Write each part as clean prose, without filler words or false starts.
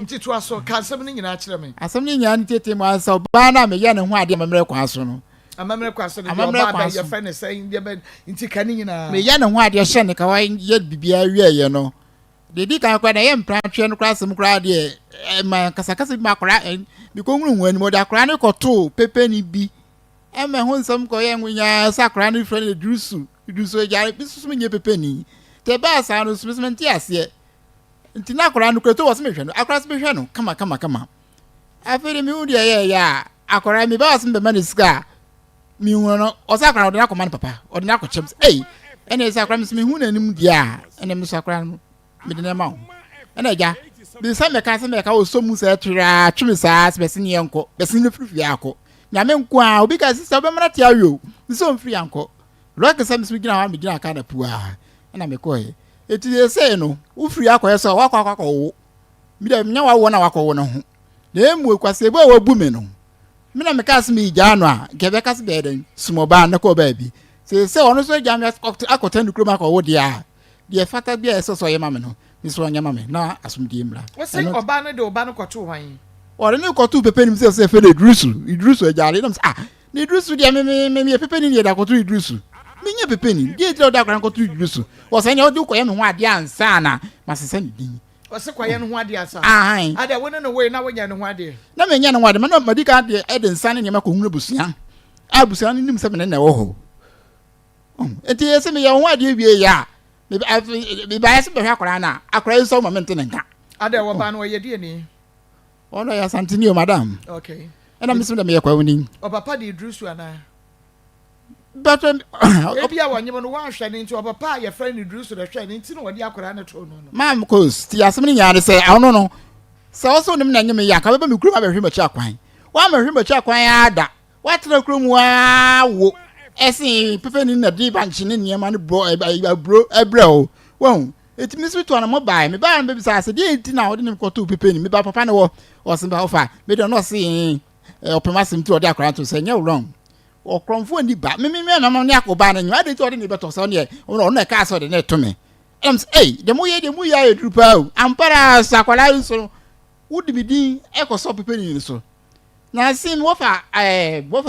nti to aso ka asem ni nyina akire me asem ni nyina tete mu ansa ba na me ye ne ho ade amamre kwa so no amamre kwa so no ba ba ye fa ne sai de be nti ka ni nyina me ye ne ho ade hye ne ka wa ye bibia wie ye no de kan kwa na ye mpra twe no kwa asem kwa de ma kasakasa bi makora bi ko hunu ani mo da kora ne koto pepe ni bi me ho nsam ko ye nwunya sakora ne fre ne drusu ejare bisu me nye pepe ni te ba sa no sumenti ase nti na akora no kreto wose mehwe no akora se mehwe no kama afere mi udi ya akora mi ba wose be mani sika mi hu no ose akora odi na koma ne papa odi na akochem ene se akora mi se mi hu na nim dia ene mi so akora no mi de na ma ho ene ja bi se me ka oso mu se twira twimi sa se bese ne enko bese ne frifi akọ nyame nko a obi ka sisa be mara tia yo mi so mfiri anko rock se mi so gina ha mi gina aka na pua ena me ko he eti ye say no ufiri akọ so wakọ wo mi da nya wa na wakọ wo no ho na emu kwase ebe wa bu me no mi na me ka se mi ja no a gebe ka se be den sumo ba na ko ba bi se ono so ja mi akọta ndu kroma akọ wo dia de fata bia so ye ma me no mi so nya ma me na asumdie mra we say oba no de oba no kọto hwan ore ni kọto pepe ni se fe de idrusu ejare na ni idrusu dia me pepe ni da kọto idrusu mi nya pepe ni die ti da kọto idrusu o se nya o du ko ye me ho ade ansa na masese ni din o se ko ye no ho ade ansa ahan ade wo ne no we na wo nya no ho ade na me nya no ho ade na madika ade ede nsa ne nya ko hunu busia abusia ni nim se me na wo ho enti ye se me ye ho ade wie ya me ba se be hwa akora na akora so moment ne nka ade wo ba no ye die ni ono ya santinio madam okay ena misim da me yakwa woni o papa de drusu ana but ebia wanyem no wa hwe ne nti o papa ye friend ni drusu da hwe ne nti no wodi akora na to no mam cause ti asem ni nyaade se ono no se oso nim na nyem ya ka be me krum abehwe machi akwan wa ma hwe machi akwan ada wa tra krum wa wo esi pepe ni na di banchi ni niam ne bro ebre o won etimi so to na mo bai me ba na be bisa se die nti na odi ne koto pepe ni me ba papa ne wo osimba ofa me do no se opemasim ti odi akora to se nya wrong okromfo ni ba me na mo ne akoba na nyu ade ti odi ne beto so ne ono na ka so de ne to me de mo ya edrupa o ampara sakwala so wudi bidin ekoso pepe ni so na sin wofa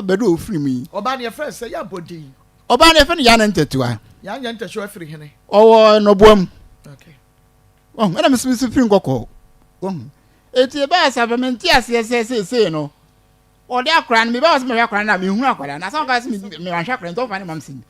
bedo ofiri mi oba ne friend say ya bodi oba ne friend ya na ntetua ya nya ntetua afiri hene owo no boam okay ena misimi firi ngoko eti ba sabamenti asese no ode akra na me ba wasem akra na me hu akra na san ka se me wan akra nto fa ne mam sin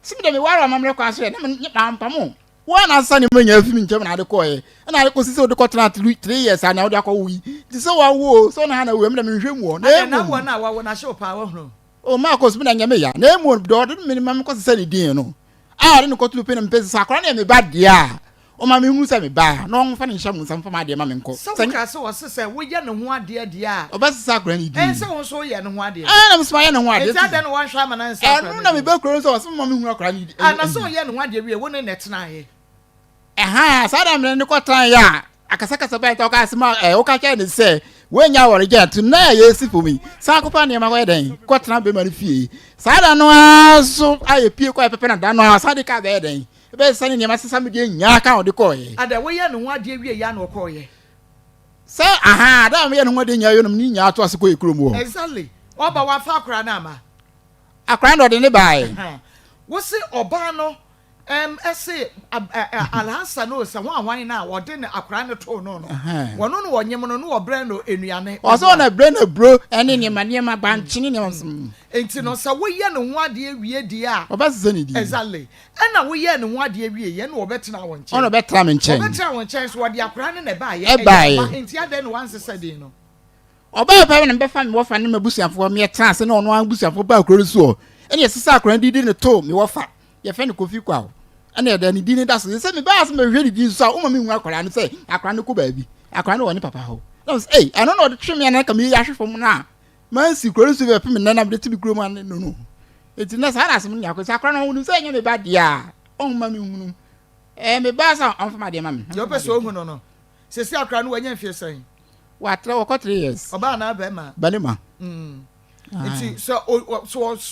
simi de me waro mamre kwa so na mpamo wa na san me nya afi mi nchem na ade ko ye na ade ko sisi ode ko tena 3 years na ode akọ wi ti so wa wo so na na we me hwemu na wo na wa na show pa wo hno o Maa Akos me na nya me ya na emu do ode me mam ko sisi ne din no a ade no ko tu pe na me pese akra na me ba dia o ma me hu se me ba no on fa ne hya mu nsam fa ma de ma me nko so ka se wo se wo ye ne ho ade dia o ba sisa akra ni din se wo so ye ne ho ade na me sma ye ne ho ade e ja de no wan hwa ma na nsa akra na me ba kro so so ma me hu akra ni na so ye ne ho ade wie wo ne netena ye sada me ne ko tan ya akasakasa ba ta ka asma o ka cha ne se we nya wore je to na ye si for me sa ko pa ne ma ko den ko tena be ma fie sada no aso aye pie ko pepe na da no sada ka be den be sani ne ma sesa me de nya ka o de ko ye ada we ye ne ho ade wie ya na ko ye se da me ye ne ho ade nya yo no ni nya ato ase ko ekuro mu exactly oba wa fa akra na ma akra ndo de ne bai wo se oba no ese alhansa no se ho ahwan na wo de ne akra ne to no wono no wonyem no no wo bre no enuane o so na bre na bro ene ne ma banchini ne nsem enti no se wo ye ne ho ade wie di a obasese ne di exactly na wo ye ne ho ade wie ye na wo betena wo nche ono betra me nche wo betena wo nche so wo de akra ne na ba ye enti ade no wansese di no oba pa me befa me wo fa ne mabusuafo me tra se na ono abusuafo ba akro so ene sisa akra di ne to me wo fa ye fe ne kofi kwa ana da ni dini da so se me ba so me hwe di so a o ma me hu akra no se akra no ko ba bi akra no woni papa ho no say I don't know the trim na ka me ya hwefo na man si kro so be pe me na be tibi kro man no eti na sa na so me yakọ akra no hu se nya me ba dia o ma me hu me ba sa on fa ma de ma me yo pe so hu no se si akra no wanya mfie sen wa tra wo ko 3 years oba na ba ma balema enti so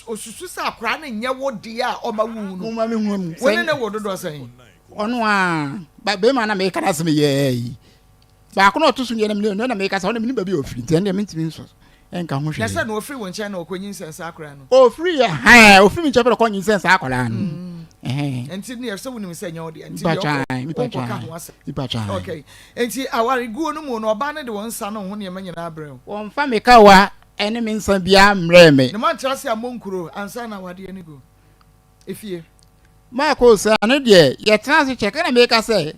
osusu sa akra na nya wo dia o ma wu no o ma me hu woni ne wo dodo sen ono a ba be ma na me kana se me ye ba ko no to so ne na na make say na baby ofiri nti na mentimi nso enka ho hwe na say na ofiri won chen na okonyin sense akora no ofiri ya ha ofiri mi chepe konyin sense akora no enti ne say wonim say nya odi enti mi pa cha okay enti awari guo no mu no oba ne de won sa no ho ne ma nyina abrɛ won fa me ka wa ene mi nsa bia mrɛ me ne man trase amonkuro ansa na wade ani go efie Maa Akos ane de ye transi check na me ka say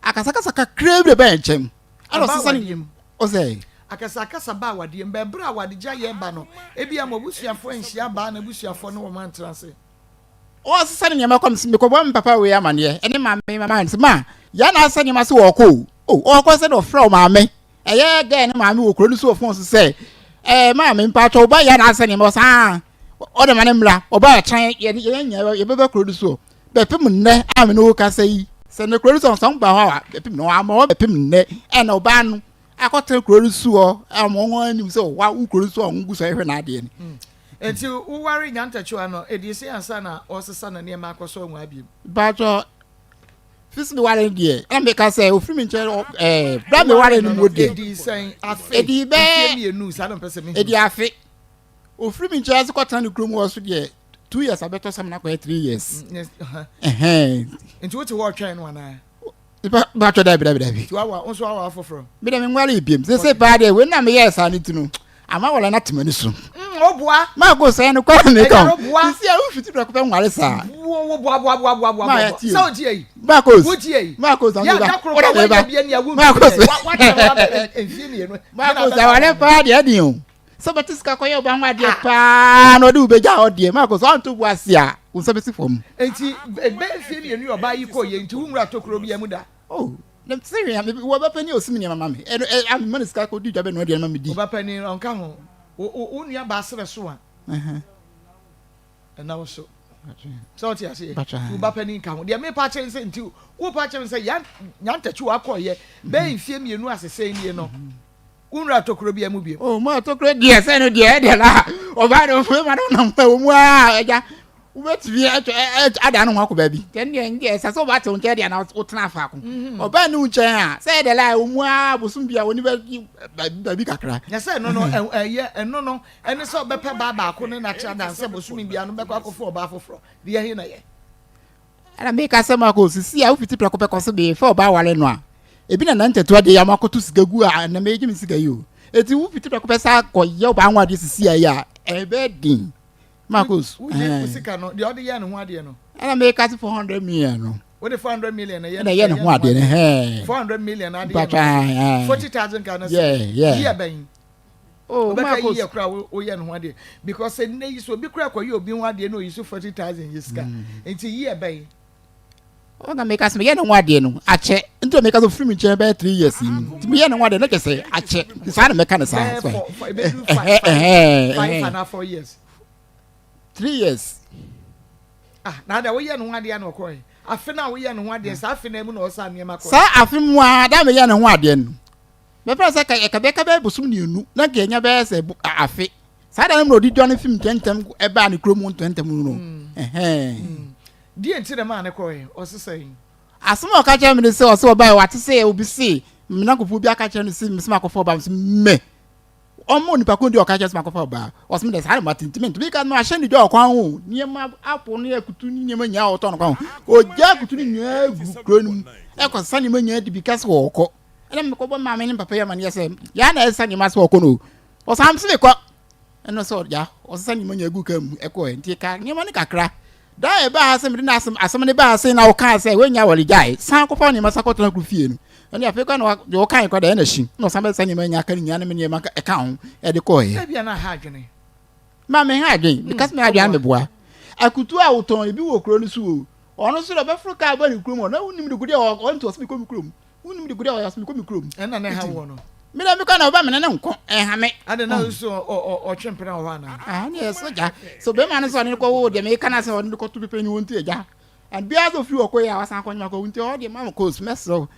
akasakasa ka crave be enchem ano sisa ni o say akasakasa ba wade mbe bra wade gya ye ba no ebia mo busuafo anhia ba na busuafo no wo man trase o sisa ni nyama kom me ko bo papa we amane ene ma nse ma ya na asa nyama se wo ko o ko se do fra ma me eye ga ne ma me wo kro ni so phone say ma me mpa cho ba ya na asa nyama sa o de mane mra o ba chan ye nya ye be kro ni so be pem nne ame no ka say se ne kro ni so ba ha be pem no ama be pem nne e na o ba no akote kro ni so amo won anim se wa u kro ni so ngu so ehwe na ade ni enti wo wari nyantachu no edisi ansa na osesa na ne ma akoso nwa abiem ba cho fisi mi ware die e me ka say ofiri mi nche bra me ware ni mo de edisen afi edi be mienu sa no pese me edi afi ofiri mi nche as kwata ni krom wo so de 2 years abeto sam na kwa 3 years enti wo te wo twen no ana ba cho da bi ti wa onso awa afoforo bi da me nware ibiem se ba de we na me yes ani tunu ama wala na temani so obua Maa Akos no kwa me ka si a ufiti pra ko nware sa wo bua so ji yi Maa Akos wo ji yi Maa Akos ya da kro ko wa bia ni awu Maa Akos wa tell enfie ni no Maa Akos wale pa de adi o so batiska ko ye ba nwa de pa no de ubeja o de Maa Akos on to buasi a unsabesi fom enti be enfie ni enu oba yi ko ye enti wumra tokro bia mu da dem serious me wo ba pani osimi ni mama me am maniska ko di dwabe no de mama me di oba pani onka ho o nua ba sere so a na wo so so ti ase oba pani nka ho de me pa chen se enti wo pa chen se ya nyantachu akoye be enfie mienu asese ni no unra tokro bia mu bia ma tokro die se no de la oba no fe ma no na wo mu a eja ubetvi ada no hwa ko ba bi ten de sa so ba te unche de na utena fa ko oba ni unche a say de la omu a bosum bia woni ba bi kakra ya say no ye no ene so be pe ba ko ne na cha dan se bosum bia no be kwa ko fo oba foforo de ye na ye ala me ka se Maa Akos si a ufiti pra ko pe ko so be fo oba wale no a ebi na nteto de ya makoto sigagu a na me gi mi siga yo eti ufiti pra ko pe sa ko ye oba anwa de sisi ya ebe din Maa Akos usika no de odi ye no ho ade no ana me ka 400 million no what the 400 million na ye no ho ade ne 400 million ade 40,000 Ghana yeah ben Maa Akos ye kra o ye no ho ade because say na yi so bi kra kwa ye obi ho ade no yi so 40,000 yiska enti ye ben o na me ka se ye no ho ade no ache nti me ka so free me che be 3 years ni me ye no ho ade no ke say ache sa na me ka na sa 5 and 4 years 3 years na da wo ye no ho ade na okoy afi na wo ye no ho ade sa afi na mu na o sa niam akoy sa afi mu a da me ye no ho ade no me pra sa ka be busum ni enu na ke nya be se afi sa da no di dwan film tentem e ba ni krom tentem no di enti na ma ne koy o se sai asmo ka cha me se o se oba wa te se obi se me na kofu bi aka cha no se me se makofo ba me omo nipa ko ndi okaje sma kofa ba osme de sare matintiment bi ka no ahye ni de okwan ho niema apo ne akutu ni niema nya oto no kwan o ja akutu ni nya gu kronum e ko sani ma nya di bi kase wo ko ene me ko bo ma me ni papa ya ma ne se ya na sani ma se wo ko no o sam se ko eno so ja o sani ma nya gu kam e ko enti ka niema ni kakra da e ba ha se me na asem ne ba ha se na o kan se we nya wori jai san ko fa ni ma sakoto na ku fie no ani afeka no de kan ko da na shi no sambe sani ma nya kan nya na me nya ma e ka ho e de ko he e bia na ha adwene ma me ha adwen because me adwen me boa akutu a uton ebi wo kro no su ono so do be fru ka ba ni krom na unim de gudi o nto so mi ko mi krom unim de gudi o so mi ko mi krom e na ha wo no me da me ka na ba me na nko e ha me ade na so o twempena wo ana ni so ja so be ma no so ni ko wo de me kana so ni ko tu pepe ni won ti ja and bia so fi wo ko ya wasan ko nyama ko won ti o de Maa Akos meso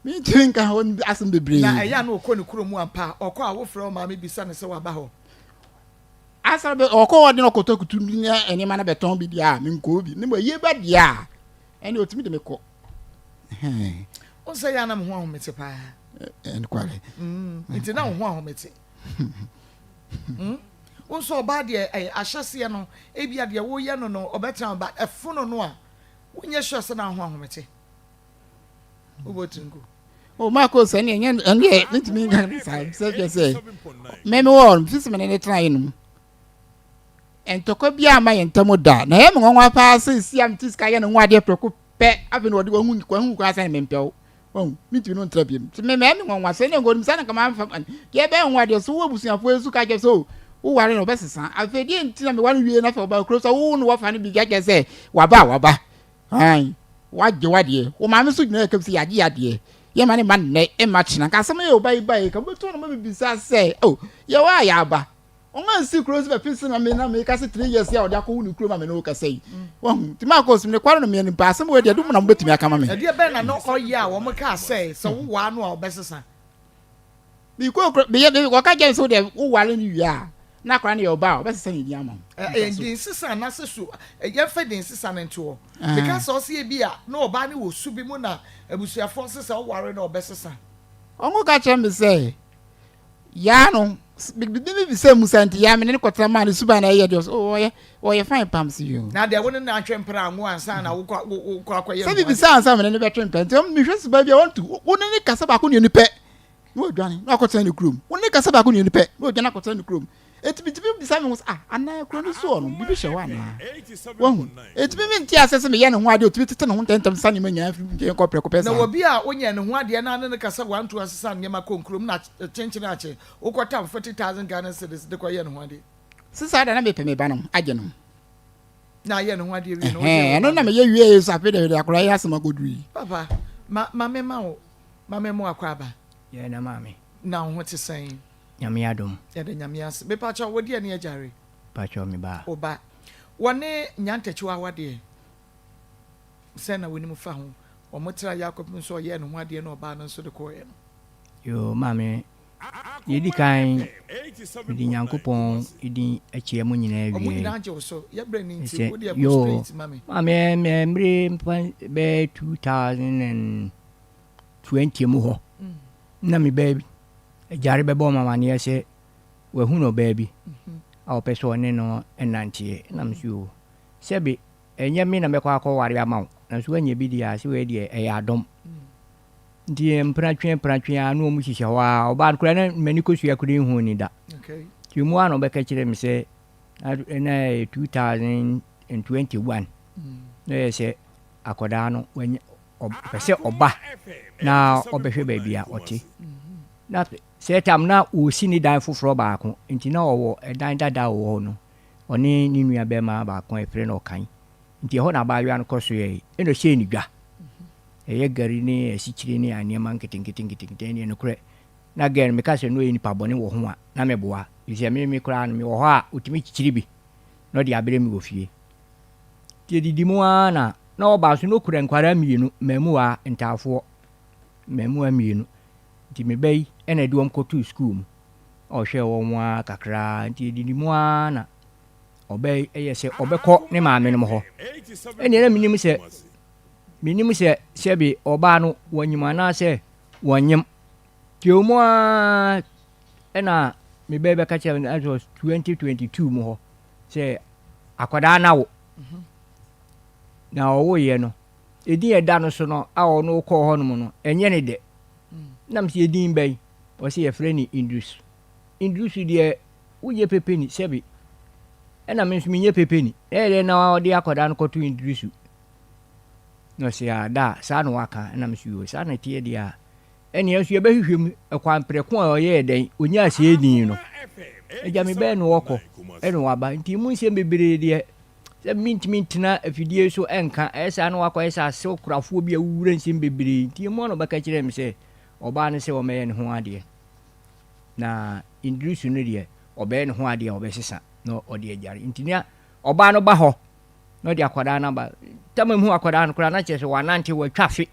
me think I won asem bebre na e ya na ko ni kromu ampa okọ a wo frɛ ma me bisa ne se wa ba ho asara be okọ wodi no koto kutu ni eni ma na beton bi dia me nko bi ni mo ye ba dia eni otimi de me ko o se ya na me ho ahomete pa and quality. It's now one mete. Also bad ye a shasi no ebia de wo ye no obetan but a phone no a wonye sure se na ho mete. Obotungu. Oh, Maa Akos, and yet, let me say, Mammy Warm, Fisherman in the train. And Tokobia, my and Tomoda. Now, I'm on my passes, young Tisky and what they procure pet up in what who got an impel. Oh, me to not trap him. To me, man, one was sending good son command from and get back what your soul was your first look at so. Who are in a best son? I didn't tell me one year enough about close. I won't what funny big I say. Waba. Aye, what do I dear? Oh, my Miss Wigner comes the idea. Ye man ne e match na kasam e obai ka beto no me bisa say oh ye wa ya ba on si close be person na me ka se 3 years ya oda ko hu ni kuro ma me no ka say won ti Maa Akos me kwaro no me ni ba asem we de dum na betimi aka ma me e de be na no oye a wo me ka say so wo wa no a obesesa bi ko be ye ko ka je so de wo wale ni wi a na kwara ne oba obesesa ni di ama din sisa na se so ye fa din sisa na nto because o se bi a no oba ni wo su bi mu na abusuafo sisa wo ware na obesesa ongo ka che me say ya no bi say musanti ya me ne kwatra ma ne suba na ye de oh ye fine pam si you na de woni na atwempra anwo ansa na wo kwa ye say bi say ansa me ne be twempra nti me hwe suba bi a want to woni ne kasa ba ko ne nipe no dwane na kwatra ne krom woni kasa ba ko ne nipe no dwane kwatra ne krom etimi bisa me was ana kro no so no bi hwe wa na wo etimi me ntia asese me ye ne ho ade otimi tete ne ho tentam sa ne manya afi nke ko preko pesa na obi a onye ne ho ade na ne kasa wantu asesa ne ma konkrom na chenchina ache ukota 40,000 Ghana cedis de ko ye ne ho ade sisa da na me peme ba no age no na ye ne ho ade wi no no na me ye wie so afi de akora ye asema godui papa mame mo akwaba ye na mame na ho te sen nyame adom ya de nyame as me pacha wodi ane ajare pacha me ba oba wone nyantachi wa wade se na woni mu fa ho o motra Jacob nso ye ne ho ade na oba no nso de ko ye no yo mame yedi kan di nyankopon idi achie mu nyina o mu wie nyina je so ye bre ni nti wodi e straight mame mame mbre be 2020 mu ho na me baby jari bebo mama ni ese we hu no baby a opeso ne no enantie na msuo sebi enye mi na mekwa akọwari ama na so anya bi dia se we dia e adom die mpratwe anu mu hihye wa oba nkura na mani kosua kuri hu ni da okay ti mu ano beka kire mi se na 2021 na ese akoda no wenye pese oba na obehwe baby a oti na setam na osi ni dan foforo baako nti na owo edan dada wo no oni ni nua be ma baako efre no kan nti ho na ba wi an koso ye eno hye ni dwa eye gari ni esichiri ni anema nkitinkitinkitin ni no kure na gen me ka se no eni pabone wo ho a na me boa isi me kura no me wo ho a otimi chichiri bi no de abere mi wo fie ti didimu na oba so no kura nkwara mienu mamu a ntafo mamu a mienu ti me bai ena duom ko to school o hwe wo nwa kakra nti didimu na obai eyese obekọ ne maame no ho eni na minimu se sebi oba no wanyima na se wanyim ti omo ena me bai be ka che na 2022 mu ho se akwada na wo na owo ye no edi eda no so no a ono ko ho no no enye ne de nam si edin bai o se ye freni indus de uye pepeni sebi ena me nso pepeni na odi akoda no koto indus no se ada sa no waka ena me suyo sa na tie dia eni asu ye behwehwem ekwan preko a oye den onya ase edin no eja me be no woko eno waba nti mu nse bebere de se mintina afidie so enka esa no wako esa se okurafo bi awura nse bebere nti mu no baka kire me se oba ne se o me ne ho ade na indus no de obe ne ho ade obesesa no ode ajare ntinia oba no ba ho no de akwada na ba tamamu akwada no kura na chese wanante wa twafe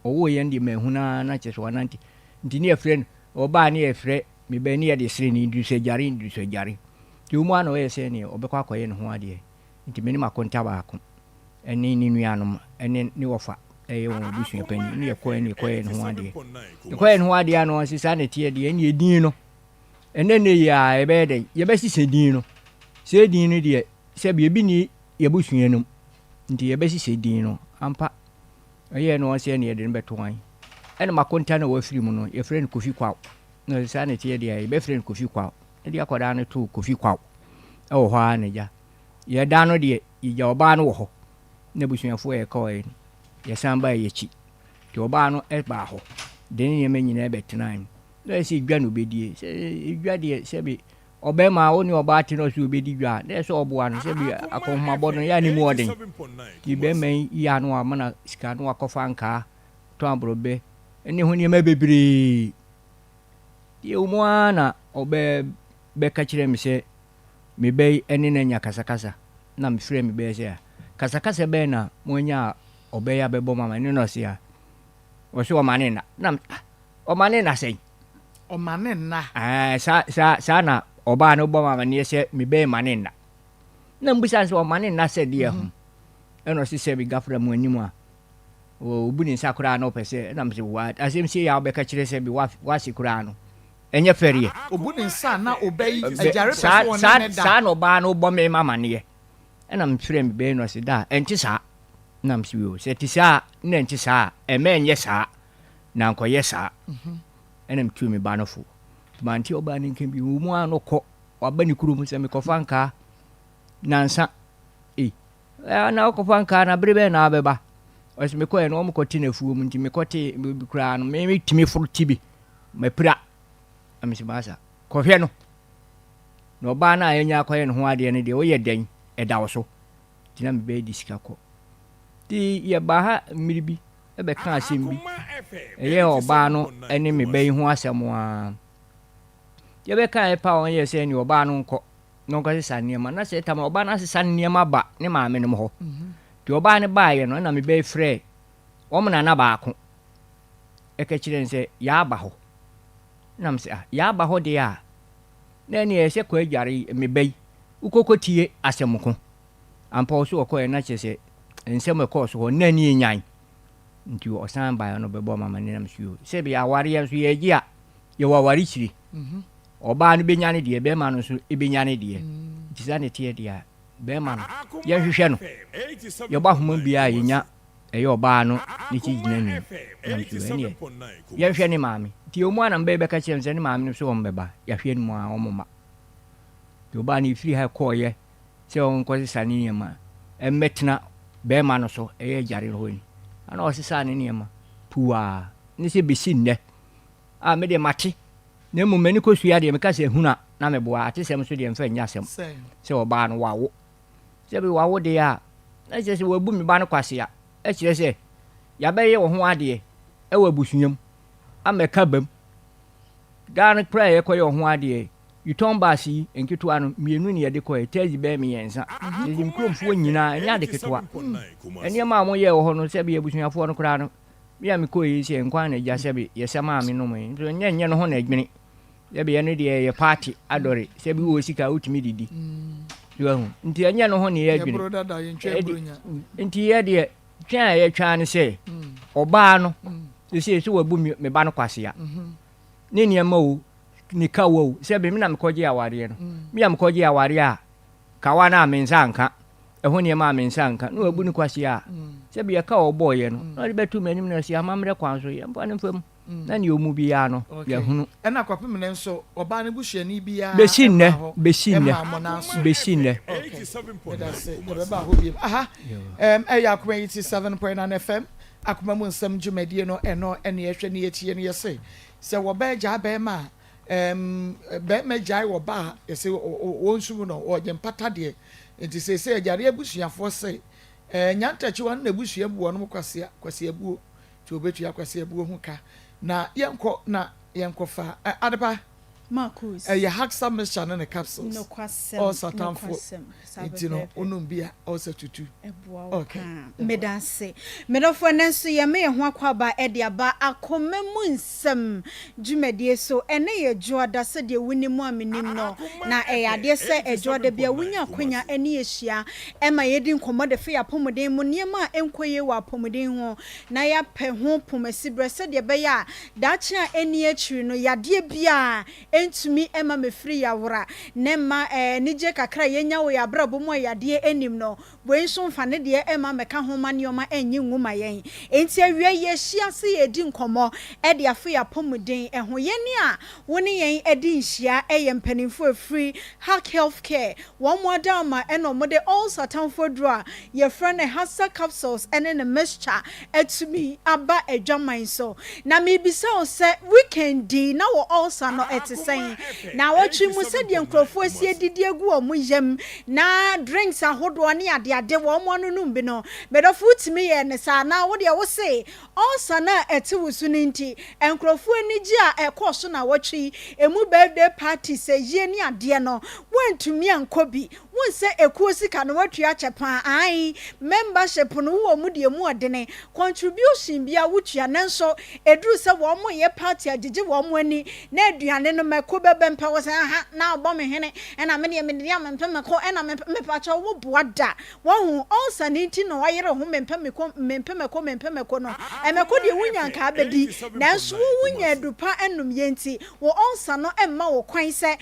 owo ye ndi mehuna na chese wanante ntinia friend oba ne e fre me be ne de sire ni indus ajare ti umu ano ye se ne obekwa akoye ne ho ade nti me ni makonta ba ako eni ni nuanom eni ni wofa ɛyɛ wɔn abusua panyin ne yɛkɔɛ ne yɛkɔyɛ ne ho adeɛ yɛkɔyɛ ne ho adeɛ no sisa ne teɛ deɛ ne yɛdin no ɛnɛ ne yɛ a yɛbɛyɛ dɛ yɛbɛsisa din no sɛ din no deɛ sɛ biribi ni yɛbusua no nti yɛbɛsisa din no ampa ɛyɛ no sɛ ne yɛde no bɛto wan ɛna makonta na wafiri mu no yɛfrɛ no kofi kwaw na sisa ne teɛ deɛ yɛbɛfrɛ no kofi kwaw ɛde akɔdaa no to kofi kwaw ɛwɔ hɔ a ne gya yɛda no deɛ yɛgya ɔbaa no wɔ hɔ na busuafoɔ yɛ kɔɔ yɛsan ba yɛkyi nti ɔbaa no ɛbaa hɔ de ne nneɛma nyinaa bɛtena mu na ɛsɛ dwa no bɛdie sɛ dwa deɛ sɛbi ɔbɛma wo ne ɔbaa te no so bɛdi dwa na ɛsɛ ɔboa no sɛbi akɔhomabɔ no yɛ ne mu ɔden nti bɛma yi ano a mana sika no akɔfa nkaa tɔn aborɔbɛ ɛne ho nneɛma bebree deɛ wo mu a na ɔbɛka kyerɛ me sɛ mebɛyi ɛne no anya kasakasa na mefrɛ me bɛyɛ sɛ a kasakasa bɛɛ na moanya a ɔbɛyɛ abɛbɔ mama ne no ɔse a ɔse ɔmane na na ɔmane na sɛn ɔmane na saa na ɔbaa no bɔ mama ne sɛ mebɛyɛ mane na mbusa sɛ ɔmane na sɛ deɛ ho ɛna ɔse sɛ bi gafra mu anim a obu ne nsa koraa na ɔpɛ sɛ ɛna msɛ wa asɛm sie yɛ a wobɛka kyerɛ sɛ bi wase koraa no ɛnyɛ fɛreɛ obu ne nsa na ɔbɛyi agyare pɛ sɛ ɔne ne da saa na ɔbaa no bɔ me mama ne ɛna mfrɛ me bɛyɛ no ɔse da ɛnte saa na msi wo sɛ ti saa na nti saa ɛmɛ nyɛ saa na nkɔyɛ saa ɛna mtu me ba no fo manti oba ne nkan bi wo mu ano kɔ waba ne kurom sɛ mekɔfa nkaa nansa na wokɔfa nkaa na bere bɛ na abɛba ɔsɛ mekɔɛ no ɔmkɔte na afuo mu nti mekɔte koraa no metumi foro ti bi mapira amesi baasa kɔhwɛ no na ɔbaa no a ɛnya akɔyɛ ne ho adeɛ no deɛ woyɛ dɛn ɛda wo so nti na mebɛyɛ di sika kɔ ti yɛba ha mmiri bi ɛbɛka asɛm bi ɛyɛ ɔbaa no ɛne mebɛyi ho asɛm a yɛbɛka ɛpa wɔn yɛ sɛ ne ɔbaa no nkɔ na ɔnkɔ sesa nneɛma na sɛ tam ɔbaa no asesa nneɛma ba ne maame no hɔ nti ɔbaa no baayɛ no ɛna mebɛyi frɛ wɔn nana baako ɛka kyerɛ n sɛ yɛaba hɔ nam sɛ yɛaba hɔ deɛ a na ɛne yɛ sɛ kɔ agyare mebɛyi wokɔkɔ tie asɛm ko ampa wo so wɔkɔɛ na kyerɛ sɛ nsɛm ɛkɔɔ so hɔ na ni nyan nti ɔsan baeɛ no bɛbɔ mama ne nam suo sɛ bi awareɛ nso yɛgye a yɛwɔ aware kyiri ɔbaa no bɛnya ne deɛ bɛrima no nso ɛbɛnya ne deɛ nti saa ne teɛ deɛ a bɛrima no yɛhwehwɛ no yɛbɔ ahoma biaa yɛnya ɛyɛ ɔbaa no ne kyi gyina nu nam suo ɛneɛ yɛhwɛ ne maame nti ɔmu a nam bɛka kyerɛ m sɛ ne maame no so wɔm bɛba yɛhwɛ no mu a ɔmoma nti ɔbaa no ɛfiri ha kɔɔyɛ sɛ ɔnkɔ sesa ne nneɛma ɛmmɛtena bɛrima no so ɛyɛ agyare hɔ ni ana ɔsesa ne nneɛma puaa ne sɛ bɛsi nnɛ a mede mate na mmom m'ani kɔsua deɛ meka sɛ huna na meboa ate sɛm so deɛ mfa nyɛ asɛm sɛ ɔbaa no wawo sɛ bi wawo deɛ a na kyerɛ sɛ wabu me ba no kwase a ɛkyerɛ sɛ yɛabɛyɛ wɔ ho adeɛ ɛwɔ abusuam amɛka bam daa no koraa yɛkɔyɛ wɔ ho adeɛ yitɔn baasi yi nketewa no mmienu ne yɛde kɔɛ tɛɛzi bɛɛ mmiɛnsa yɛde nkuromfoɔ nyinaa ɛnyɛ ade ketewa nneɛma a moyɛɛ wɔ hɔ no sɛbi abusuafoɔ no koraa no bia mekɔɔ yi sɛ nkwa na agya sɛbi yɛsɛ maa me nom yi nso nyɛ no ho na adwene sɛbi yɛno deɛ yɛ paati adɔre sɛbi wɔ sika wotumi didi nti ɛnyɛ no ho ne yɛ adwene nti yɛdeɛ twɛn a yɛtwa no sɛ ɔbaa no sɛ wabu me ba no kwasea ne nneɛma o ni ka wo sɛ be me na mekɔgye awareɛ no me ya mekɔgye awareɛ a kawa na amensa nka ɛho nneɛma amensa nka na wabu ne kwase a sɛ be yɛka ɔbɔɔyɛ no na de bɛtu m'anim na si amamrɛ kwan so yɛ mpa ne fam na ne ɔmu bi ya no yɛhunu ɛna kwapem ne nso ɔbaa ne busuani bi ya bɛsi nnɛ aha ɛyɛ Akoma 87.9 FM Akoma mu nsɛm dwumadie no ɛno ɛne yɛhwɛ ne yɛtie ne yɛse sɛ wɔbɛɛ gyaa bɛɛma bɛɛma gyae wɔ ba yɛsɛ wɔnsum no ɔgye mpata deɛ nti sɛ agyare abusuafoɔ sɛ nyantakyiwa no na abusua bu wɔnom kwase abuo nti wɔbɛtua kwase abuo ho ka na yɛnkɔ na yɛnkɔfa adepa Maa Akos ya haksa mixture na capsules no kwasem also tamfo nti no onum bia also tutu okay medase medofo nenso ye me ho akwaba e de aba akoma mu nsem dwumadie so ene ye joada se de wunimu aminim no na ade se ejoada bia wunya kwanya ene ye hia e ma ye di nkomo de fe ya pomuden mu niema enkoye wa pomuden ho na ya pe ho pomasi bre se de be ya dachi a eni achiri no yade bia entumi e ma mefiri ya wora ne ma nije kakra yenya wo ya brabo mu yade enim no bwenso mfa ne de e ma meka ho ma nioma enyi nwuma yen enti awie ye hia se ye di nkomo e de afa ya pomuden e ho ye ni a woni yen e di nhia e ye mpanimfo afiri Hack Healthcare one more down ma e no mo de all satanfo dro a ye friend e hasa capsules ene ne mixture etumi aba adwaman so na me bisa o se weekend na wo also no etisen na watwi mu se de nkrofo asie didi egu o mu yam na drinks ahodo ne ade wo mo no num bi no bedofo timi ye ne sa na wo de wo se also na eti wusu ninti nkrofo anigi a ekoso na watwi emu birthday party se ye ni ade no wantumi ankobi won se ekuo sika no watwi achepa ai membership no wo mu de mu odene contribution bia wutwa nanso eduru se wo mo ye party agege wo mo ani na aduane no mako bebempa wo se aha na obo me hene na me de amempa mako na me pacha wo boada wo hu also ninti no wayere ho mempa mako no emeko de wunya nka abedi nanso wunya adupa enum yenti wo also no emma wo kwan se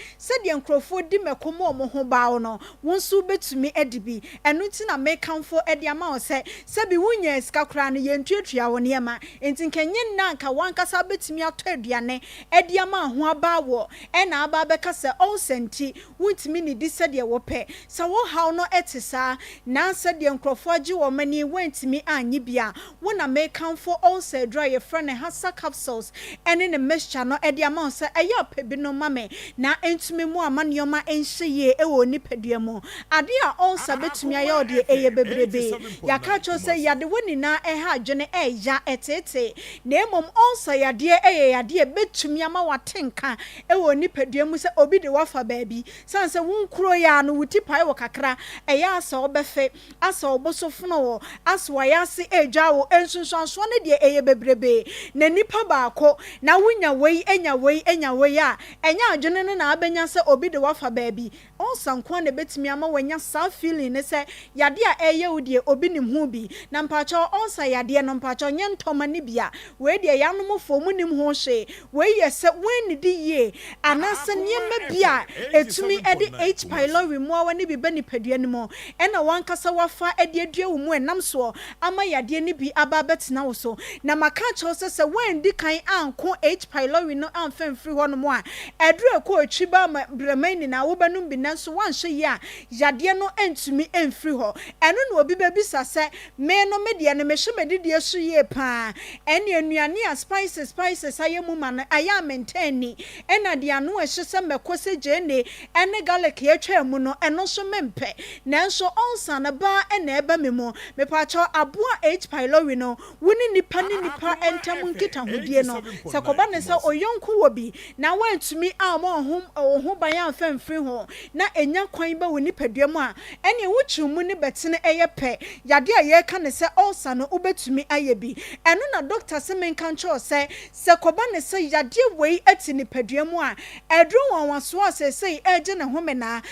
de nkrofo di mako mo ho baawo no wonsu betumi edibi enu ti na mekanfo edi ama wo se bi wunya sika kra no yentuatua wo ne ma enti nkenye na nka wankasa betumi ato aduane edi ama ho aba wo na aba beka se all senti wuntimi ni di se de wo pe se wo haw no etisa na se de nkrofo agi wo mani wantimi anyi bia wo na mekanfo all se dry your friend hasa capsules ene ne mixture no edi ama se eya pebi no mame na entumi mu amanioma enhye e wo nipadua mu ade a all se betumi aye ode eye bebrebe yaka cho se yade woni na ha adwene eya etete na emom all se yade yade betumi ama watenka e wo nipadua mu se obi de wafa baabi sanse wunkuro ya no wuti pai wo kakra eya asa obefe asa obosofno wo aswa yase eja wo ensunsanso ne de eye bebrebe na nipa baako na wunya wei enya wei a enya adwene ne na abenya se obi de wafa baabi onsanko na betumi ama wanya sa feeling ne se yade a eye wodie obi nim hu bi na mpacho onsa yade no mpacho nye ntoma ne bia we de yanomfo mu nim ho hwe we yese wen di ye anase niema bia etumi ede H pylori mu awa ne bi bani padua ne mo ena wankasa wafa ede adua wo mu enam so ama yade ne bi aba betena wo so na maka cho se wen di kan anko H pylori no amfa mfiri ho no mo a edru ko atwi ba bremani na wo banum bi nanso wanhwe ye a yade no entumi emfiri ho eno na obi babisa se me no media ne mehwe medidi asu ye pa ene anuane a spices ayemu ma no aya maintain ni ena de anu ehye se mekose jene ene garlic ye twa mu no eno so mempe nanso onsa na ba ena eba memo me pa cho aboa H pylori no woni nipa entam nkita hodie no se koba ne se oyonko wo bi na wantumi ama ho ban amfa mfiri ho na enya kwan ba woni padua mu a ene wuchu mu ne betene eye pe yade a ye ka ne se onsa no ubetumi aye bi eno na doctor se menka ncho se koba ne se yade wei ati ne padua mu a edru wanwaso asese eje ne home na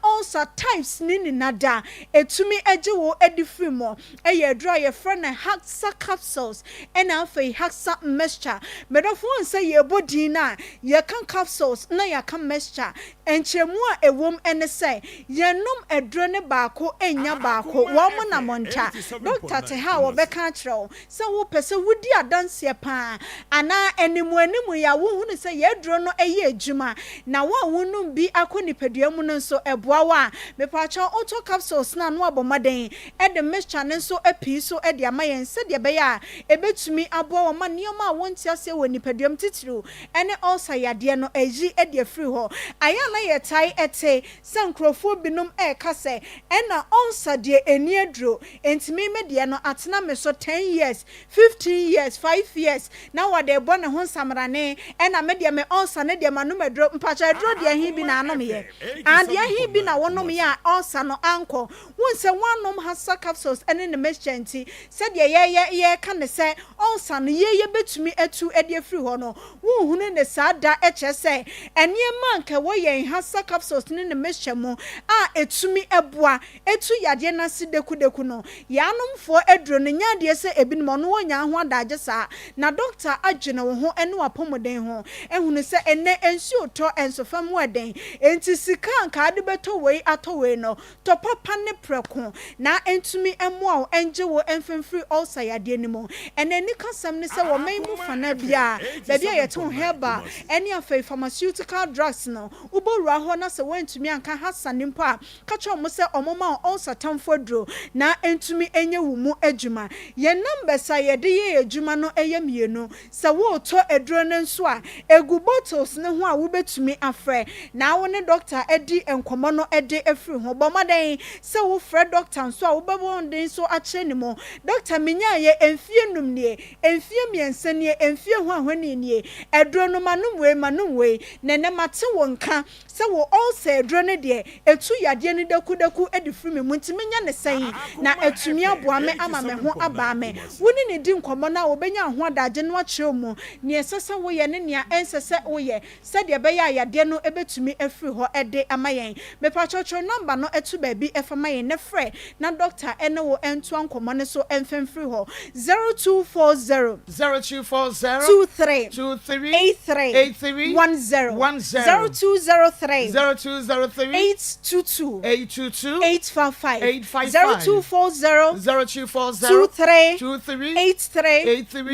onsa types ni nada etumi eje wo edifri mo eye edru a ye friend Haxa capsules ena afa Haxa mixture medofo nse ye bodin na ye kan capsules na ye kan mixture enchemu a ewom ene se ye nom edru ne baako enya baako wo mo na monta doctor te ha wo be kan kire se wo pese wudi adanse pa ana animu ya wo hunu se ye edru no eye adwuma na wo wonum bi akoni padua mu no so eboa wa me pa cha auto capsules na no abomaden e de mixture ne so api so e de amayen se de be ya ebetumi aboa wo ma nioma wonti ase wo nipaduam titiru ene also yade no eji e de free ho aya na ye tai ete say sankrofo binom kase ena onsa de eni adro entimi me de no atena me so 10 years 15 years 5 years na wade bo ne ho samrane ena me de me onsa ne de manu medro mpacha adro de hi bi na anom ye ade hi bi na wonom ye a onsa no anko wonse wanom hasa capsules ene ne meschanti se de ye ka ne se onsa no ye betumi atu ade afiri ho no wo hunu ne sada se eniema nke wo ye hasa capsules ne ne meschamo a etumi eboa etu yade na sideku no yanomfo adro ne nyade se ebinom no wonya ho adaje sa na doctor agene wo ho ene wapomoden ho ehunu se ene ensi oto ensofam weden enti sika nka ade beto wei ato wei no to papa ne preko na entumi emoa wo enje wo enfemfiri ulcer yade ni mo ene ni kasam ne se wo maimu fana bia bia yeto herba ene afei pharmaceutical drugs no ubowura ho na se wentumi anka hasane mpo a kacho mo se omoma ulcer tamfodro na entumi enye wumu adwuma ye number sa ye de ye adwuma no eye mienu se wo to edro ne nso a egu bottles ne ho a wo betumi afre na wo ne doctor edi enkomo no ede afiri ho bomaden se wo fre doctor nso a wo bebonde nso a kire ni mo doctor menya ye enfie num nie enfie miense nie enfie ho ahwani nie edro no manum we nene mate wo nka se wo ulcer edro ne de etu yade ne daku edi firi me muntimenya ne sen na etumi aboa me ama me ho aba me woni ne di nkomo na wo benya ho adaje no akire mu ne esese wo ye ne nea ensese wo ye se de be ya yade no ebetumi afiri ho ede amayen me pa chocho number no etu ba bi efama yen ne frɛ na doctor ene wo entu nkomo ne so enfemfiri ho 0240 23 83 10 0203 822 855 0240 23 83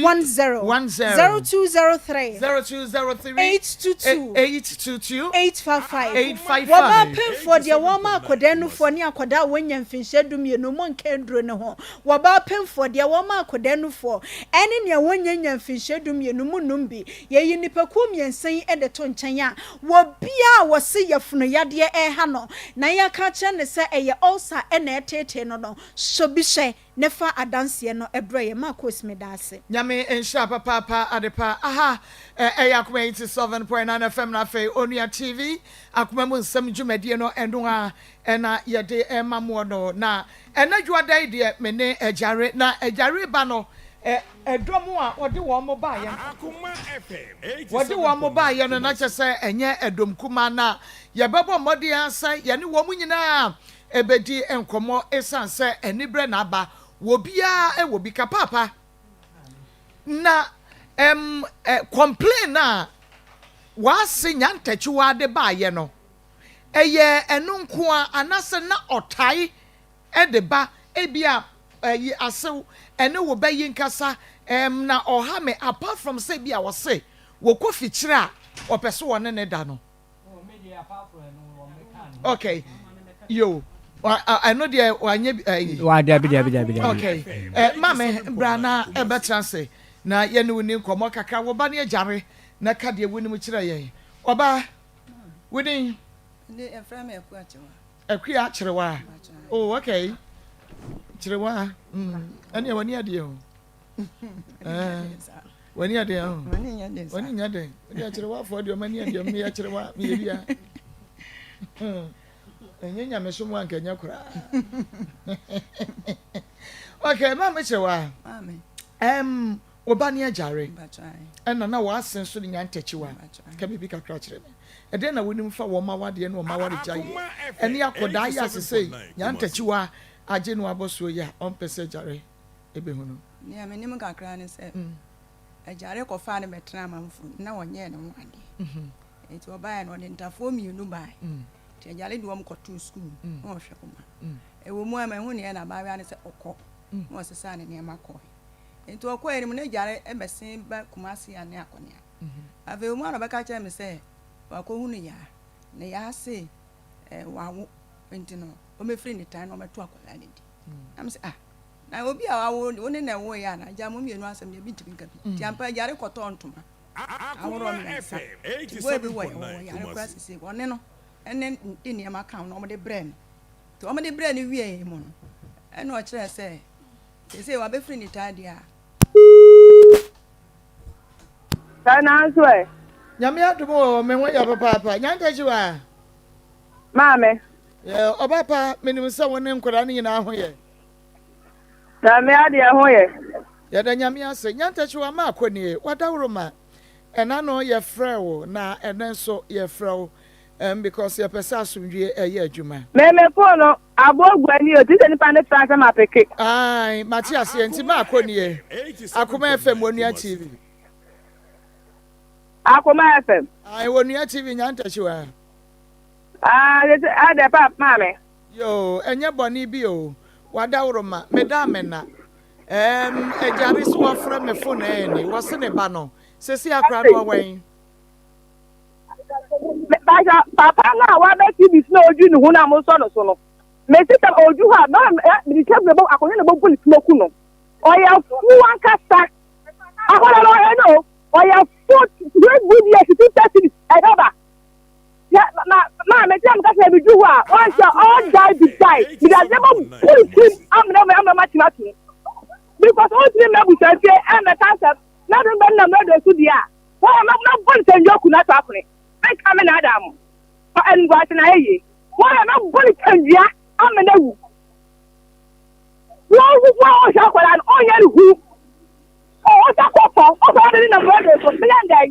10 0203 822 855 waba pen for the wama akodanu for ni akoda wonya mfinhyedum ye no monkendro ne ho waba pen for the wama akodanu for ene ne wonya mfinhyedum ye no munum bi ye yi nipaku miensan e de to nkyɛn a wo bia wo se yefunu yade ha no na ya ka kye ne se eye ulcer ene etete no so bi hye ne fa adanse no ebre ye Maa Akos medase nyame enhya papa adepa aha Akoma 87.9 FM na fe Onua TV Akoma mu nsam dwumadie no eno a ena yede emamo no na ena dwuadai de mene ejare na ejare ba no edomu a wode wo mo ba ye Akoma FM wode wo mo ba ye no na kyese enye edom kuma na ye bebo mode ansa ye ne wo mu nyina ebedi enkomo esanse enibre na aba wo bia wo bi ka papa na complain na wa se nyantachiwa de ba ye no eye enu nko a anase na otai de ba ebia yi asew ene wo bayi nkasa na oha me apart from say bia wo se wo kofi kire a opese wo ne da no okay yo I know there wanye okay mama brana ebetrance na ye ne woni nkomo kakra wo ba ne ajare na ka de woni mu kire ye oba woni ne eframe akua kirewa oh okay kirewa ani wani ade o wani ade o wani nyade wani kirewa fo de mani ade me ya kirewa me bia Enya me so mu anka nya kura. Okay, mama chewa. Mame. Oba ne ajare. Ena na wa asen so nya ntachiwa. Ka bibi kakra kire me. E de na wonim fa wo ma wade no ma wade jaye. Ene akoda ya sesei nya ntachiwa age no aboso ya on pese jare ebe hu no. Ne amenim kakra ne se. Ajare ko fa ne metra mamfu na wonye ne ho ade. Enti oba ya no de ntafo mienu bai. Tiajale di wam kotu school no hwe koma ewo mu ama hu ne na ba ya ne se okọ no sesa ne ne makọ enti okọ eri mu ne jare ebesen ba kumasi ya ne akọne ave mu ara ba ka cha me se wakọ hu ne ya ne ya se wawo enti no o me free ne tan no meto akola ne di am se na obi a wawo woni na wo ya na ja mu mienu asem ne bi tibi nka bi ti ampa jare koto ntoma Akoma FM 87.9 yare kwasi se woni no ɛne de nneɛma ka no ɔmde brɛ no nti ɔmde brɛ no wie mu no ɛna ɔkyerɛ sɛ sɛ wabɛfiri ne taade a Nanso ɛ. Nyame adom o me ho ya papa nyanta jiwa. Maame. Obapa menim sɛ wone nkora ne nyina ho ye. Na me ade ho ye. Ya da nyame ase nyanta jiwa ma akoni wadawro ma. Ɛna no ye frɛ wo na ɛne nso ye frɛ wo because ye pesa asumdwe ɛyɛ adwuma. Me phone no abogwani o ti se nipa ne transa ma peke. Ai Matias ye nti ma akoni ye. Akoma FM Onua TV. Akoma FM. Ai Onua TV nyanta jiwa. Ade pap maame. Yo enye boni bi o wadawro ma meda mena ejare so wafra me phone eni wose ne ba no sesi akra no wen Papa na wa be ti bi na oju ni hu na mo so no so no me ti ta oju ha na me ti be akonye na bo poli smoku no oya fu ankasa akola no e no oya fu good years to 30 e baba ya na me ti am ka se bi ju ha o se all die be die we are never put him am na mati because all three me bu se e me cancer na do be na me do su dia o ma na bon se njoku na ta afre I come in Adam. And what an aye. Why am I going to tell you? I'm a new. Wow, Shakolan, oh, who? Oh, Taco, oh, in a murder for Sunday.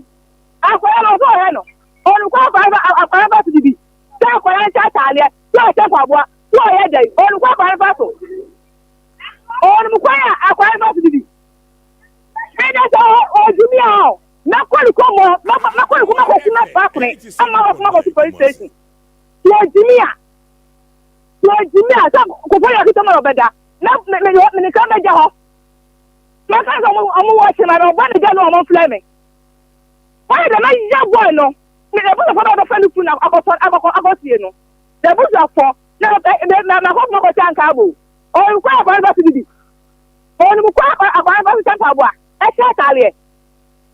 I follow Hano. Or what to be. Takolan Tatalia, your Tapawa, your head, or what battle. Or Mukwaya, I follow to be. And that's all, Jimmy. Na kweli komo na kweli kuma ko kuna bakre ama kuma ko police station yo jimia sa ko fo ya kitama obeda na me ka meja ho na ka so mo wa se na ro ba ne ja no mo flame why the na ya boy no me the boy for the friend fu na akosie no the boy for na ko ko tanka bu o ko ba su bibi o ni ko ba su tanka bu a e se tale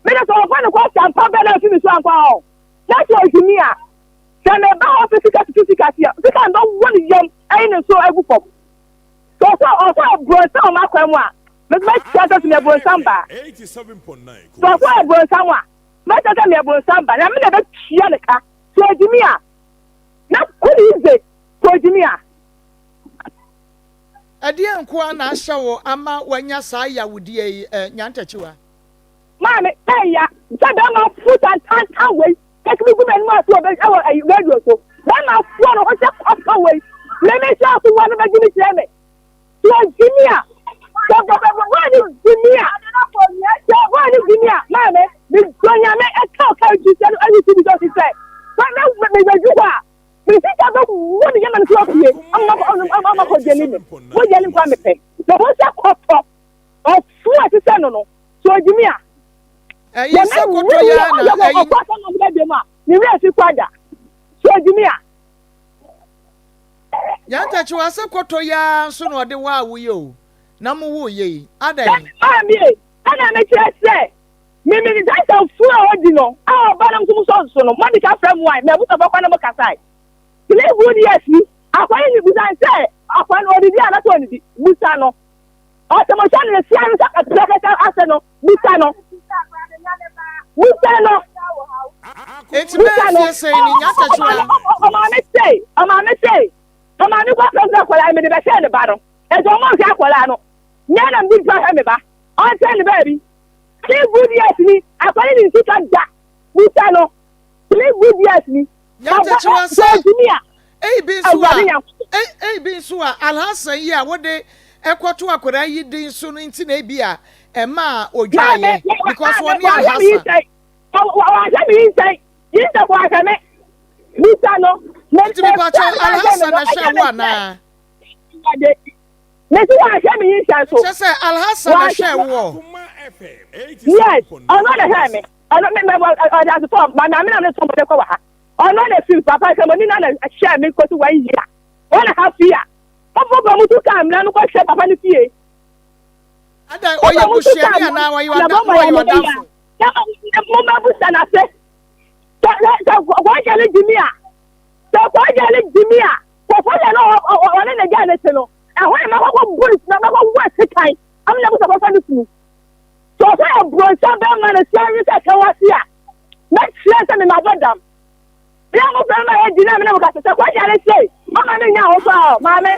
Mena so fa no kwa champa bela fi mi so anko o na so jimia se me ba o fisika ya fika ndo woni yam ai ne so agu pop so bro sa ma kwa mu a me me tia to me bro samba 87.9 so bro samba me tia me bro samba na me na be tia ne ka so jimia na kuli ize so jimia adie nko na ahya wo ama wanya saa ya wudie nyantachiwa Mama, ya, Sadama foot and away. Take me good and more to a radio. So, one of one of us away. Let me shout to one of the Jimmy Clement. So, Jimmy, what is Jimmy? What is Jimmy? Mamma, the Jonia a cow carriage and everything because he said, but now let me are. We think I don't want to get on here. I'm not going to get in. We're getting from the pay. The whole top of 4 to 7. So, Jimmy. Yes, I go to Yana. You really kwada. So Jimia. Yantachiwa se koto ya so no de wa wo yo. Na mo wo ye. Adan. Me. Ana me say. Me that of full ordino. Ah, banam so no. Money ka from wine. Me buta ba kwa na mo kasai. Play good yes ni. Akwa ni buta say. Akwa no odi ana to ni buta no. O te mo shan le sia no ka treka aseno buta no. Musano. It's me say ni Yantachiwa. Amane say. Amane kwa kwa kwa me de be say ne ba no. E so mo ka kwa no. Nya na mbi fa me ba. On say ne baby. Play good yes ni. Akwa ni ntika da. Musano. Play good yes ni. Yantachiwa say. Bi so a Alhassan yi a wo de ekwoto akora yi din so no nti na bi a ema odwaye because one year Alhassan. You say what I mean. Musano. Nti bi pa cha Alhassan na hwe wo na. Nti wa hwe me yin so. Se say Alhassan na hwe wo. Yes, I'm not a hammy. I don't remember as a form, but I'm not somebody go ha. I'm not a few papa somebody not a share me go to 1 year. 1.5 year. Papa mu to come na no ko share papa ni fie. Ada oya bushia ni na wa you are down. Mama busa na se. Why can you give me a? So ne te no ɛhɔ yɛ mɛkɔkɔ bullet na mɛkɔ wɔ sekan am na busa kɔfa ne funu so ɔsɛ ɛbrɔnsa bɛma ne sɛ ne sɛ kɛwase a mɛkyerɛ sɛ me mabɔ dam bia mo bɛma yɛ di na me ne mo ka sɛ kɔgya ne sei mama ne nya ho so a maame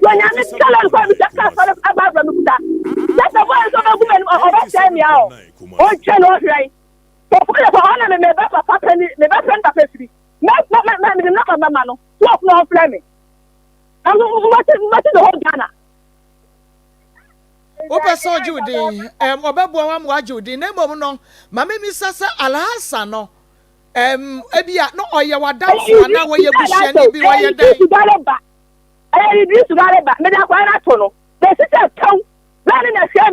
donya ne tala ko bi sɛ ka fara aba me kuta sɛ bɔ so ba gu me ɔba kyɛ me a o twɛ no hwɛ so for the honor me ba papa penny me ba friend papa free me na mama no so no flame me am what the whole Ghana o person Judy obebo wa mo Judy na mom no mama mi sasa alhasa no ebia no oye wadanfo na wo ye buhia ni bi wo ye dan bi su gale ba me da kwa na to no the sister town na share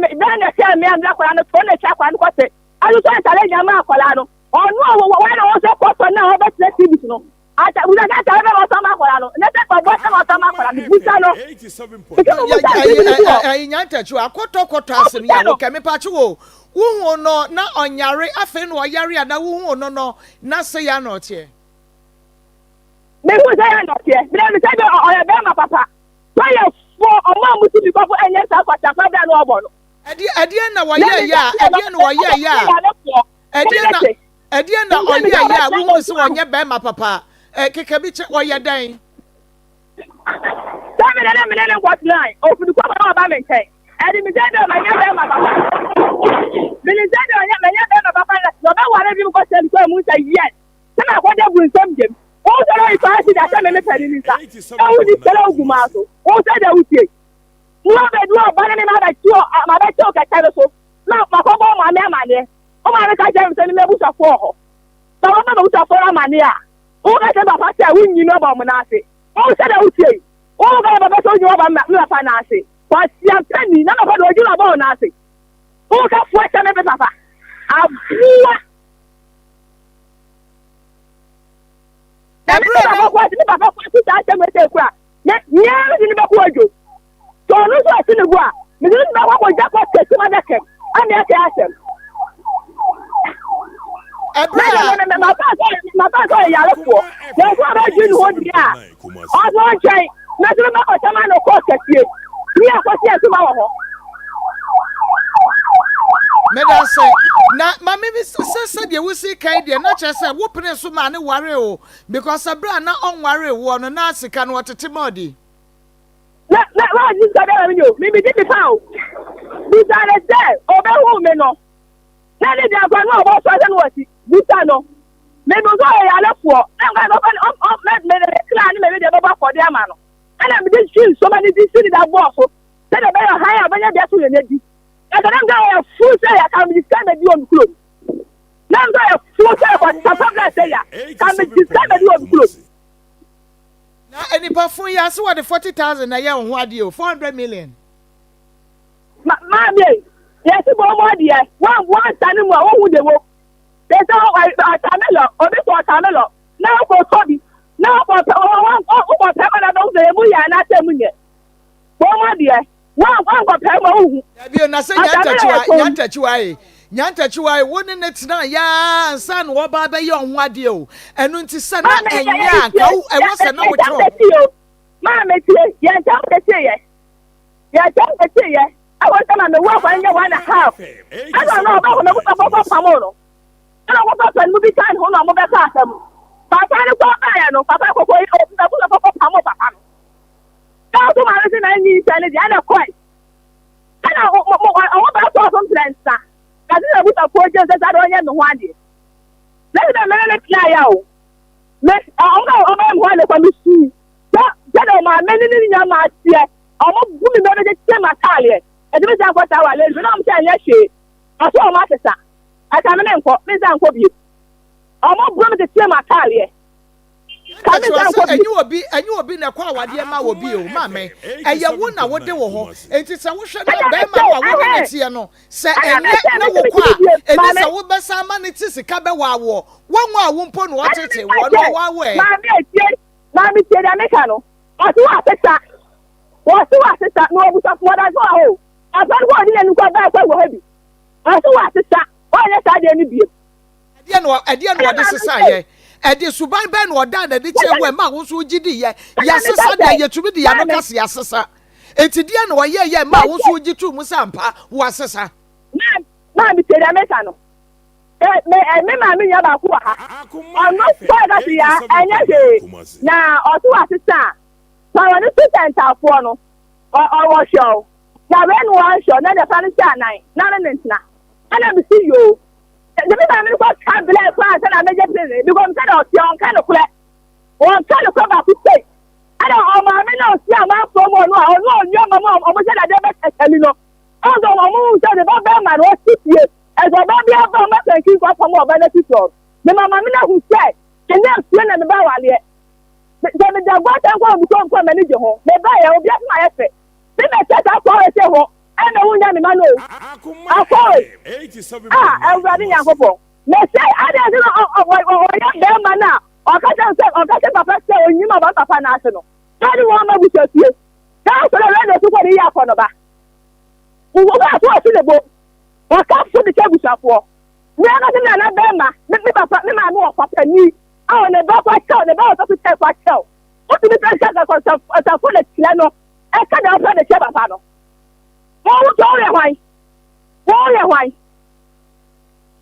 me am da kwa na to na cha kwa no kwate alu so challenge am akola no onu wo na wo so kwata na ho be TV no ata uza ka ta be wo so ma akola no na te ko bo se wo so ma akola ni busa no 87.9 ai nyanta chu akoto asem ya wo kemi pa chu wo hu no na onyare afi no oyare a na hu no na se ya no tie me hu se ya no tie me se be oya be ma papa so ya fo omo amuti bi ko enye sa kwata fa da no obo no edi na wo ye ya edi na wo ye ya edi na oye ya wo se wonye be ma papa keke bi che oye dan me na what line o fu ko ba me nkai edi mi se be ma ye be ma papa me ni se be onya me ye be ma papa no be ware bi ko se ko mu se yes se na ko de bu nsem dem o se ro ifa si da se me pedi ni sa o di se lo guma so o se da utie mo be du ba ne ma ba tio ka ta so na ma ko bo ma me amane o ma ne ka je se ni me bu sa fo ho ta wa ma bu sa fo amane a o ka se ba fa se wi nyi no ba mo na ase o se da utie o ga ba so nyi ba me fa na ase kwa sia tani na ma fa do ju na ba na ase o ka fo se me be papa abuwa ebra ko ti papa ko ti ta se me te kwa nya ni be ko ojo so no so ati ne bua me ni ba kwa ja kwa tete ma deke ani ati asem ebra ma pa so ya le po ye so ba ju ni ho dia o so chai na so ma ko chama no ko ketie ni akosi e so ma wo ho me da say na mama mi say de we see kai de na che say wo pene so ma ne ware o because ebra na on ware wo no na asika no otete modi na ji ga da mi yo mi di mi pa o bi sa le se o be hu me no na ni dia kwa no bo so se no wati bi sa no me no so ya le fo na ga no me kla ni me de ba fo de ama no ana mi di shi so ma ni di shi da bo so se de be ya high abanya dia so ye ne di I don't know full say I can be stand you on club. Now I full say what Papa say ya. Can be stand you on club. na any perfume ya so what the 40,000 na ya ho ade o 400 million. Ma me. Yes, bo mo ade e. One stand mo who dey wo. They say atamelo, obi so atamelo. Now ko tobi. Now ko na don say mu ya na temu nye. Bo mo ade e. One go pay mo hu. Abi na say nyantachiwa woni ne tena ya san wo ba be ye ho ade o enu nti se na enya ka e wo se na wo tro ma me tie ya jam te tie I want to me wo kwa nya 1.5 I don't know about me ko pamo no ana wo pa pen mu bi kan ho no mo be ka asem papa ne ko aya no papa ko pamo papa no ka to ma se na nyi se ne dia na kwai ana o ba so something sa ka se na buta ko je se sa do nya no ho ade le me le kla ya o me o ba mo le kwa mi su ja do ma me ni nya ma tie o mo bu mi me de tie ma tale e de me sa ko ta wa le na mo se anya hwe aso o ma tesa ata me nko me sa nko bi o mo bu mi de tie ma tale enyu obi na kwa awade ma wo bi o ma me eye wo na wo de wo ho enti se wo hwe na be ma wa wo na tie no se enye na wo kwa enti se wo be sa ma ne ti sika be wa wo won a wo mpo no wo tete wo no wa we ma me tie da me ka no o ti wa sesa no obu sa fo da so ho asan ko ni enu kwa ba kwa wo hebi o ti wa sesa o ye sa de ni bi ade no wo de sesa ye edi suban ben oda na de chewe ma wo so gidi ye yasesa da yetumi de ya no kase yasesa enti dia na oye ye ma wo so gitu mu sampa wo asesa ma bi tere ameka no me ma mi nya ba ku ha ono so da ya enye he na otu asesa so woni student afo no o show na when one show na the fan say na ntina ana bi see you the me ma mi ko can bless for say na meje play because say o ti on kind of kule on kind of ba ku say ana o ma mi na o si ama so mo no o no nyo mama o mo say da de be tell no o do mo mu say the ba ma no si tie e so ba bia ba ma say ki ko fa mo benefit o me mama mi na hu say ke na si na me ba wale de me da gwa tan ko bu ko manage ho me ba ya obi asma ya fe me me tata ko e se ho ana wunya me ma no Akos 87 everybody yankopo me say ada no o ya be ma na o ka say papa say onyima ba papa na ase no tani wo ma bu se tie ka so le no so ko ri ya ko no ba wo ba so si le bo o ka so de ke bu safo me na na be ma me papa me ma no papa ni awo ne ba kwa chao ne ba so te kwa chao o ti mi ta ka ko sa fo le tile no e ka da fa de che papa no wo to ye hwan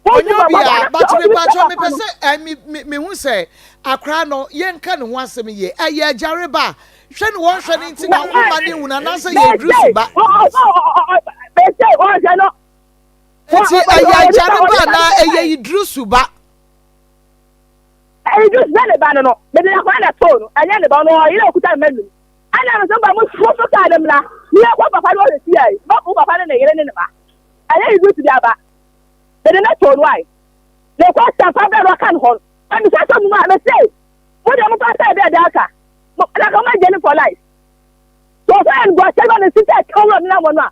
Onyobia but me patcho me pese me hu say akra no ye nka ne ho asem ye eye ajareba hwe ne won hwe ne nti na wo ma ne wuna na say ye drusu ba be say o je no ti eye ajareba na eye drusu ba e just na le ba no me de akwa na to no anya ne ba no ile okuta menu ana no so ba mo so ka dem la ni akwa papa no le ti ai ba ko papa ne yere ne ba anya yi drusu bia ba de na to no ai le kwa sta fa be ro kan hol and so so mu ma say mo de mo pa say be aka la ko ma jeni for life so so en go say go sit at come na mo na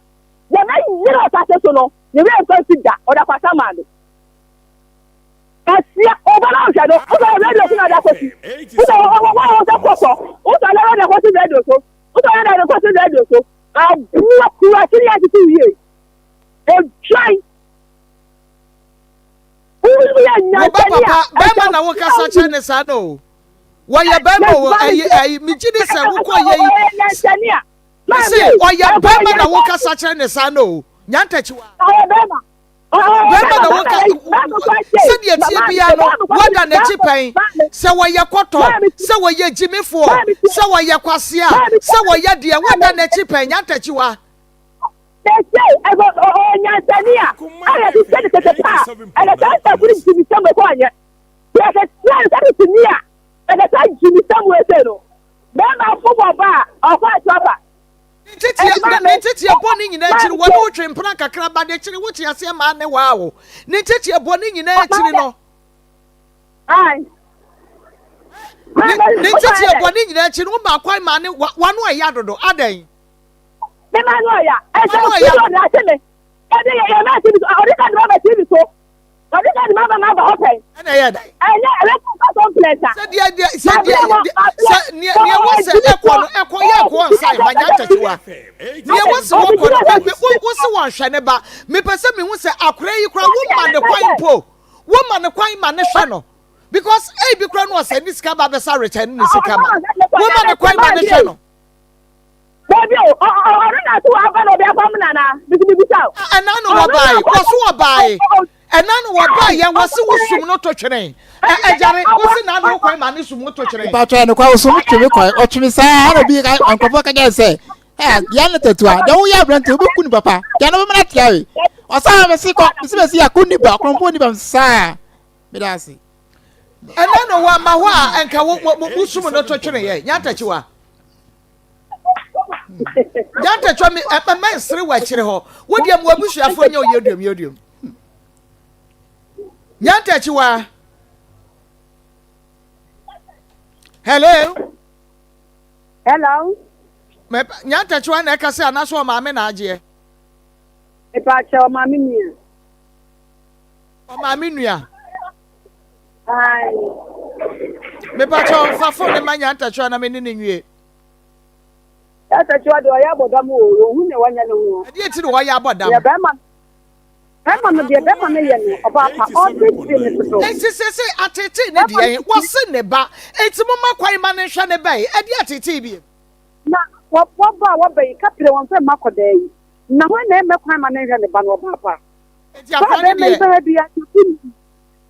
de na yiro ta se so no ni we ko sit da o da kwata ma do asia o ba na o jado o ba radio ko na da ko si o da o da ko so o da na da ko si radio so o da na da ko si radio so a bu a ti ya ti ye e try papa bema na wo kasa che ne sa no wo ye bema wo mi gidi se wo ko ye say o ye bema na wo kasa che ne sa no nyantachiwa bema na wo ka se die tie bia no wada na chipen se wo ye koto se wo ye jimifo se wo ye kwasea se wo ye de wada na chipen nyantachiwa they say I go Nyansania I have said it and I can't put it to me somewhere there's a plan that is near and I can't give me somewhere no then I football bar or fight rubber Nititi aboni nyina chiri wo no twempra kakra ba de chiri wo chi ase ma ne wa wo nititi aboni nyina chiri no ai nititi aboni nyina chiri wo ba kwai ma ne wa no ya dodo adan me ma no ya e so no na se me e de ya ma ti o de ka ma ti so o de ka ma ba open na ya dai anya e ko complex se dia wo se ekọ ya ko nsai ma nya tachiwa dia wo se wo ko wo se wo hwe ne ba me pese me hu se akora yi kora wo ma ne kwan po wo ma ne kwan ma ne hwe no because bi kora no se ni sika ba be sa return ni sika ma wo ma ne kwan ma ne hwe no baby o na tu aba no be afam na bibi taw enanu wo bai wo so wo bai enanu wo bai ye wo se wo sum no to twene ejare wo se na no kwan ma ne sum no to twene ba twa ne kwa wo sum tweme kwa o tweme sa na bi ka ankofo ka ge se ya na tatua de wo ya brante obi kuni papa ya na be na tia we o sa be si ko si be si akuni ba krompo ni ba sa be da si enanu wo ma ho a enka wo sum no to twene ye nya tachiwa Janta chwa mi men sere wa kire ho wodi am wabusuafo nya oyedum Janta chiwa Hello me Janta chiwa na ka se anaso o maame na age e pa cha o maame nua o maame nua ai me pa cha fa fo ne ma Janta chiwa na me ni nwie Ata chwa do ya bodam o hu ne wanya ne hu. Ade ti do ya bodam. Ya ba ma. bɛma no deɛ bɛma no yɛ no ɔbaapa ɔbɛtie ne so enti sɛ atete ne deɛ wɔse ne ba enti moma kwan ma ne hwɛ ne ba ɛde atete bi na wɔba a wɔba yi kapere wɔn sɛ makɔdaa yi na hɔ na ɛmɛ kwan ma ne hwɛ ne ba no ɔbaapa enti akwa ne deɛ bɛma bi atete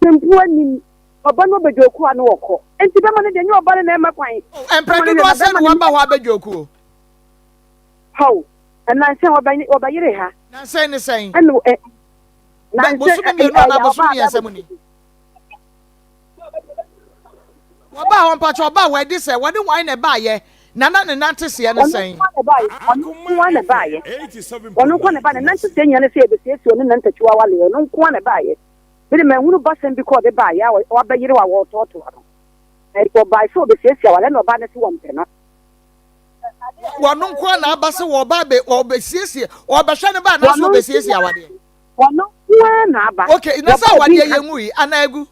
tempu anim ọba no bejoku anu ọkọ enti bẹẹ ma ne de nye ọba ne na ẹmẹ kwan. ẹnpẹrẹdu ni ọsẹ ni wọn bá wọn abẹjoku. how ẹnansẹ ọba yiri ha. nansẹ ni sẹyin. ẹnu ẹ nansẹ bosomi mienu ana bosomi miẹnsẹ mu ni. wọ́n bá àwọn mpàtjọ́ ọba àwọn ẹ̀dí sẹ́ wọ́n ní wọ́n na ẹ̀bá yẹ nana ne nante seɛ ne sɛn. ɔno nko na ɛbaayɛ ɔno nko na ɛbaayɛ ne nante seɛ nyɛ ne sɛ ebesi esi ɔno nante tiwa wale ɔno nko na ɛbaayɛ bidi mɛ nhunu basɛn bi kɔ ɔde baayɛ a wabɛyere wa wɔtɔɔtɔ ano ɔbaa sɛ obesi esi awale na ɔbaa ne si wɔn mpɛ no. wɔn nko na aba sɛ wɔba bɛ ɔbɛsiesie ɔbɛhwɛ ne ba na so ɔbɛsiesie awadeɛ. ɔno nko na aba. okay na sɛ awadeɛ yɛ mu yi ana egu.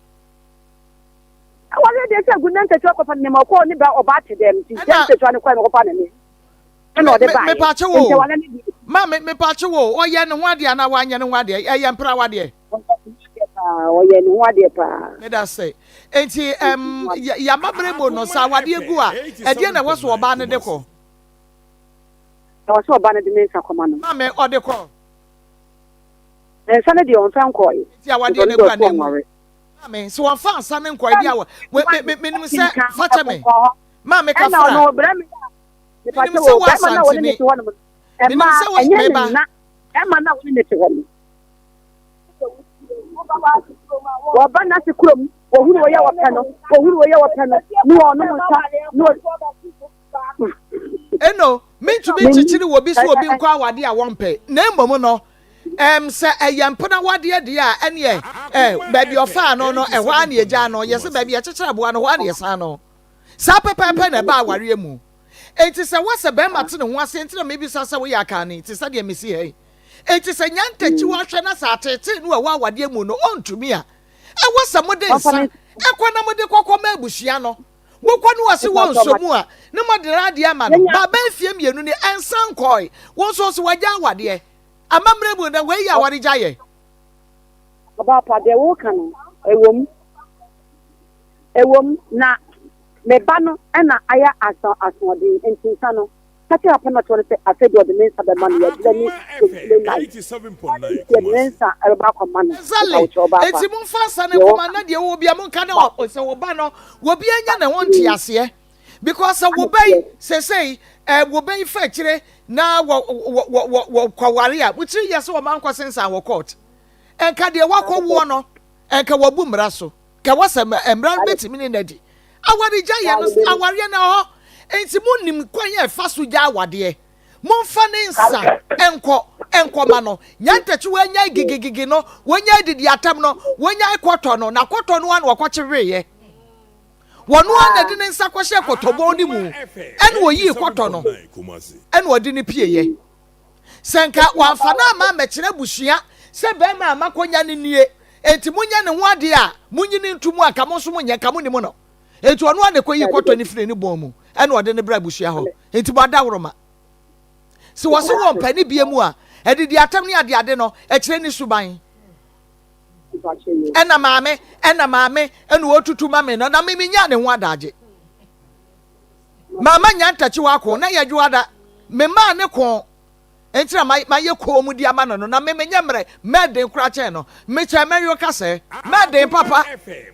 Wale de se gu nante tiwa kɔfa ne ma kɔ ne ba ɔbaa te dɛm ti nante tiwa ne kɔ ne kɔfa ne ne. ɛna ɔde baayɛ me pa kye wo ma me pa kye wo ɔyɛ ne ho adeɛ na wanyɛ ne ho adeɛ ɛyɛ mpra wadeɛ. ɔyɛ ne ho adeɛ paa. me da sɛ enti yamabrɛ mu no sa wadeɛ gu a ɛdeɛ na ɛwɔ so ɔbaa ne de kɔ. ɛwɔ so ɔbaa ne de ne nsa kɔma no. ma me ɔde kɔ. nsa ne deɛ ɔnsa nkɔɔye. nti awadeɛ ne gu a ne mu. Mami, so one fan sanning quite dear. Me say, fetch me. Mammy, come on. Minimum say what's on me. Minimum say what's me, ba. Emma, now we need to one. Wabana to Crum, or who were your panel, or who were your panel. No, no, me to be chichi will be so being quite dear one pay. Name no. Sir, a young puna what dear and ye, baby your fan no, and 1 year jano, yes, baby, a chicha 1 year sano. Sapa pen about Wariamu. It is a what's a bematin and one cent, maybe Sasa we are canny, to study a missy. It is a young tet you watch and a satin, no, what dear moon on to me. I was some more days, son. A quanamo de Coco Mebusiano. What one was you want so more? No more than Radiaman, Babel Fiam, you know, and Sankoi, was also a yawa dear. Amamrebu na wey ya wari jaye. Aba pa de wo kan ewom na me ba no na aya asode ntinsa no. Kati apana to se afedi ode mensa be man ya dile ni 87.9. Mensa eba kwa man. Eti mu fa sa ne koma na de wo bia mu kan na se wo ba no wo bia nya na won tiase because wo bai say wo bai fa kire na wo kwaware a wuti yes wo man kwasensa wo court enka de wakwo no enka wabu mra so ka wasam emra betimi ne nadi awari gya no aware na ho enti munnim kwan ya fa so gya awade monfa ne nsa enko ma no nyantachi wanya gigigigi no wanya didi atam no wanya kwoto no na kwoto no an wakwokyere ye wonu an de ne nsa kwhye kwotobo ni mu en wo yi kwoto no en wo de ne pieye senka wanfa na ma mekire busua se be ma makonya ne nie enti munya ne ho ade a munyi ne ntumu aka mo so munya ka mo ni mu no enti onu an de koyi kwoto ne fire ni bom mu en wo de ne bra busua ho enti bo adawroma se wo se wo mpani bie mu a edidi atam ne ade no e kire ni suban ena maame enu otutu mame no na meme nya ne ho adaje mama nya ntachi wako na yadwo ada me ma ne ko entira ma ye ko mu di ama no na meme nya mre meden kura che no me che meyo kase meden papa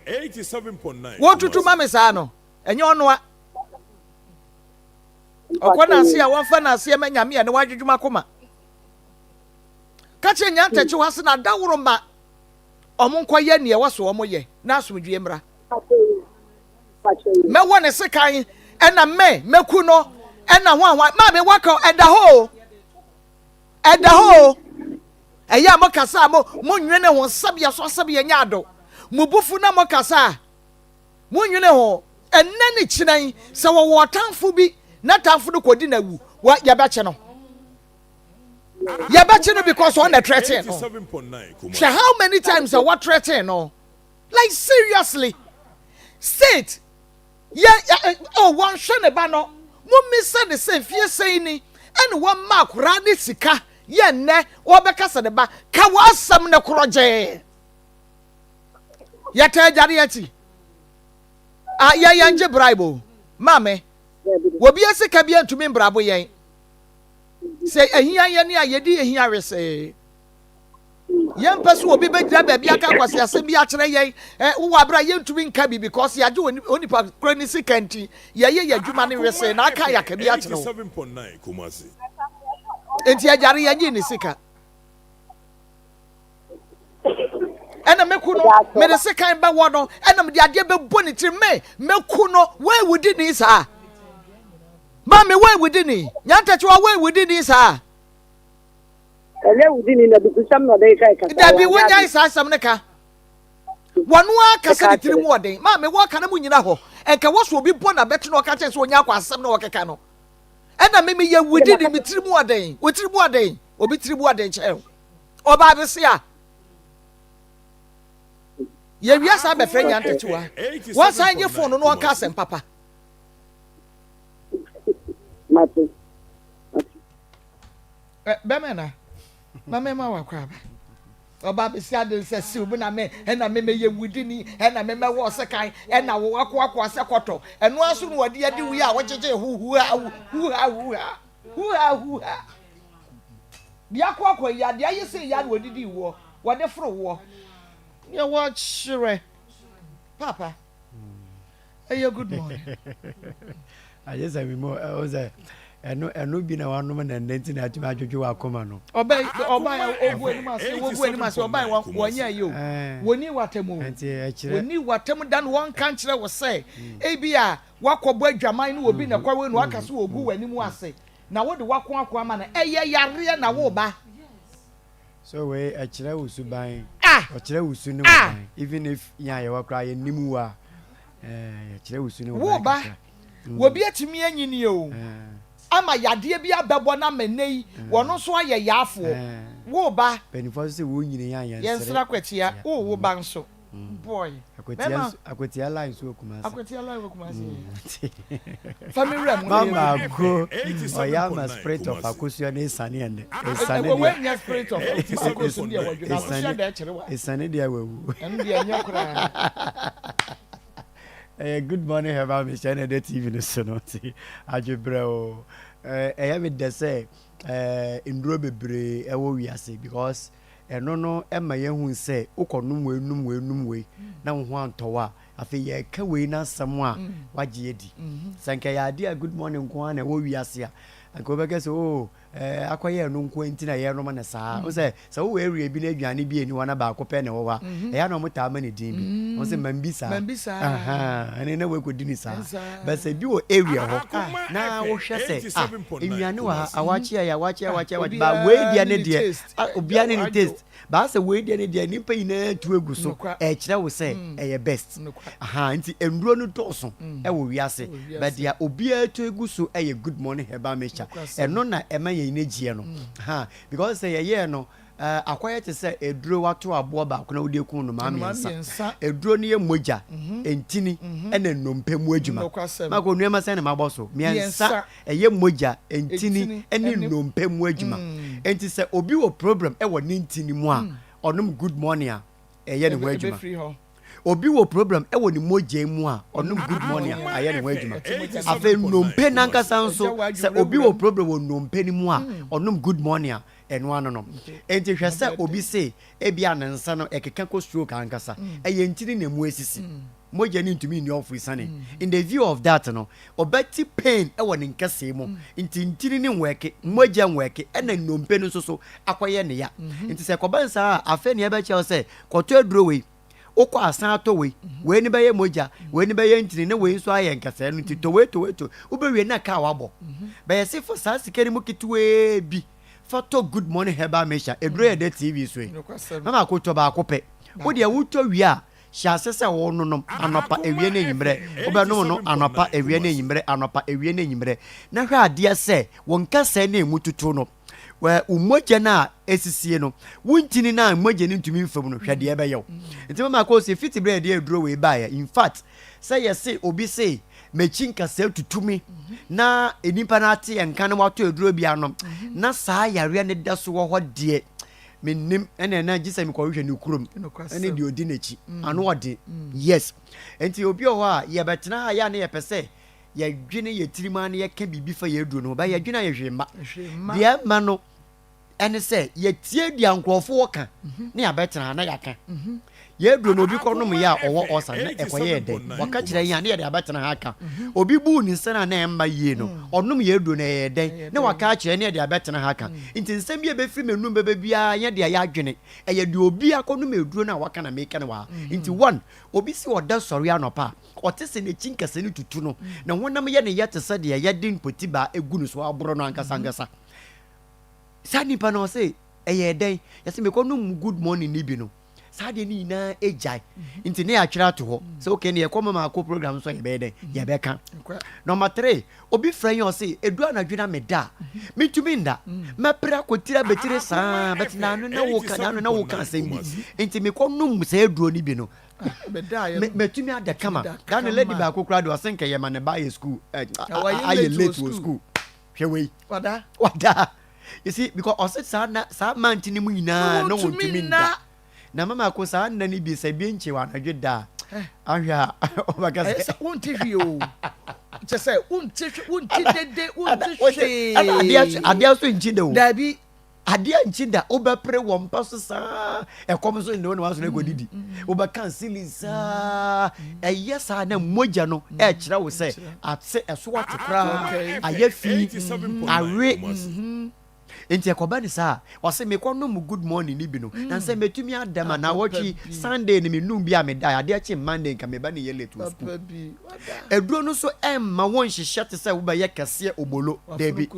87.9 wotutu mame sa no enye ono a okona ase a won fa na ase ma nya me ne wadwudwuma koma ka che nya ntachi wase na daworo ma omunko ye ne waso omoye na asomdwe mra me wone sekan ena meku no ena ho ma me waka eda ho eya mo kasa mo nwene ho sabia so sabia nyaado mubufu na mo kasa mo nwene ho enna ni chinan se wo wotanfo bi na tanfo do kodi na wu wa ya ba che no because on the threaten. So how many times are what threaten? No, like seriously, state. Yeah, one shane bano. One miss the same fear saying, and one mark rani sika. ye ne obeka se de ba ka wasam ne kroje ya ta jare ati ya yanje bribe mame wobi asika bia ntumi mbrabo yen se ehia ye ne ayedi ehia wese yen peso obi begira ba bia ka kwase asem bia kire yen wo abra yen ntumi nka bi because ya je onipa kroni sikanti ye adwuma ne wese na aka ya ka bia kire 7.9 Kumasi enti ajare ye ni sika ena meku no me de sekan ba wo no ena me de ade be bo ni tiri meku no we wudi ni sa mama we wudi ni nyanta chi wa we wudi ni sa ele wudi ni na bi sam no de kai ka da bi wonya isa sam ne ka wonu aka se tiri mu oden mama wo aka na mu nyina ho enka wo so obi bo na beto no ka che so onya akwa asam na wo keka no ena me ye wudi ni mi tiri mu oden wo tiri mu oden obi tiri mu oden che oba be se a ye wiasa be frenya ntetewa wa san ye phone no aka asem papa mate bemena mama ma wakwa ba oba be sia de se si obi na me na me ye wudini na me wo se kan na wo akwa se koto eno aso no wade ade wi a wo jeje hu bia kwa ya de aye se ya de odidi wo wade fro wo ye watch papa hey good morning I just have more was eno bi na wanu na nenti na atuma adwodwo Akoma no obai ogu eni ma se obai wanya yo woni watemu woni watemu dan won kan kire wo se ebia wakobo adwaman no obi na kwawe no aka so ogu wani mu ase na wo de wako akwa ma na eye yare na wo ba so we akire usuban akire usu ni wo even if ya ye wakra ye nimu wa akire usu ni wo ba wo bi atimi anyini o ama yade bia bebo na menei wono so aye yafo wo ba penifo se wo nyine ya yensra kwatia wo ba nso boy akwatia line so Kumasi akwatia line wo Kumasi family rem mama go oyama spirit of Akosua na Isane ene Isane we nya spirit of Akosua dia wadwuna so da kire wa Isane dia wawu enu dia nya kura good morning have me channel the TV no so no ti ajebre o me de say nduro bebre e wo wiase because eno no e ma ye hu say ukonum we na ho antowa afi ye ka we na sam a waje edi sanka ya dia good morning ko na wo wiase a anko be kese o akoye no nko enti na ye no ma na saa o say so we area bi na aduane bi eni wana ba ko pe na wo wa e ya no mo ta ma ne din bi o say mambisa ene na we ko dini saa but say bi o area ho na wo hwe say aduane wa awachi ya wachi ba we dia ne dia obia ne taste ba say we dia ne dia ni pa ina tu egu so e kire wo say e ye best nti enduro no doso e wo wiase but dia obia tu egu so e ye good morning heba mecha eno na ema ye negie no because say ye no akwaya te say eduro wato abo ba ko na wode ku no ma miensa eduro ne ye moja entini ena nompe mu adwuma mako nuema say na maboso miensa ye moja entini ene nompe mu adwuma enti say obi wo problem e wo ne ntini mu a onum good morning a ye ne ho adwuma obi wo problem e wo ni moje mu a onum good morning aye ne ho adwuma afa nompe nankasa nso se obi wo problem wo nompe ni mu a onum good morning eno ano no enti hwese obi se e bia ne nsa no ekeka ko stroke ankasa eye ntini na mu esisi moje ni ntumi ni ofu isane in the view of that no obeti pain e wo ne nkase mu ntintini ni nweke moje nweke e na nompe no so akoye ne ya enti se kobansa afa ne ebe che se koto aduro we okọ asan ato we ni beye moja we ni beye ntini ne we nso aye nkasa no ti to we ubewie na ka wabo beye se for sa sikeri mu kitwe bi foto good morning heba mesha edro ye de TV so mama ko to ba ko pe wo de wuto wi a sha sese wo no anopa ewie na enyimre obe no anopa ewie na enyimre anopa ewie na enyimre na hwa ade se wo nkasa na emututu no we umoje na esisie no wuntini na umoje ni ntumi mfam no hwede ebe yew nti mama ko se fit bread e duro we ba ya in fact say yes obi say mechi nkasa tutumi na enipa na ate enka na wato eduro bia no na saa yare ne da so wo ho de menim ene na gise me kwahwe ne kurom ene de odi nachi ano ode yes enti obi o ho a ye betena ya na ye pese ye dwene ye tirima na ye ka bibi fa ye eduro no ba ye dwene ye hwemma de ma no ene se ye tie dia nkrofo wo ka na ya betena na ya ka ye duro no obi kono mu ya owo osa na ekoye de waka kire ya na ye de abetena ha ka obi bu ni nsana na emma yie no onum ye duro na ye de na waka kire na ye de abetena ha ka nti nsem bi e be firi menum bebe bia ye de ya adwene eye de obi akono me duro na waka na me ka ne wa nti one obi si oda sori anopa otese ne chinkase ne tutu no na wonam ye ne ye tese de ye de potiba egu no so aboro no ankasa ankasa sani pa no say eye den yesi me kono good morning ni bi no sade ni na ejai nti ne ya twira to ho so okay ne Akoma Maa Akos program so ye be den ye be kan number 3 obi friend yo say edu anadwena me da mitumi nda mapra kotira betire saa betina no na wo kan na wo kan asem bi nti me kono say eduo ni bi no metumi ada kama dan lady ba kokura do asenka ye ma ne ba ye school aye late to school hwe wada you see because oset sa man tini mu nyina no wontumi nda na Mama Akos sa nna ni bi sa bi nche wa na dweda ahwa obagase wonti hwi o che say wonti dede wonti adia so nchi de o dabi adia nchi da obepre wo mpa so sa ekom so ne wona so na godidi obekan silisa eyesa na moja no e kira wo se atse eso watekra ayefi awe enti Akoba ni sa wase me kono mu good morning ni bi no na se metumi adama na watchi Sunday ni me num bi a me da ade achi Monday nka me ba ni ye late to school eduro no so emma won hihye te se wo ba ye kase obolo debi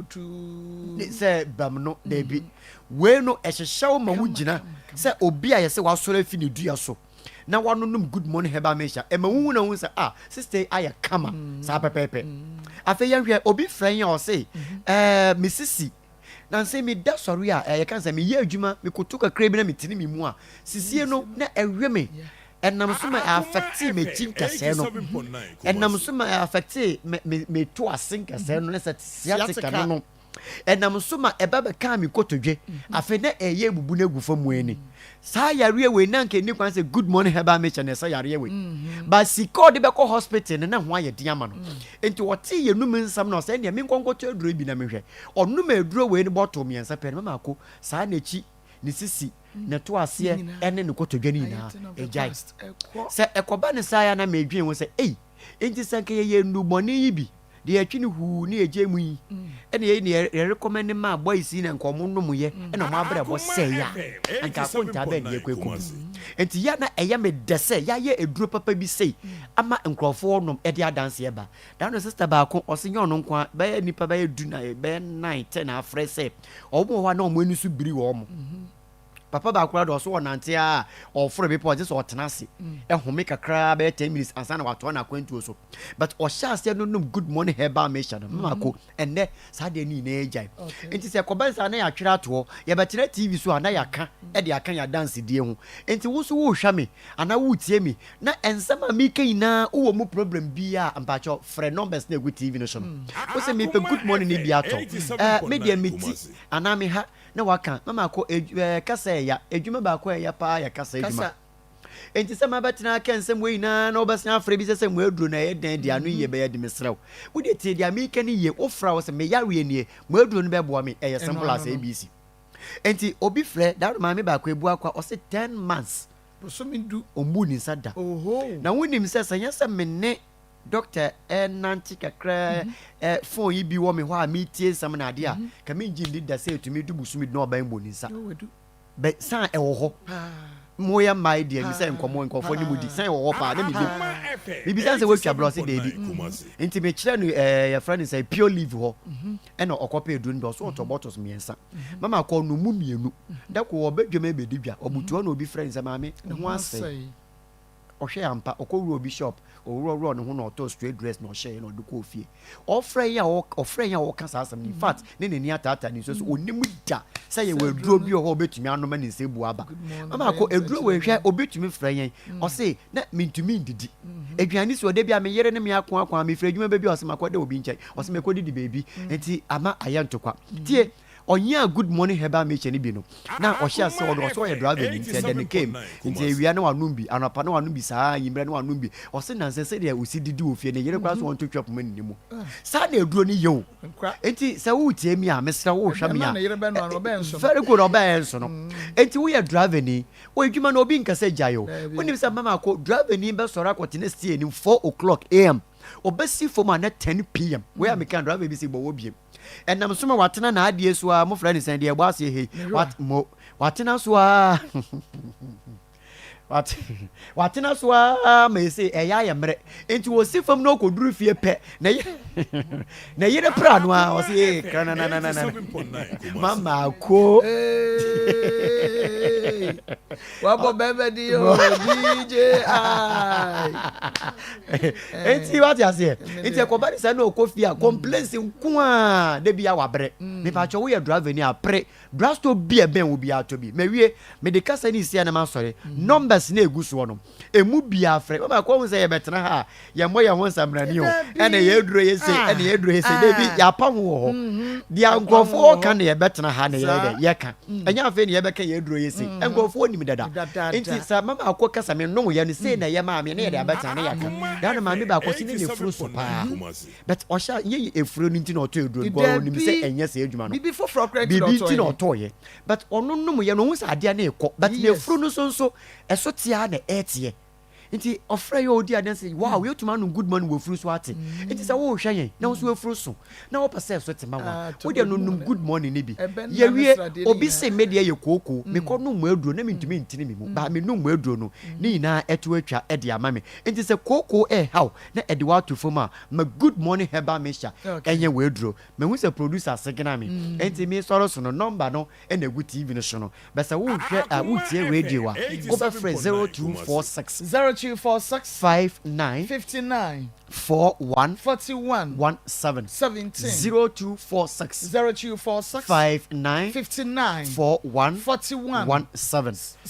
se bam no debi we no ehihye wo ma wo gina se obi a ye se wasoro afi ni dua so na wano num good morning heba mesha e ma wu na wu se sister aya kama sa pepepe afa ye hwe obi friend ya o se misisi na nse mi da sori a ye kan se mi ye adwuma mi kotuka krebi na mi tini mi mu a sisie no na ehwe me enam so ma affect me chinkase no enam so ma affect me to asinkase no na sciatica no enam so ma eba be kan mi kotodwe afa na eye bubu na gufa mu eni sa yare we na nke ni kwan se good morning heba me chane sa yare we ba si call de be ko hospital na ho aye diama no enti wote ye num nsam na se ne me nkonkoto aduro bi na me hwe onum aduro we ni bottle me nsa pe Mama Akos sa na chi ni sisi na to ase ene ne kotodwe ni na ejai se Ekoba ne sa ya na me dwen wo se enti sanke ye nduboni yi bi de atwini hu ni eje mu yi ene ye ne recommend ma boys na nkomo no mu ye ena mo abra bo se ya anka ko nta be ne kweku enti ya na eye me dese ya ye eduro papa bi sei ama nkrofo no e de adanse ye ba dan no sister ba ko osenye ono nkwa be nipa be du na be 9 10 afre se obo wa na omo enu su biri wo mo papa ba kura do so wonante a ofro be pose so otenase ehome kakra be 10 minutes ansana wato na kwantuo so but o sha se no good morning heba mesha no Mama Akos enne sade ni na ejai enti se Akoba nsa na ya twira to ye betena TV so ana ya ka e de aka ya dance die hu enti wo so wo hwa me ana wo tie me na ensama mi kan na wo mu problem bia ampacho frɛ numbers na egu TV no so wo se me pe good morning ni bia to media meti ana me ha na waka Mama Akos kasa ya edwuma ba ko ya pa ya kasa edwuma enti se ma betena ka nsem we na obasia afre bi se mu aduro na ye den dia no ye be ye de mesrew wo de tie dia mi kan ye ofra wo se me yawe nie mu aduro no be boa me ye simple as ABC enti obi frɛ da ma me ba ko ebu akwa o se 10 months so mi du ombu ni sada na wonim se sanya se me ne doctor nanti kakra phone yi bi wo me ho a mi tie nsam na ade a ka me ngi da se etumi du busumi no ba mbo ni sa be san e wo ho moya my dear mi say nkomo nkofo ni mudi san wo ho pa na mi bi san se we twa blouse dey di enti me kire no your friend say pure leave ho e na okopa edun be so to bottles miensa Mama Akos no mu mienu da ko obedwema be di dwa obutuo na obi friend say maame ho asai ohwe ampa okowuro bishop owuro no ho na auto straight dress na ohye na odiko ofie ofre ya wo kasa asem in fact ne ne atata ni so onim da say ye waduro bi ho betumi anoma ne nsebu aba mama ko eduro we hwe obetumi frɛ yen o say na mintumi ndidi aduane so de bia me yere ne me akwa me frɛ adwuma ba bi o se makode obi nkyɛn o se mekodi di baby enti ama ayantokwa tie onya good morning heba me cheni bi no na ohia se odo so ye driver ni ntia then came ntia ewia na wanum bi anapa na wanum bi saa yimbre na wanum bi o se na se de osi didi ofie ne yere kwa so won to twap man ni mu saa na eduro ni yew enti se wo tie mi a mesra wo hwa mi a very good oba enso no enti wo ye driver ni wo edwuma na obi nkasa gyayo woni se mama ko driver ni be sora kwate na stie ni 4 am obesi foma na 10 pm we am kan driver bi se bo wo biem enam so ma watena na adie so a mo fra ni san de egbo ase he watena so a watena so a me say eya ye mre enti wo si fam no koduru fie pe na yere pra no a wo say kana na mama ko wabo bebe di o DJ enti what you say enti ko bari say no ko fie a complaints nko a de bia wabre me pa cho wo ye driver ni a pre brasto bia ben wo bia to bi me wie me de kasa ni sia na ma sori numbers na eguso no emu bia frɛ mama ko hu say ye betena ha ye mo ye ho nsamrani o ene ye duro ye se de bi ya pa ho dia nkofo ka na ye betena ha na ye ka enya afi na ye beka ye duro ye se nkofo ni dada enti sa mama ko kasa me no ye ni se na ye ma me na ye da betena na ya ka da na ma me ba ko si ne furu so pa but osha ye efuru ni nti na oto eduro go ni se enye se adwuma no bibi foforo credit bibi nti na oto ye but ono no ye no hu sa ade na ekɔ but na efuru no so eso tia na etie nti ofre yo odi adan say wow we tuma no good morning we furu so ate nti say wo hwe yen na wo so furu so na wo pese so te ma wa wo de no good morning ni bi ye wie obi se media ye koko me ko no mu aduro na mentumi ntini me mu ba me no mu aduro no ni na eto atwa e de ama me nti say koko how na e de wa to foma ma good morning heba me sha enye we aduro me hu say producer segina me nti me soro so no number no e na gu TV no so no be say wo hwe wo tie radio wa go be free 0246 0246 59 59 41 41 17 0246 0246 59 59 41 41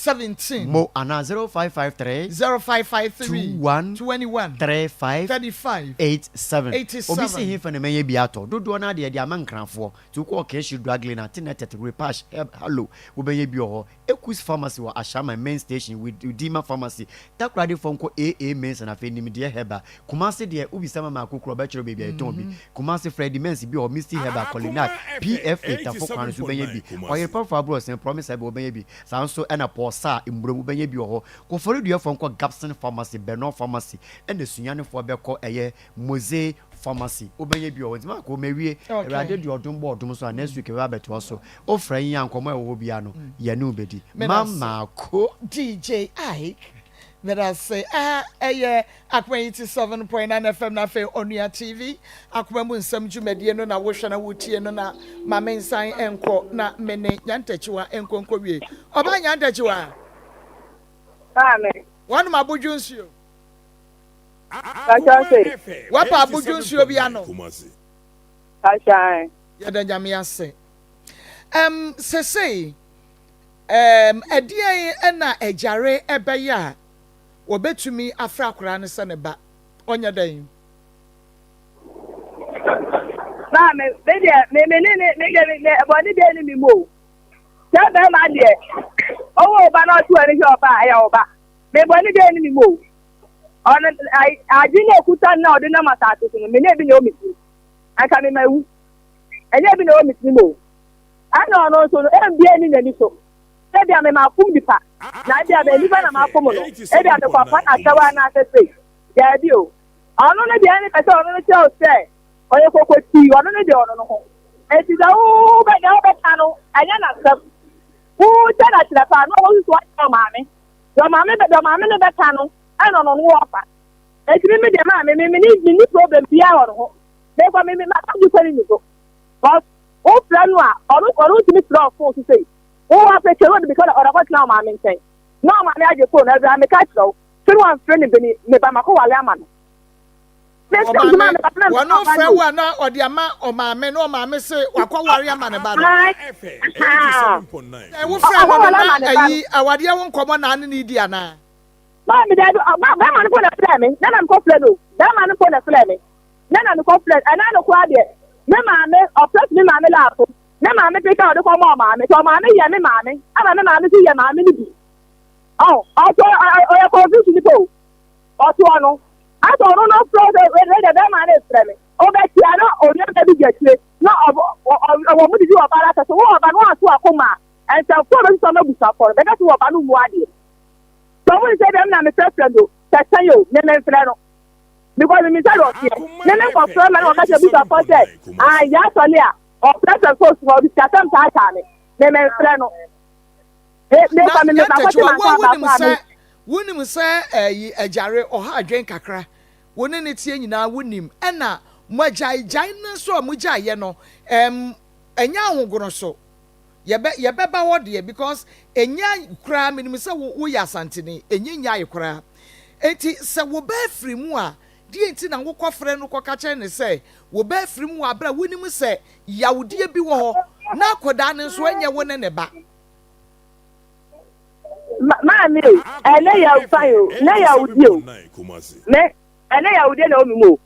17 mo ana 0553 0553 21 35 87 obi se hin fene menye biato dodo na de amankranfo to ko keshi dragley na tenetet repash hello wo benye bi ho ekus pharmacy wa ashama main station with Udima pharmacy takrade fonko AA mens na fe nim de heba kumase de ubisama makokro ba chiro baby eton bi kumase Freddy mens bi o Misty heba Colinac PFA tafo kwan so benye bi oye power bro sen promise heba benye bi sanso ena posa mbromu benye bi ho ko fori de fonko Gapson pharmacy Benon pharmacy ena sunyane fo beko eye Mose pharmacy obenye bi o ntima ko mewie erade de odum bo odum so next week we abeto so o fran yan komo e wo bia no ye ne obedi mama ko DJ Ike that I say Akoma 87.9 FM na fe Onua TV Akoma mu nsam dwumade no na wo hwe na wo tie no na ma mensan enko na mene nyantachiwa enkonko wie oba nyantachiwa amen wanu mabudwu nsio Kachase. wapa abudwu nsio bia no Kachai. ya da nyame ase sesei edie na ejare ebeya wobetumi afra akora ne se ne ba onya dan Na me body dey ni mi mo. Se be ma de. Owo ba na tu eri oba ya oba. Me body dey ni mi mo. Ona aji na okuta na odi na mata atutu me na bi na omiti. Aka me mawu. Enye bi na omiti mo. Ana ono so no mbia ni nani so. Se bia me ma kum dipa. Na bia be ni ba na ma kum no. E bia me kwa pa na tawa na sese. Ya bi o. Ono na bia ni pese ono no che o se. Oye koko ti ono ne de ono no ho eti da o be na o be kanu anya na sab o ta na tira pa no o so wa maame ne be kanu ano no no ofa eti me de maame me ni problem bia ono ho me kwa me ma ka ju kwani ni so but o plan wa ono ti mi plan for to say o wa pe kero de because o da kwa na maame nten no maame aje phone na me ka tro so one friend be me ba mako wale ama no one no friend one na or the ama or maame no maame say wakwa ware ama ne ba no wo friend one na ayi awade won komo na ne di ana ba me da ba man ko na friend me na ko friend o da man ko na friend me na ko friend ana no kwa de me maame o plus me maame la ko me maame pe ka o de ko mo maame so maame ye me maame ama me maame si ye maame ni bi oh o ya ko bi ni po o to ano ato no flow the man is friend me o be ti ana o ne be bi je no o mu di o ba la so o ba no aso akoma and so for so me busa for be ka so o ba no mu ade so we say them na me friend o tata yo ne me friend no because me say o tie ne me ko friend man o ka se busa for say ah ya so le a o friend so so o ska tam ta ta me me friend no me fa me na ko ti ma ka wonim say ajare oha adwen kakra woni ne tie nyina wonim ena magyae na so magyae no enya ahogoro so ye beba wo de because enya kura menim say wo ya santene enya kura enti se wo ba firi mu a die enti na wo kofre no koka kye ne say wo ba firi mu abra wonim say yawde bi wo ho na koda ne so enya wo ne ba Mami, ene ya ufayo, ne ya udio. Me, ene ya udio na omumo.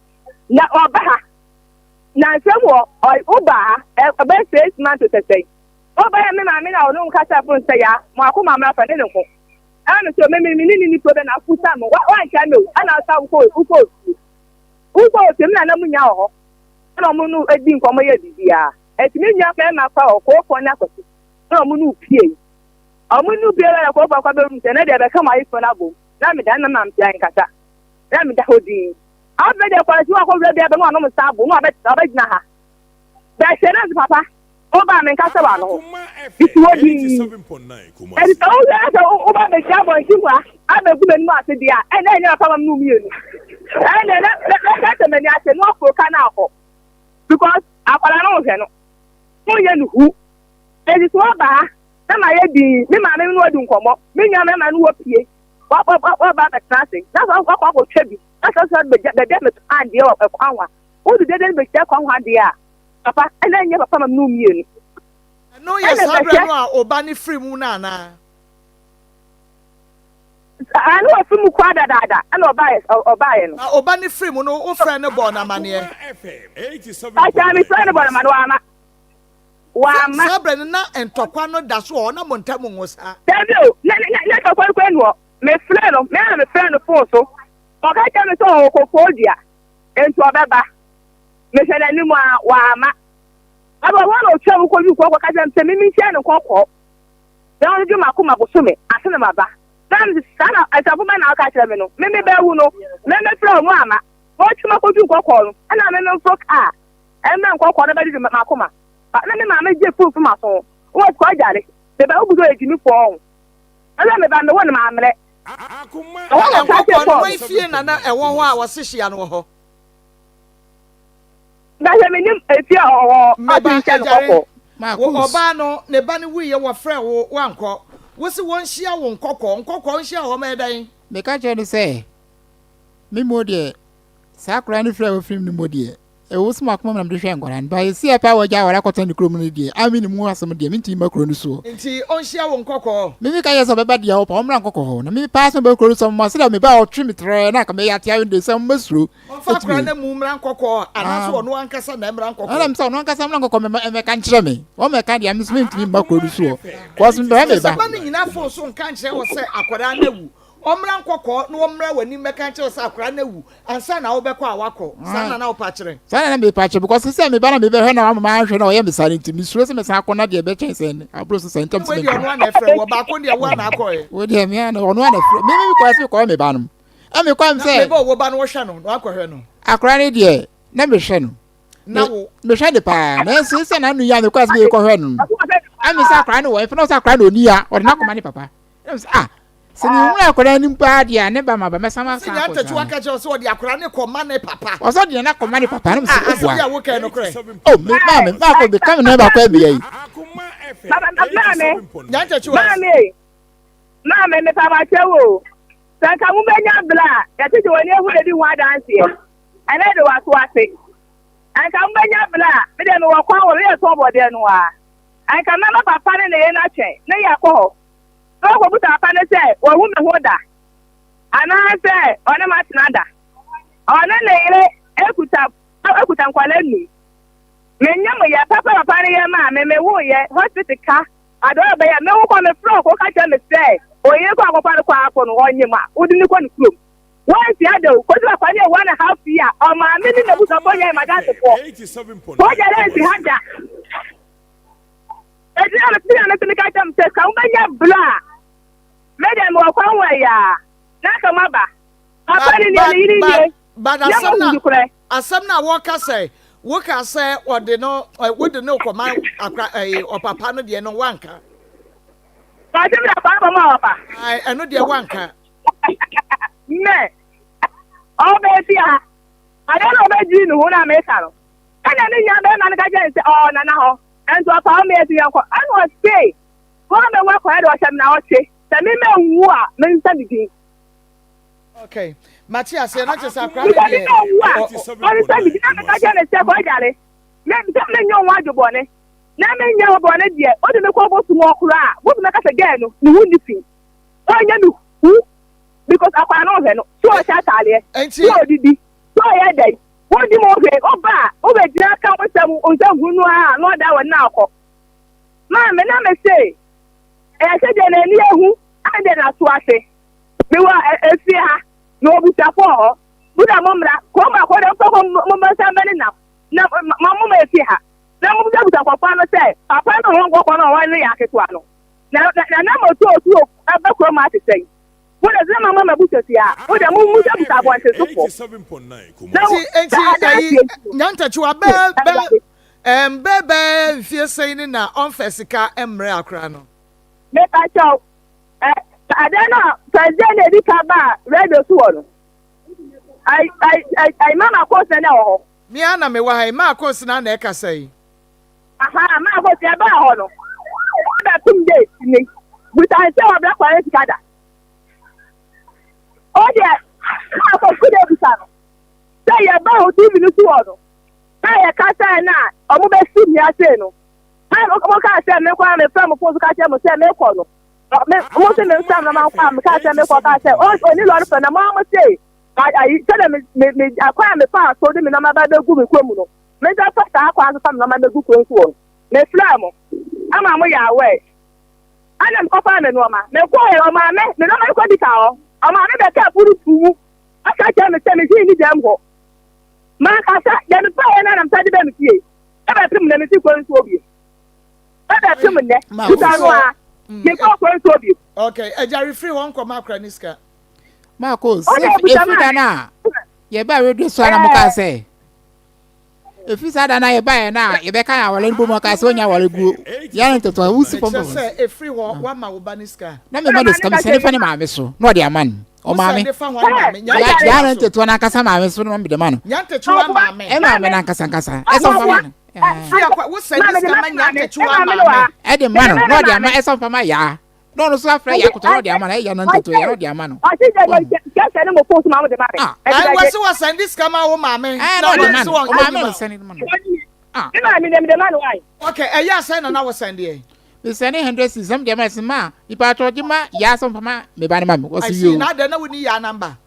Na oba ha. Na nsemo oba ha, oba 6 months to say. Oba ya me mami na onu nkasa fun say ya, mo akoma ma fa ne nko. Ana so me ni problem na futa mo. Wa ncha me o, ana sa uko. Uko o tem na munya ho. Ana mo nu edi nkomo ya bibia. Etimi nya fa ma fa okofo na akosi. Na mo nu pie. Amunu biara na kwa kwa be rumte na de be kama ifo na bo na me dan na mam tia nkata na me da hodi abe de kwa si wa kwa be be no anu msa bo no abe gina ha be shena papa o ba me nkasa ba no iti hodi 87.9 kuma e to o ba be sha bo nkiwa abe gu me nu ase dia e na enya papa mu mienu e na te me ni ase no afro ka na akọ because akwara na o hwe no mo ye nu hu e di so ba na ma ye di me ma me no adu nkomo me nya me ma no opie wa ba be classic na so kwa twebi na so be me ande o kwanwa o du dede be kya kwanwa de a papa na nya papa ma no mienu no ye sabre no a oba ni free mu na na anu ofi mu kwa dada ana oba ye no na oba ni free mu no o friend ne bo na mane acha mi friend bo na mane wa ma sabre na entokwa no da so o na montamu ngosa tebio na tokwa no me friend no me friend phone so o ka tell me so o kokodia ento obeba me se na ni mu wa ma aba wa no twa ko bi ko ka tell me mi tia no kokko na o ju makoma bosume asene maba dan sana atabu ma na ka tell me no me be wu no me friend mu ama o tuma ko ju kokko no ana me fok a e me kokko na be di makoma na me ma je fufu ma so wo ko jare be ba obudo ejimi fo on ala me ba me won ma amre Akoma o ka te fo we fie na ewo ho a wo se hia no ho na je me nim efie o adin che kokko oba no ne ba ne wuye wo frɛ wo wankɔ wo se won hia wo nkɔkɔ hia ho ma dan me ka che no say me modie sakura ni frɛ wo film ni modie e wo sma akoma na mde hwe ngwaran ba ye sie pa wo ja wara kɔtɔ ni krom ni die ami ni mu asem die minti makro ni so nti on hia wo nkɔkɔ me ka ye so beba dia wo pa omra nkɔkɔ ho na me pa so be kro so ma se da me ba o twi mitre na ka me ya tia de sam masuro fa kra na mu mra nkɔkɔ ana so no ankasa na mra nkɔkɔ ana me so no ankasa mra nkɔkɔ me ka nkyere me wo me ka dia me so minti makro ni so ko so be me ba ba ni nyina fo so nka nkyere wo se akwara na wu omra nkɔkɔ no omra wani meka nkyere se akwara na wu ansa na wo bekɔ awakɔ sana na wo pa kyere sana na me pa kyere because se me ba na me be hwe na wa ma hwe na wo ye me sare nti me suro se me sa akɔ na de be kyɛn se ne abro so se ntam se me wo ono na frɛ wo ba ko de wo na akɔ e wo de me ana ono na frɛ me ko se ko me ba no e me ko me se me ba wo ba no wo hwɛ no akɔ hwɛ no akwara ne de na me hwɛ no na wo me hwɛ de pa na se na nu ya me ko se me ko hwɛ no a me sa akwara no wo e fɛ no sa akwara no ni ya o de na kɔma ni papa sini mu akwara ni mpa dia ne ba ma ba mesama sa ko. Sini atatu aka je so di akwara ne koma ne papa. O so di na koma ne papa na mse ko bua. Ya wo kai no kre. Oh me ma ko be kam na ba kwa bi yi. Mama. Nya atatu. Mama me papa chewo. Sanka mubenya bla, yati de wani ehu de wa dance ye. Ana de wa so ase. Anka mubenya bla, me de no wa kwa wo ye so bode no wa. Anka na papa ne ye na twen, na ya ko ho. So ko buta papa ne se, wo hu me ho da. Ana se, ona ma tnada. Ona ne ire ekuta nkwale nu. Menya mo ya papa ne ye ma me wo ye hospital ka. Ado be ya me wo ko me fro ko ka che me se. Oye ko akọkwa kwa akọ no onye ma odi ni kwa nukrom wan si ado ko ti kwa ni 1.5 year o ma mi ni nebu so boye ma dance for 87.9 ko je le si hada e di ala ti na ti ka tam se ka mbanya bla me dem wo kwa wa ya na ka maba apa ni ni but asam na wo ka say ode no ko ma akra o papa no de no wanka Pati mi apa mama apa? Ai eno de wanka. Me. O be fi ha. Ade no be ji nu na me ka no. Kana ni nya be na ka je se o na ho. Ento apa o me ti yanko. Anu o say. Ko me wa ko e do sha na o che. Se mi me nwu a me nsa mi din. Okay. Matthias, you're not just a crowd. O nsa mi din na ka je ne se ko jare. Me me nyo wa jo bone. Na me nya obo na die o de me ko bo sumo okura bo me ka se ge no ni hu ni fi o nya nu hu because akwa na o he no so o cha tale so odidi so ya dai wo di mo he o ba o be jira ka o sam o sam hu no a no da wo na akọ ma me na me say se je na ni ehu ande na so ase me wa efi ha no bu ta fo ho bu da mo mra ko ma ko de ko mo ma sam be na ma mo ma efi ha na mo buta papa no say papa no ho ngoko no wa ni aketwa no na mo to abekro ma tisei wo de zema mama buta tia wo de mo buta bonte so fo 87.9 nyantachu bebe fie sei ni na onfesika emre akra no me pa chow adena president edi ka ba radio so no I mama ko se na ho mi ana me wa hai Maa Akos na e ka sei aha ma ko se ba ho no da tum day ni buta se wa bla kware tikada o de ma ko ku de buta no say ya ba o tv ni so no na ya ka say na o mo be si mi ase no ai mo ka say me kwa me fa mo ko ka say mo say me ko no mo se me sam na ma kwa me ka say me ko ka say o ni lo no na mo say ai tell me akwa me fa so de me na ma ba da gu me kwa mu no me da fa ta akwa so na ma da gu ko nso me flam ama mo ya we ana ko fa me no ma me ko e o ma me no ma ko di ka o ma me be ka puru tu aka cha me se me ji ni dem ho ma ka sa ya me pa na na mta di be me tie e ba pim na me ti ko nso obi e ba pim ne ti ta no a me ko nso obi okay ejari free one ko ma kra niska Maa Akos efi dana ye ba radio so na mo ka say efi sa dana ye ba ye na ye be ka ya wale nbo mo ka say onya wale guo ya nto to wusi pompo say efri ho wa ma wo baniska na me ma de scam se ne fa ne ma me so no de aman o ma me ya nto to na kasa ma me so no me de man nyantachu wa ma me e ma me na kasa e so fa man free akwa wo say this ka ma nyantachu wa ma me e de man no de aman e so fa ma ya no so afra ya ko to de aman e ya nto to ya no de aman o ti je ke se ne mo post ma mo de ma me I was send this ka ma wo ma me no de man o ma me send it man ina mi de man why okay e ya send na wo send e me send 100 system de ma se ma ipa to de ma ya so fa ma me ba ne ma me wo I se see yo na de na we ni ya number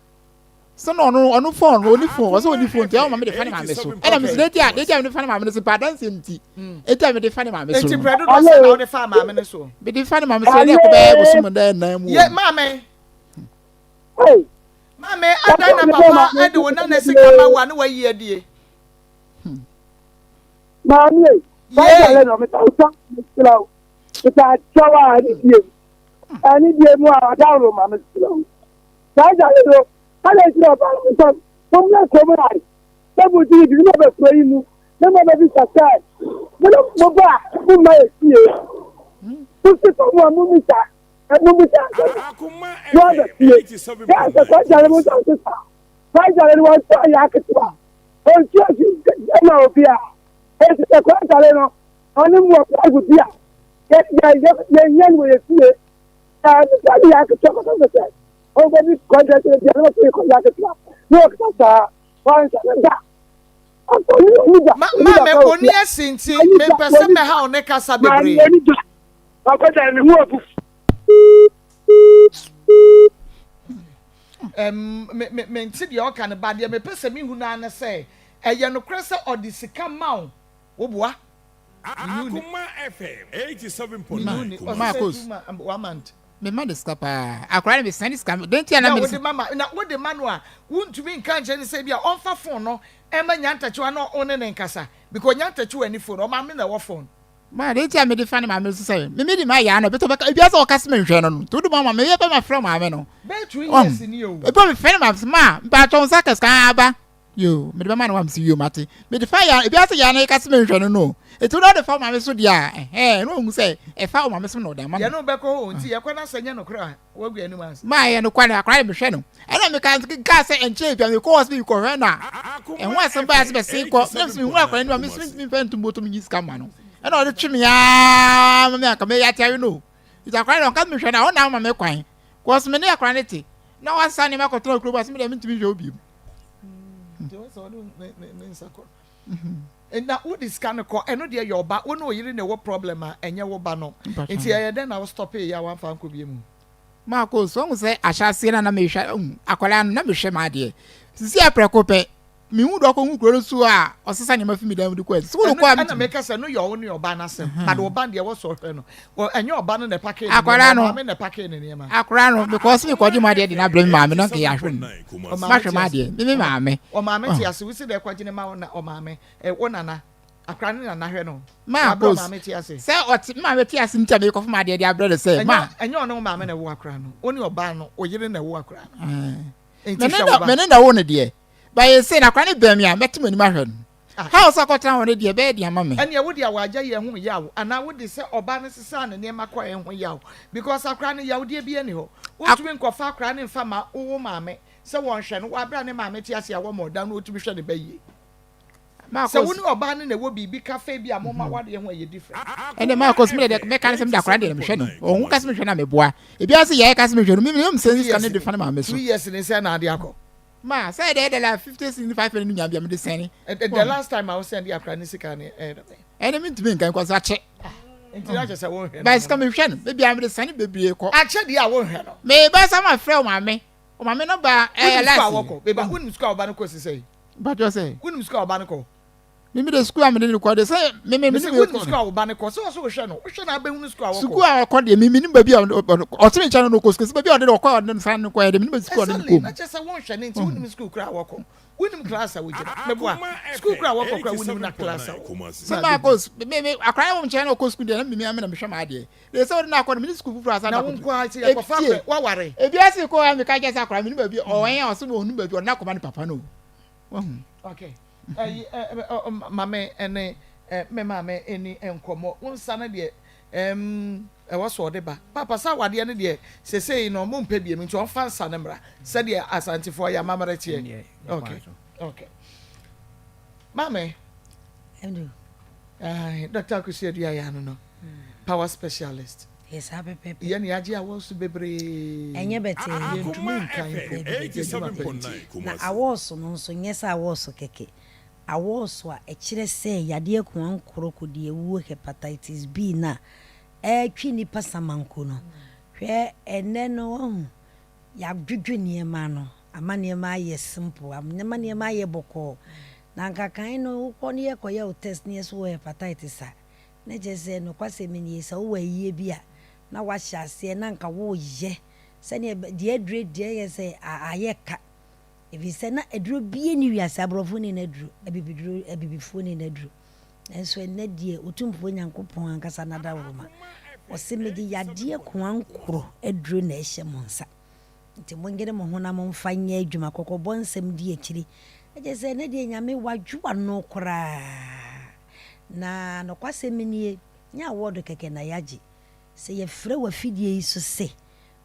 so no phone oni phone was oni phone te o ma me de fa ne ma me so e na me se de dia me de fa ne ma me so pa dan se nti e dia me de fa ne ma me so enti predo do say na wo de fa ma me so me de fa ne ma me so ne ko be bo so mo da na mu ye ma me hey Mame, ada na papa, ada wona na sika ma wa na wa yi adie. Mami, ba no me ta so slow. Kita chawa ni die. Ani die mu a da ro ma me slow. Sa ja le do, ala siro ba mo so. Mo na ko mo ai. Ta bu di di mo be so yi mu. Na mo be bi sa sa. Mo ba, mo ma e tie. Mo se ko mo mi sa. Akoma 87.9 ya ko jare mo ta sa ba jare ni wa ta ya ke twa o ti o ji na obia e se ko jare no oni mo ko gudia ye ni wo ye tie ta ni ya ke twa ko so se over this contract, they are not contract. No, one Mama, only a sinti, me person me how ne kasa bebre. Me nti de o kan ba de me pese me hu na na say eye no krese odisika mawo wo boa Akoma FM 87.9 Maa Akos. 1 month Me ma de skapa akwara me send scam den tia na me na wo de manu a wuntumi nka nche ne say bia onfa phone no e ma nyantachewa no one ne nkasa because nyantachewa ni phone o ma me na wo phone ma den tia me de fan ma me so say me de ma ya no beto bia so o kase me hwe no no to do ma me ye ba ma from ma me no be 2 years ni o e po me fan ma ba ton sakas ka aba yo me de ma na wam si yo mate me de fa ya bia so ya na kase me hwe no no etu no de fa ma me so dia no hu say e fa o ma me so no da ma ya no be ko nti ye kwa na sanya no kra wo gua ni ma ma ya no kwa na akra me hwe no e na me ka say enche bia me ko hospital ko hwe na e ho asem ba se be se ko me so me hu akra ni ma me so me fa ntumbo to me use camera no e na o de twimi ya ma me aka me ya tia no ita akra no ka me hwe na o na ma me kwan ko so me ne akra ne ti na wa sa ni ma ko tro kro ba se me de me ntumi hwe obi nti wo so no me nsako na wo discan ko eno de your ba wo no yiri ne wo problem a enye wo ba no nti ye den na wo stop ya wan fa nko bi mu Maa Akos so ngu se ahyase na me hwe akwala na me hwe ma de sisi apreko pe mi hu do ko hu kro su a osesa ne mafi mi dan de ko so wo ko am na me ka se no yo wo ne your ba na sem but wo ba de wo so hwe no wo enye oba no ne package akwala no me ne package ne ne ma akwala no because me ko di ma de na bre ma me no ke ya hwe ma hwe ma de me ma me o ma me ti ase wo si de kwa gine ma na o ma me wo nana akra ne na hwe no Maa Akos ma me ti ase se oti ma me ti ase ntia me ko fa ma de abre de se ma enye ono ma me na wo akra no oni oba no o yire na wo akra no me ne na wo ne de ba ye se na kwa ne ba mi a metim ani ma hwe no how so ko tan wo ne de be de ama me ene wo de awaja ye hu yawo ana wo de se oba ne sesa ne ma kwa ye hu yawo because akra ne yawo de bi ani ho wo tumi nkofa akra ne mfa ma wo ma me se won hwe no wa bra ne ma me ti ase awo mo da no tumi hwe ne ba yi Maa Akos se wo ni oba ne na wo bibi cafe bi amoma wa de hu ye different ene Maa Akos me de me kan se me da akra de me hwe no o hu kase me hwe na me boa e bia se ye kase me hwe no me me sense kan de fa na ma me so 2 years ne se na ade akọ ma say de la 50-65 ni nya bia me de seni the last time I was send the akra ni sika ne ene me ntumi nkan kwa so ache nti na se wo hwe ba ska me hwe no be bia me de seni bebie ko ache de a wo hwe no me ba sa ma frɛ o ma me no ba last be ba wonu school oba no ko sisei but you say wonu school oba no ko me de school am de ko de say me wonu school oba no ko so hwe no hwe na be wonu school awoko school a ko de me ni ba bia o timi cha no ko school ba bia o de ko de san no ko de me school no ko na che se won hwe ne nti wonu school kra awoko wonu class a wo jira me boa school kra awoko kra wonu na class a so Maa Akos me akra wo nche no ko school de na me na me hwe ma de de so na ko me school fufura asa na won ko a ti ya ko fa wa ware e bia se ko a me ka je sa akra me ni ba bia o yen o so no nu ba bia na ko ma ni papa no okay mame ene me mame eni enkomo wonsa na de e wo so de ba papa sa wade ne de sesei no mo mpa biem nti on fa nsa ne mra se de asantifo ya mamare tie okay mame endo Dr. Akusi Adua ya no power specialist yes happy pepe ye ne age awo so bebre enye bete yentumi nkan 87.9 na awoso no so nyesa awoso keke awoso a ekire se yade akuan nkoroko de ewu hepatitis B na twi ni pasamanko no hwe ene no ya dwedwe niema no ama niema ye simple ama niema ye boko na nkakan no ko ne ye koye test ne so hepatitis a na jese no kwase meni esa wo ayie bia na wa hyase na nka wo ye se ne de adure de ye se ayeka ebi se na aduro bie ni wiase abrofo ni na aduro abibifo ni na aduro enso ene die otumfo nyankopon ankasa na da woma o se medi yade kwankoro aduro na ehye monsa nti mongere mo hona mo mfanya adwuma kokobon nsem die akiri ejese ne die nyame wadwa no kora na no kwase menie nya wodo keke na yaji se ye frɛ wa fidie iso se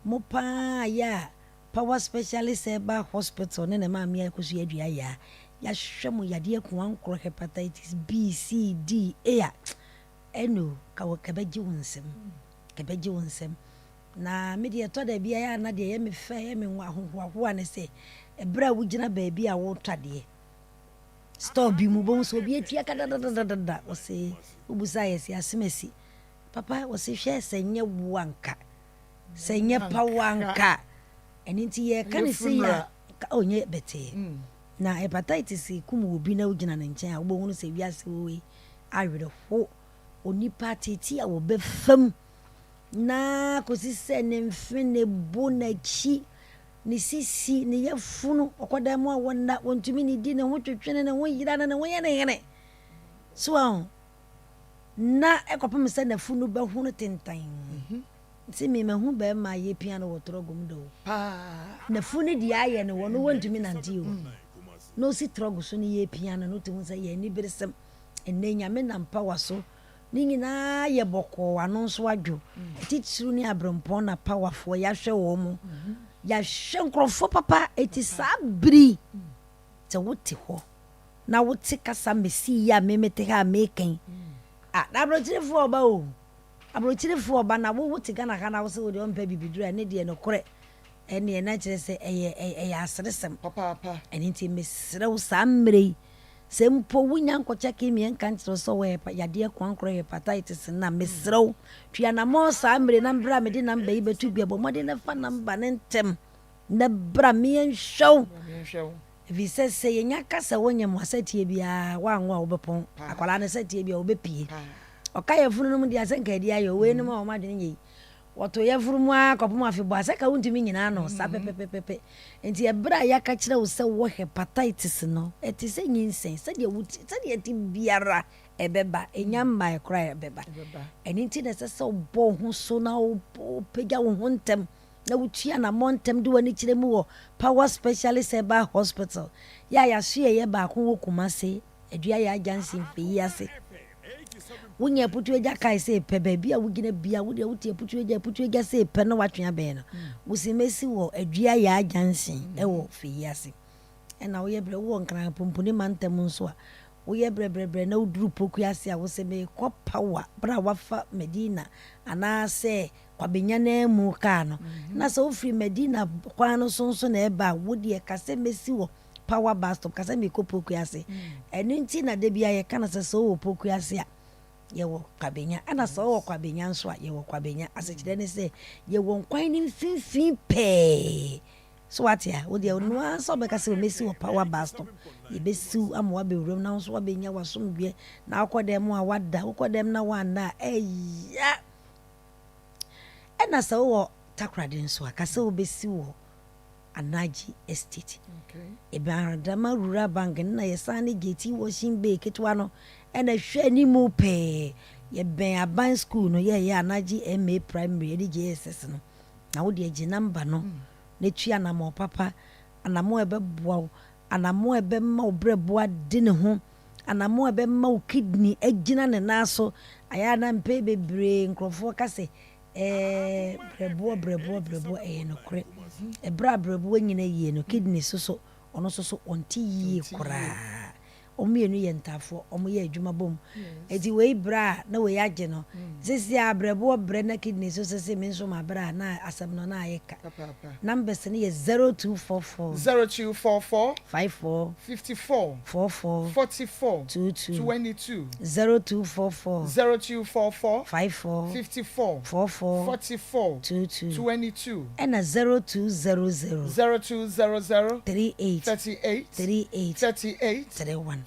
mo pa ya power specialist eba hospital ne na ma me akoso adua ya hwɛ mo yade akuankoro hepatitis B C D A eno ka beji wonsem na me de to da bia ya na de ye me fa ye me nwa hohoa ne se ebra wo gina baabi a wo twade store bi mu bon so bi atua ka da o se ubusa yes asemasi papa o se hwe senye wanka senye pa wanka eni nti ye ka ne se ya onye bete na hepatitis kum obi na ugina ne nchen a wo hunu se wiase wo awere ho onipa titi a wo befam na kosi se ne mfe ne bo na chi ni sisi ni yefunu okoda mu a wonna wontumi ni di ne ho twetwene ne ho yira ne ho ye ne hene so na ekopem se na funu be hunu tentan si me hu be ma ye pia no wotrogum do na funu di aye ne wono wontumi nante o no si trogo so ni ye pia no te hu se ye ni beresem enenya me na mpa waso ni nyina ye boko ano so adwo titiru ni abrempon na powerful ya hwe wo mu ya hwe nkrofo papa eti sabri te wote ho na wote kasa mesi ya memete ha meken na abrochirefo oba o abrochirefo oba na wo wote gana kana wo se wo de ompa bibidura ne de no kore ene na kire se eye asresem papa ene nti mesre wo samre sempo wunya nkocha kemie nkanchiro so we yade kwankro hepatitis na mesrew twa na mo samre na mbra me de namba yi betu bia bo mode na fa namba ne ntem na bra me nhwew vi se yenya kasa wonya mo asatie bia wanwa obepon akwala na satie bia obepie okaye funu no de asenka dia yo we no ma o ma de nyi wato ya furumu akopum afebo aseka wuntumi nyina no sa pepepepe enti ebra ya ka kire wo se wo hepatitis no etise nyinsen se de wuti se de eti biara ebeba enyamba ekra ebeba eni nti na se bo ho so na wo pega wo ho ntem na wutua na montem de wani kire mu wo power specialist eba hospital ya hye ye ba ko wo kumase adua ya agency mfe ase wunya putu eja kai se pe baabi a wugina bia wo de wutie putu eja se pe no watwea be no wusimesi wo adua ya agency e wo fe ase na wo ye bre wo nkran pompuni mantem nso a wo ye bre na uduru poku ase a wo se me ko power bra wafa Medina ana se kwabenya na mu ka no na so free Medina kwa no so na eba wo de ka se mesi wo power bus stop ka se me ko poku ase eni nti na de bia ye kana se so wo poku ase a yewo kwabenya ana so wo kwabenya nso a yewo kwabenya asechire ne se yewo nkwan ni mfimfin pe so watia wo de no anso be ka se mesi wo power bus stop ye besiu amwa be wrom na nso wabenya wasomdwe na akodem a wada akodem na wana eya ena so wo takrade nso aka se wo besiu wo Anaji Estate ebe aradama rural bank na yesane geti washing bay ketwa no ena hwe ni mu pe ye ben aban school no ye Anaji MA primary edi JSS no na wo de agi number no na tua na mo papa anamo ebe boa anamo ebe ma obreboa de ne ho anamo ebe ma o kidney agina ne naso aya na mpe bebre nkrofo kase brebo no kre brebo nyina yie no kidney so ono so onti yie kura omienu ye ntafo omo ye adwuma bom edi we bra na we age no sisi abrebo bre na kidney so sisi me nso ma bra na asem no na ayeka numbers ni ye 0244 54 44 22 0244 54 44 22 and 0200 38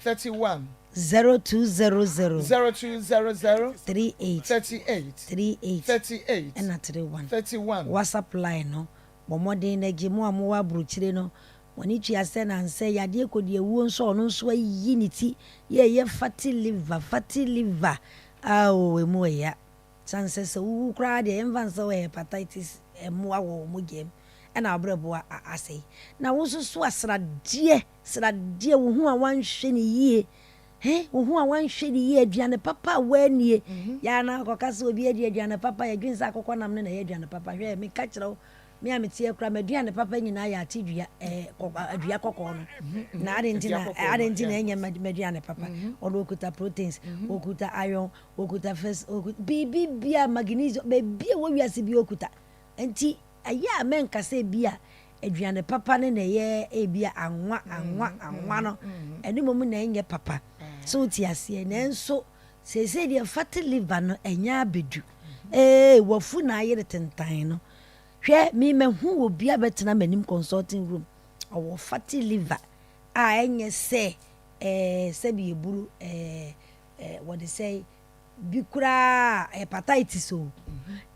31 0200 38 and 31 WhatsApp line no bomodin na gimu amu abruchire no woni twa se na nse yade kodie wuo nso ono nso ayi niti ye fatty liver awo emu ya sanse se wu kra de envanse we hepatitis emu awo mu gem na abrebo asei na wo so asradie wo hu a wanhwe ni yie wo hu a wanhwe ni yie aduane papa wanie ya na kokase obi aduane papa ya dwinsa akokọ nam ne na ya aduane papa hwe me ka kire me ametie kra me aduane papa nyina ya atidua adua kokọ no na adentina enye aduane papa odo okuta proteins okuta iron okuta bibia magnesium bibia wo wiase bi okuta enti aya men kase bia aduane papa ne na ye ebia anwa no eni mom na enye papa so ti ase na enso sese dia fat liver no enya bedu wafu na ayere tentan no hwe mi mehu obi abetena manim consulting room owo fat liver a enye se bi eburu what they say bikura hepatitis o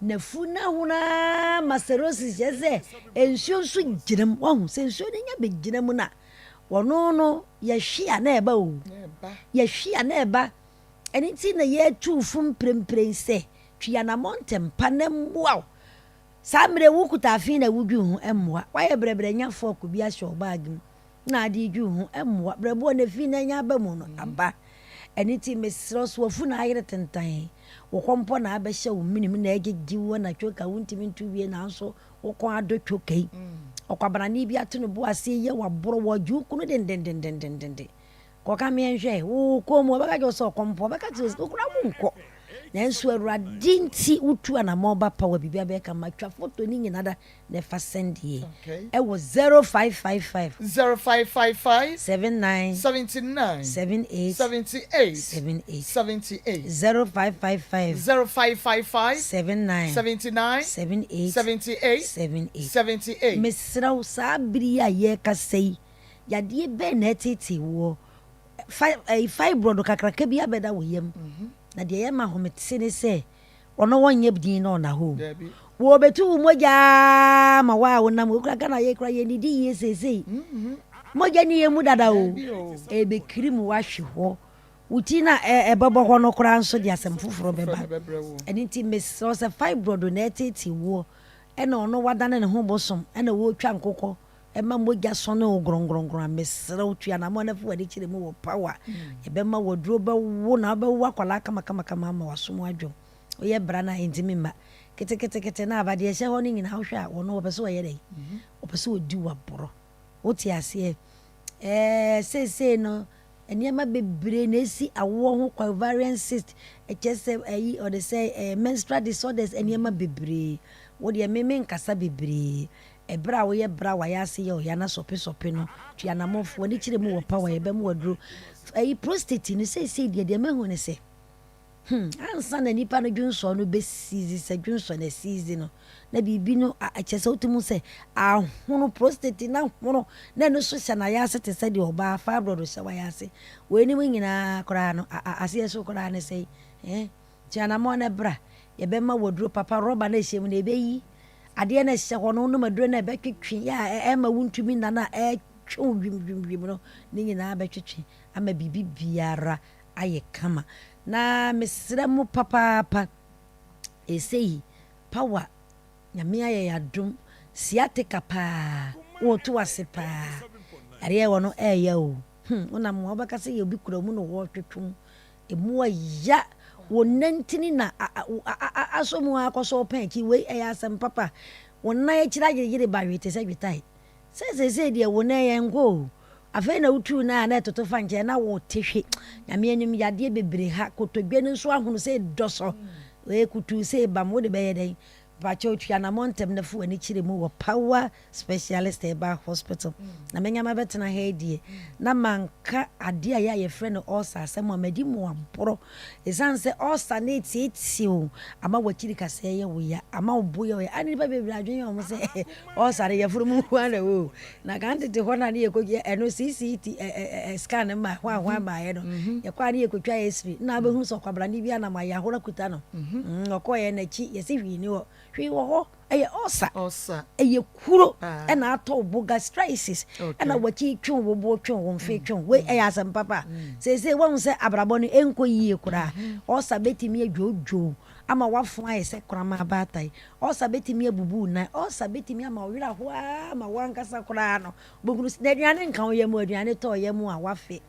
na funa huna macerosis jese ensuo so girem wahu se ensuo ne nya be girem na wono no ye hwia na eba o ye hwia na eba eni ti na ye tu fum prempren se twia na montem pa na mboa samre wukuta afin na wudwu hu emmoa waye brebre nya fork bi a show bag mu na adi dwu hu emmoa brebo na fi na nya ba mu no aba anything mesros wo fu na ayere tentan wo kompo na abehye wo minim na agegi wo na twoka wuntimi ntuwie na nso wo kon ado twokai okwabana ni bi atunu bo ase ye waboro wo ju kunu den ko ka me nhwe wo ko mo baka jo so kompo baka ti wo kura mu nko na nso awurade nti wotu ana mo ba pa wa bibia be ka matwa photo ni nyina da na fa send ye e wo 0555 79 79 78 0555 79 78 mesraw sabri ya ye ka sei yade be na tete wo fibroid kakraka bi abeda wo yam na de ye ma homete ne se ono wonye bdin no na ho wo betu moja ma wa wona mo kra kana ye kra ye ni di ye sesei moja ni ye mu dada o e be krim wa hwe ho wuti na bebo ho no kra nso de asem foforo beba enti meso se fibroid na tete wo e na ono wadane ne ho bosom e na wo twa nkokọ ema moja so ne ogrongrongron mesra otua na mo na fu wadi kire mu wo power e be ma woduro be wo na be wo akwala kama ma wasom adwo oye bra na intimi ma kete na abade hye ho ni nyina ho hwa wo no wo pese wo ye dai wo pese wo di waboro wo ti ase se no eniema bebre na esi awo ho ovarian cyst ekese ayi or they say menstrual disorders eniema bebre wo de meme nkasa bebre ebra wo ye bra wa ya se ye o ya na sope no twa na mofo ni kire mu wo pa wa ye be mu waduro ayi prostate ni se de mahu ne se ansa na nipa no dwunso no be sizi se dwunso na sizi no na bibi no akese otumu se ahono prostate na hono na no so na ya se te se de oba fibroid se wa ya se we ni nyina kora no ase so kora ne se tiana mo na bra ye be ma waduro papa roba na ehiem na ebe yi ade na hye hono no maduro na be twetwe ya ma wuntumi na na twum no ni nyina be twetwe ama bibi biara aye kama na mesra mu papa esei power nyame aye yadum siatica pa wo to ase pa are wo no eya o una mo obaka se ye obi kura mu no wo twetwum emu aya wo nantini na aso mu akoso panki we eya asem papa wo na ye kira yire ba wete se gwitai se de wo na ye ngo afa na utu na toto fanche na wo tehwe nyame anyum yade bebre ha kotodwe no so ahunu se doso we kutu se ba mo de be yeden ba cha otua na montem na fu ani kire mu wo power specialist eba hospital na menyama betena ha die na manka ade a ye friend ulcer asem amadi mu amporo esanse ulcer na eti o ama wakiri kase ye wo ya ama obo ye ani ba bebre adwen yo mo se ulcer ye furu mu kwa na wo na kan tete ho na ye kogi eno CCT scan ma hwa ma ye no ye kwa na ye kotwa x-ray na be hu so kwabra ni bia na ma ya hora kuta no okoye na chi ye se hwi ni wo hwi wo ho eye osa eye kuro na ato bo gastritis na waki twon wo bo twon wo mfe twon we eye asem papa se won se abrabo no enko yie kura osa betimi adwojo ama wafo aye se krama batai osa betimi abubu na osa betimi ama wira ho ama wankasa kura no bogunu na aduane nkan wo ye mu aduane to ye mu a wafe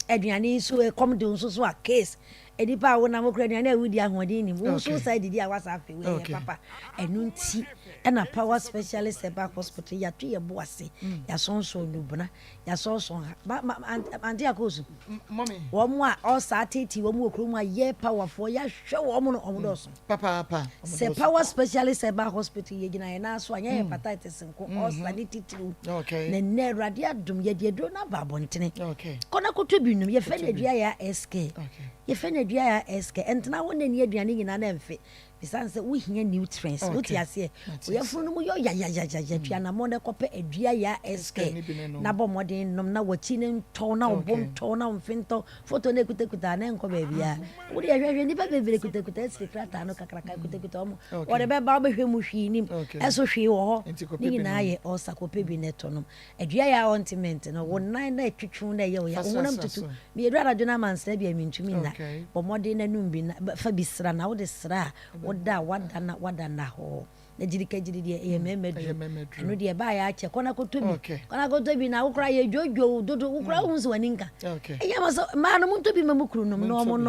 aduane so e come de nso so a case edipa wo na mo kura ni na wudi ahode ni wo so side di a wasa afi we papa enu nti na power specialist eba hospital ya tu ye boase ya sonso nubuna ya sonso anti akosu mommy wo mo a o sa teti wo mo okru mo ye powerful ya hwe wo mo no o do so papa se power specialist eba hospital ye gina ye na so anya hepatitis nko o sa ni titiru na ne rade adum ye de do na ba bontene kona koto binum ye fe na dua ya SK ye fe na dua ya SK entna wo na ni aduane nyina na mfe bisanse wo hia nutrients wo ti ase wo ye funu mu yo ya dua na mo na kope adua ya SK na bo modin nom na wachi ne nto na obom to na mfinto foto na kuta na enko ba bia wo de hwehwe ni ba bebere kuta secret no kakraka kuta mo wo de be ba obehwe mu hwi nim eso hwi wo ho ni na ye o sakope bi neto no adua ya ointment no wo nan na etwetwu na ye wo ya wo nam tutu bi edura dwona mansa bia mintumi na bo modin na num bi na fa bi sra na wo de sra da wadana ho na jirika jiridi e memedu anu de ba ya che kona kotobi na ukra ye jojo dodo ukra hunsu waninka e yama so ma no muntu bi mamukru nom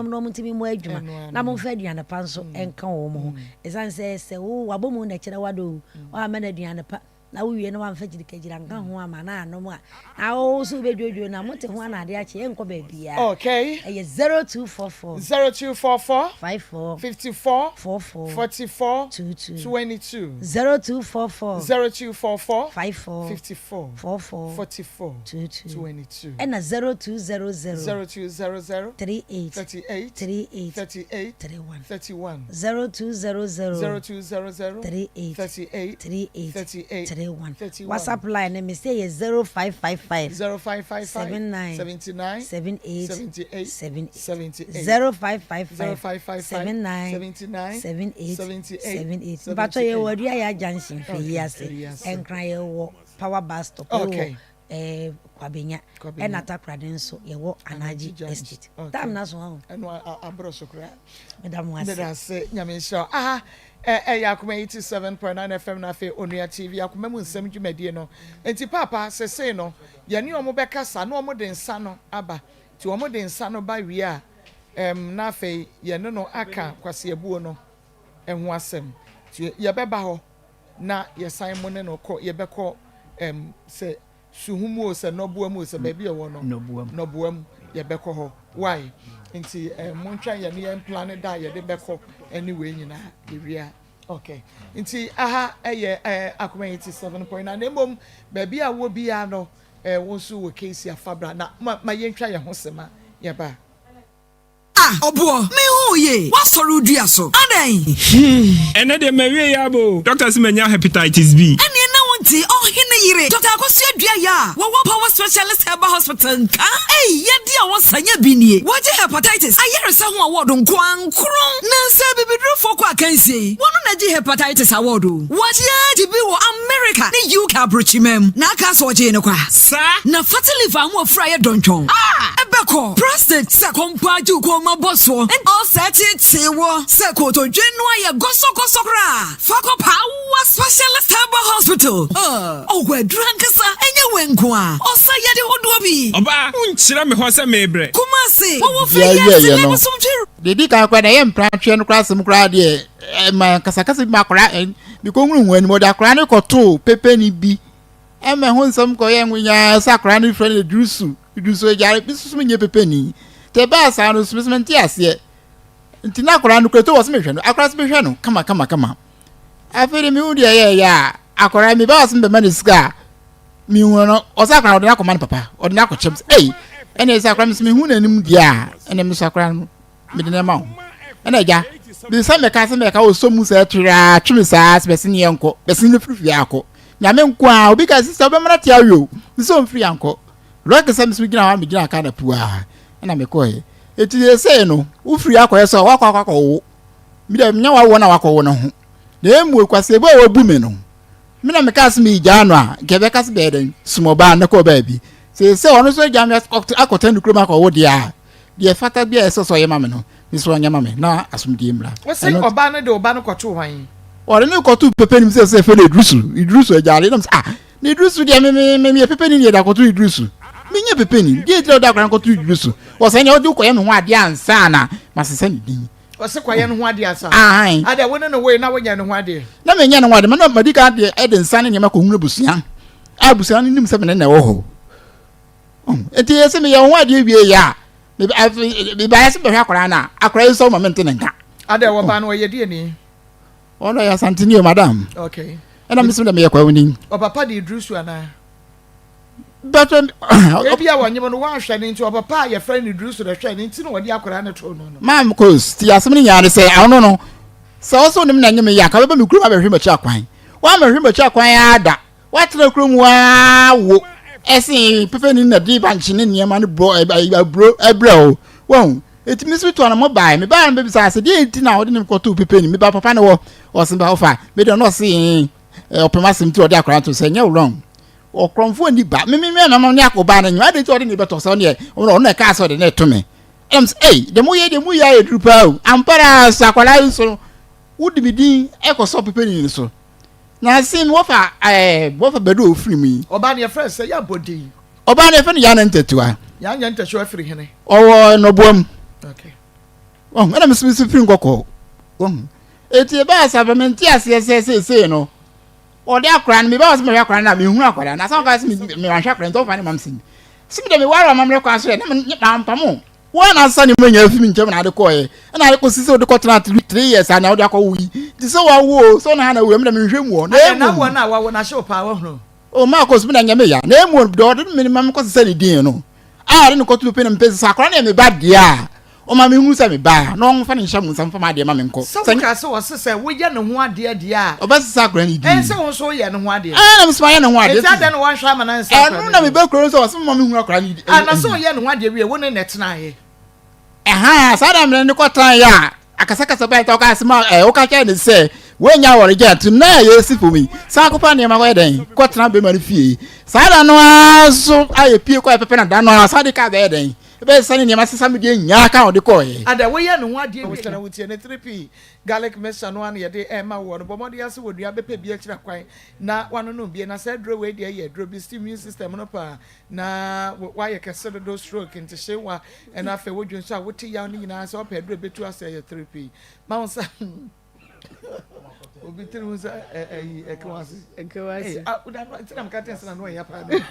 no muntimi mo adwuma na mo fa aduane pa nso enka wo mo esanse se wo wabomu na kire wado wa ma na aduane pa na wo wie na wa fa jirika jira nka ho ama na anom a wo so be jojo na mote ho na ade a che enko ba bia e 0244 54 44 22 0244 54 22 and 0200 38 31 0200 38 WhatsApp line me say 0555 79 78 0555 79 but ye wadu ya junction fe yase enkran ye wo power bus stop kwabenya and atakrade nso ye wo anaji estate tam na so eno abro sokra madam wase da se nyame sha Akoma 87.9 FM na fe Onua TV Akoma mu nsem dwumadie no enti papa sese no ye ne omo bekasa na omo de nsa no aba ti omo de nsa no ba wi a na fe ye no aka kwase ebuo no enho asem ti ye beba ho na ye san mo ne no ko ye beko se suhumu o se nobuam o se ba bi e wo no nobuam ye beko ho why nti montwa ye ne plan da ye de beko anyway nyina area okay nti eye Akoma 87.9 na mbom ba bi a wo bi a no wo so wo case afabra na ma yentwa ye ho sema ye ba obo me hu ye wa soru dua so adan ene de mewie ya bo doctors menya hepatitis B ene na wonti hene yire Dr. Akos dua ya wo power specialist herbal hospital nka ye dia wo sanya binie wo je hepatitis ayere sa ho award nko ankro na sa bibidru foko akansi wono na je hepatitis award wo je bi wo America ni UK abrochimem na aka so je ne kwa sa na fatty liver ho fra ye donchon ebeko prostate sa kompa ju ko bosso and all set it say wo seko to dwenu aye goso kra fako power specialist herbal hospital we drankasa enye wenko a osa yede hodo bi oba unchira me ho se mebre kumase wo fa ya se so mjiru dedi kan kwa na ye mpratwe no kra sem kra de ma kasakasa bi makora bi ko nwunu ani mo da kra ne koto pepe ni bi me ho nsam ko ye nwunya sakra ne friend edusu ejare bi susu me nye pepe ni te ba sa no specimen ti ase ntina akora no kreto wo se mehwe no akora se mehwe no kama afere mi udi ya akora mi ba se be maniska mi hu no o sa akora odina koma papa odina ko chips ene se akora mi se hu nanim dia ene mi so akora no mi de na ma ho ene ja bi se me ka o so mu se tira twimi sa se be se ne enko be se ne frifi akọ nyame nko a obi ka se be mara ti ayo bi so mfiri anko rock se mi gina ha mi gina ka na pua na me ko eti say no ufiri akoye so wakwa wo mi da nya wa wo na wakwa wo no ho na emu ekwase bo wo bu me no mi na me ka se mi ja no a ke be ka se be den sumo ba na ko ba bi say ono so ja me akota nukro ma ko wo dia fata bia so ye ma me no mi so nya ma me na asumdie mra wo say oba no de oba no koto hwan ore ni koto pepe ni se fe na idrusu ejale na ni idrusu dia me pepe ni da koto idrusu Minya pepeni. Dia tell that grandko to Drusu. Was any odu ko yem ho ade ansa na masese ni din. Ose kwaye no ho ade asa. Ai. Ade won no we na wonya no ho ade. Na menya no ho ade, na madika ade nsa ne nyama ko hunu busuan. Abusuan nim se me na wo ho. Enti yesi me ye ho ade wie ya. Me ba yesi be hwa kwara na. Akwara yi so moment ne nka. Ade wo ba no ye de ni. Ono ya santini madam. Okay. And I'm missing me kwa winning. O papa de drusu ana. But ebi a wanyem no wan hwe ne nti o papa ye friend ne drusu de hwe ne nti no wodi akora ne to no. Mam cause ti asem ni nyaade say I no. So so nim na nyem ya ka be me kuru ma be hwe ma cha kwan. Wa ma hwe ma cha kwan ada. Wa tena kuru mu wa wo. Esi pepe ni na di banchi ne niam ne bro ebro. Won eti mi sweet one mo buy me buy me bisa say dey enti na wo de nim koto pepe ni me ba papa ne wo osimba ofa me de no see opema sim ti odi akora to say nya wrong okromfo ni ba me na no ne akoba na nya de ti odi ni beto so ne no na ka so de na to me say de mo ye edrupa o ampara sakwala so wudi bidin ekoso pepe ni so na sim wo fa bedo ofiri mi oba ne friend say ya bodi oba ne fe ne ya na ntetua ya nya ntasho afiri hene owo no bom okay na me simi firi ngoko eti ba supplementi ase no o de akran me ba was me akran na me hu akran na some guys me wan akran don't find mam sin simi de me wara mam rekwa so na me pampamo won ansa ni manya fi mi nchem na de koye na de ko sisi o de ko tena 3 years na o de akọ ti so wa wo so na we me hwemu na wo na wa na show pa wo hno o Maa Akos me na nyame ya na emu do de me mam ko sisi ni din no de no ko tu pe na me pesi akran na me ba dia o ma me hu se me ba no on fa ni hyamu sam fa ma de ma me nko so ka so wose se wo ye ne ho ade dia o ba sisa akran ni din se won so ye ne ho ade na me so ye ne ho ade e ta de no wan hwa ma na nsa no na me be kro so wose ma me hu akran ni na so ye ne ho ade wie wo ne netena ye sada me ne ko tan ya akasakasa ba ta ka asma o ka cha ne se we nya wori get na ye si for me sa ko pa ne ma ko den ko tena be ma fie sada no aso aye pie ko pepe na da no sada ka be den be sani ne ma sesa me de nya ka o de ko ye ada we ye ne ho ade we tena wutie ne 3p garlic mixture no an ye de e ma wo no bomodi ase wodua be pe bi akira kwan na wano no bie na se dro we de ye dro bi immune system no pa na wa ye kese do stroke nti shewa and afa wodun so a wote ya no nyina se o pe dro betu ase ye 3p ma won sa obi tiri musa ekwasi uda no tinam ka tense na no ya pa de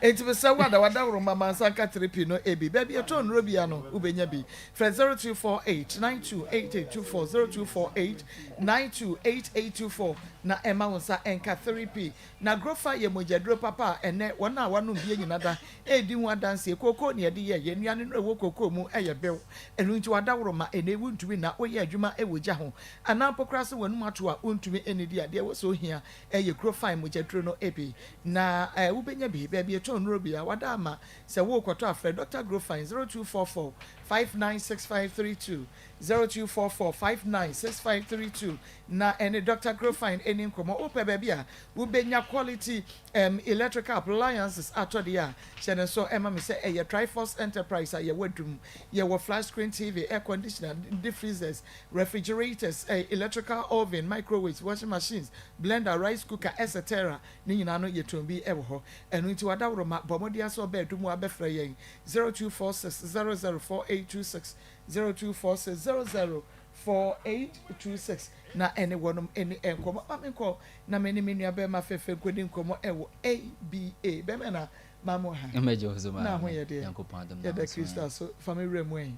enti be se wada woro mama sa ka 3p no ebi ba bi eto nro bia no ubenya bi friend 0248928824 0248928824 na ema wonsa enka 3p na grofa ye mojadro papa ene wona wano bie nyina da edi hu adanse koko ne de ye nuane no wo koko mu eye bew enu nti wada woro ma ene wuntumi na oye adwuma ewogya ho anampokrase wanu mato a untumi enedi ade wo so hia eye grofa mojadro no ebi na wubenya bi ba bi eto nro bia wada ama se wo kwoto afre Dr. Grofa 0244 596532 0244596532 na any Dr. Grofine any nkomo ope baby a ubenya quality electrical appliances atodia chene so ema me say a Triforce Enterprise a ye wadum ye wo flat screen TV air conditioner deep freezers refrigerators electrical oven microwaves washing machines blender rice cooker etc ni nyina no ye tombi ewo ho enu nti wada woro ma bomodia so bedum abefra yen 0246004826 0246004826 na ene wonum ene enkomo amenko na meni menua be ma fefe kodi nkomo ewo ABA be me na mamo ha emejo zuma na ho ye de yankopandam ya de crystal so family remwen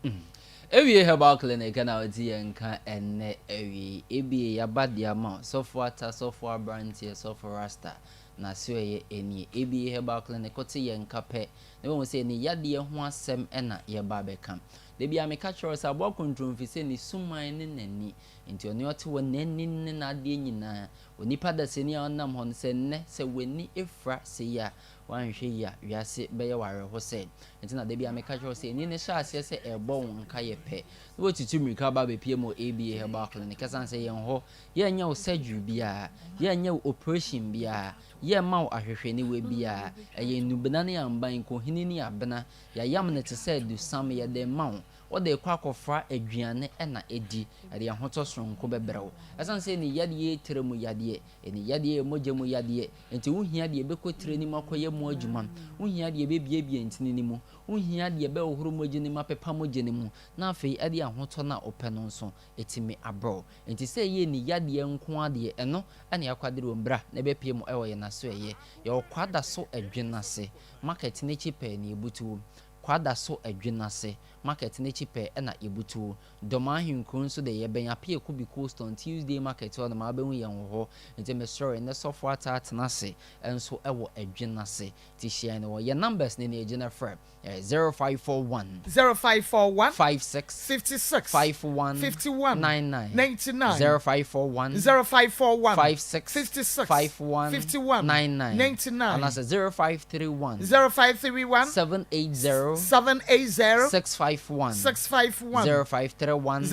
ewie herbal clinic na odi yenka ene ewie ebi ya badia ma software software brand here software rasta na siwe eni ebi herbal clinic oti yenka pe ne won se ni yade ho asem na ye ba bekam debi ameka choro sa bo kontrol mfise ni suman ne nani nti oni ote wo nani ne na ade nyina onipa da seni a onam hon se ne se weni efra se ya wanhwe ya wiase beye ware ho se nti na debi ameka choro se ni ne sha ase se ebo won ka ye pe wo tutu mirika ba be pie mo ABA herbal clinic kasan se yen ho ye nya o surgery bia ye nya operation bia ye ma o ahwehwe ni we bia eye nubena ne amban ko hini ni abena ya yam ne te se du sam ye de ma ɔde kɔ akɔfra aduane ɛna edi ɛde ahoto sonko bɛbrɛw ɛsan sɛ ne yadeɛ tire mu yadeɛ ne yadeɛ mogya mu yadeɛ nti wo hia deɛ bɛkɔ tire ni makɔyɛ mu adwuma wo hia deɛ bɛbiebie ntini ni mu wo hia deɛ bɛhohoro mogya ni mapepa mogya ni mu na afei ɛde ahoto na ɔpɛ no nso ɛtimi abrɛw nti sɛ yɛ ne yadeɛ nko adeɛ ɛno ɛne akwadere wɔ mbra na ɛbɛpie mu ɛwɔ yɛ naso ɛyɛ yɛ ɔkwada so adwenase market ne chi pɛ ne ebutuo kwada so adwenase market ne chi pɛ ɛna ebutuo dɔma ahenkro nso de yɛbɛn apia kubi coast on Tuesday market hɔ na ma bɛhu yɛn hɔ nti me sorry ne sɔfo atatena ɛnso ɛwɔ adwenase ti hyia ne wɔ yɛ numbers ne ne agina frɛ 0541 56 51 99 0541 56 51 99 and that's 0531 780 651 0531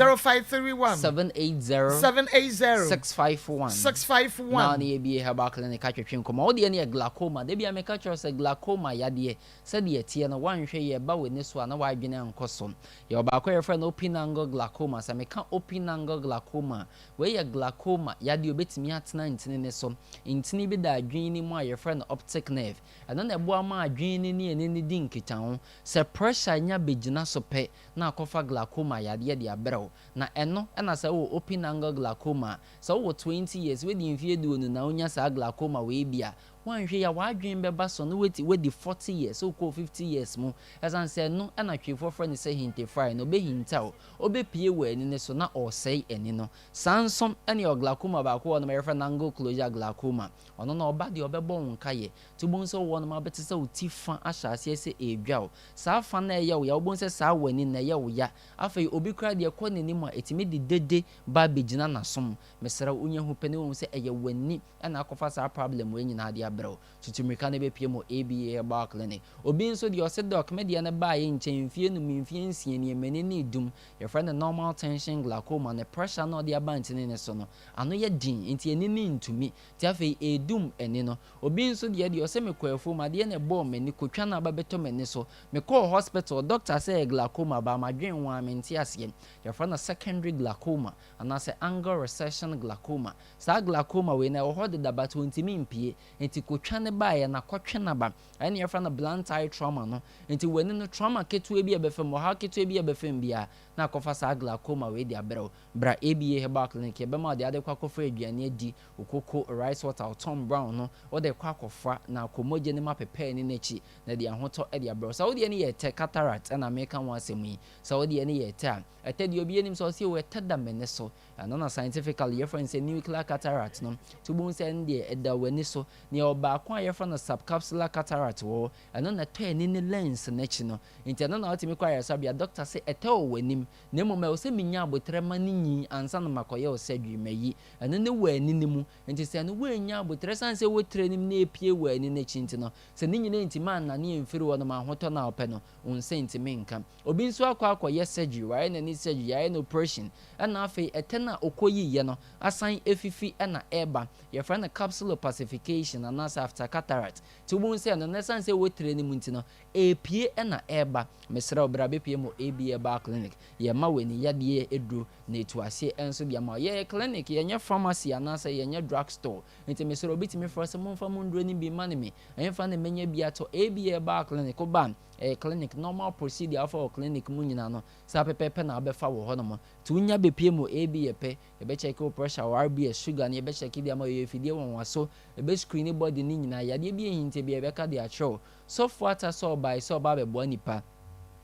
780 651 now ne be herbal clinic atwetwe nkoma wo de ne glaucoma de bia me ka kyerɛ sɛ glaucoma yade sɛ de tie no wanhwɛ ye ba we ne so na wadwene ankoso ye oba akɔ yɛfrɛ no open angle glaucoma sɛ me ka open angle glaucoma we ye glaucoma yade obetimi atena ntini ne so ntini bi da adwen ni mu a yɛfrɛ no optic nerve ɛno na ɛboa ma adwen ni ne di nkita ho sɛ pressure nya begina so pɛ na akɔfa glaucoma yade de abrɛw na ɛno ɛna sɛ wo open angle glaucoma sɛ wo 20 years we di mfie du no na onya sa glaucoma we bia wanhwe ya wadwen bɛba so no wedi 40 years so ko 50 years mu ɛsan sɛ no ɛna twefo frɛ ne sɛ hintefry no be hintaw obepie wɔ ani ne so na ɔsɛe ani no sansom ɛne glaucoma ba ko no mɛfrɛ angle closure glaucoma ɔno na ɔba de ɔbɛbɔ nkaye tubon sɛ wɔ no ma bɛte sɛ utifa ahyase sɛ edwaw saa fa na ɛyɛ wo ya wobon sɛ saa wɔ ani na ɛyɛ wo ya afei obi kra de ɛkɔ n'anim a etimi de dede ba begina nasom mesra unya hu pɛne wo sɛ ɛyɛ w'ani ɛna akɔfa saa problem wɔ nyina de bro tutumrika ne bepie mo ABA herbal clinic obi nso de ose doc media ne ba ye nchen fie no mfie nsie ne meni ne dum your friend the normal tension glaucoma ne pressure no de abantene ne so no ano ye din nti eni ne ntumi ti afei edum eni no obi nso de ose mekwafo ma de ne bɔ meni kotwa na babeto meni so me call hospital doctor say glaucoma ba madwen wa menti ase your friend the secondary glaucoma and as angle recession glaucoma sa glaucoma we na ho de dabat ntimi mpie nti kotwa ne ba ye na kotwe na ba ene ye fra na blunt eye trauma no nti wani no trauma ketu bi ebefem ha ketu bi ebefem bia na kofa sa glaucoma we dia bro bra ABA herbal clinic e be ma de ade kwa kofa aduane adi okoko rice water tom brown no o de kwa kofa na komoje ne mapepe ne nachi na de ahoto e dia bro sa wo de ne ye te cataract na American one asemi sa wo de ne ye te ete de obi enim so se we te da mene so no na scientifically ye friend say nuclear cataract no tubun se ndie eda wani so ne oba kwa ye friend subcapsular cataract wo eno na to ani ne lens na chi no nti no na otimi kwa ye sabia doctor say ete o wanim na mmom o se minya abotre ma ne nyi ansa na makoye o se dwumayi eno ne wani ne mu nti se no wanya abotre san se wo trenim na epie wani na chi nti no se ne nyina nti man na ne mfiri wo no ma hoto na ope no unse nti menka obi nso akwa surgery why na ni surgery ya no operation na afei ete na okoyi ye no asan efifi na eba ye friend the capsular pacification and as after cataract to won say no nesan say wo trenim nti no epie na eba mesra obra bepie mo ABA bar clinic ye ma weni yade edu na etuase enso bia ma ye clinic ye nya pharmacy anasa ye nya drug store nti mesra obitimi for se monfa mondro ni bi manemi enfa na menya bia to ABA bar clinic oban clinic normal procedure for clinic mu nyina no sa pepepe na abefa wo ho no mo tunya bepie mo ABA pe e be check your pressure RBS sugar na e be check dia ma ye fidie won waso e be screen body ni nyina yade bi ehinte bi e be ka dia show so fata so by so ba be bo nipa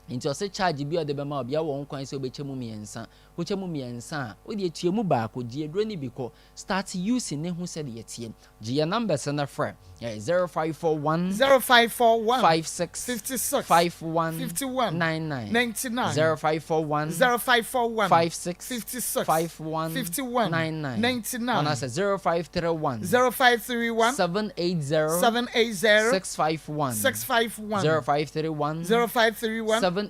nti o se charge bi o de be ma obia wo nkwan se obechemu miensa wo chemu miensa o de etuemu ba ko ji edro ni bi ko start using ne hu se de yetie ji ya numbers na frɛ 0541 56 51 99 0541 56 51 99 and as 0531 780 651 0531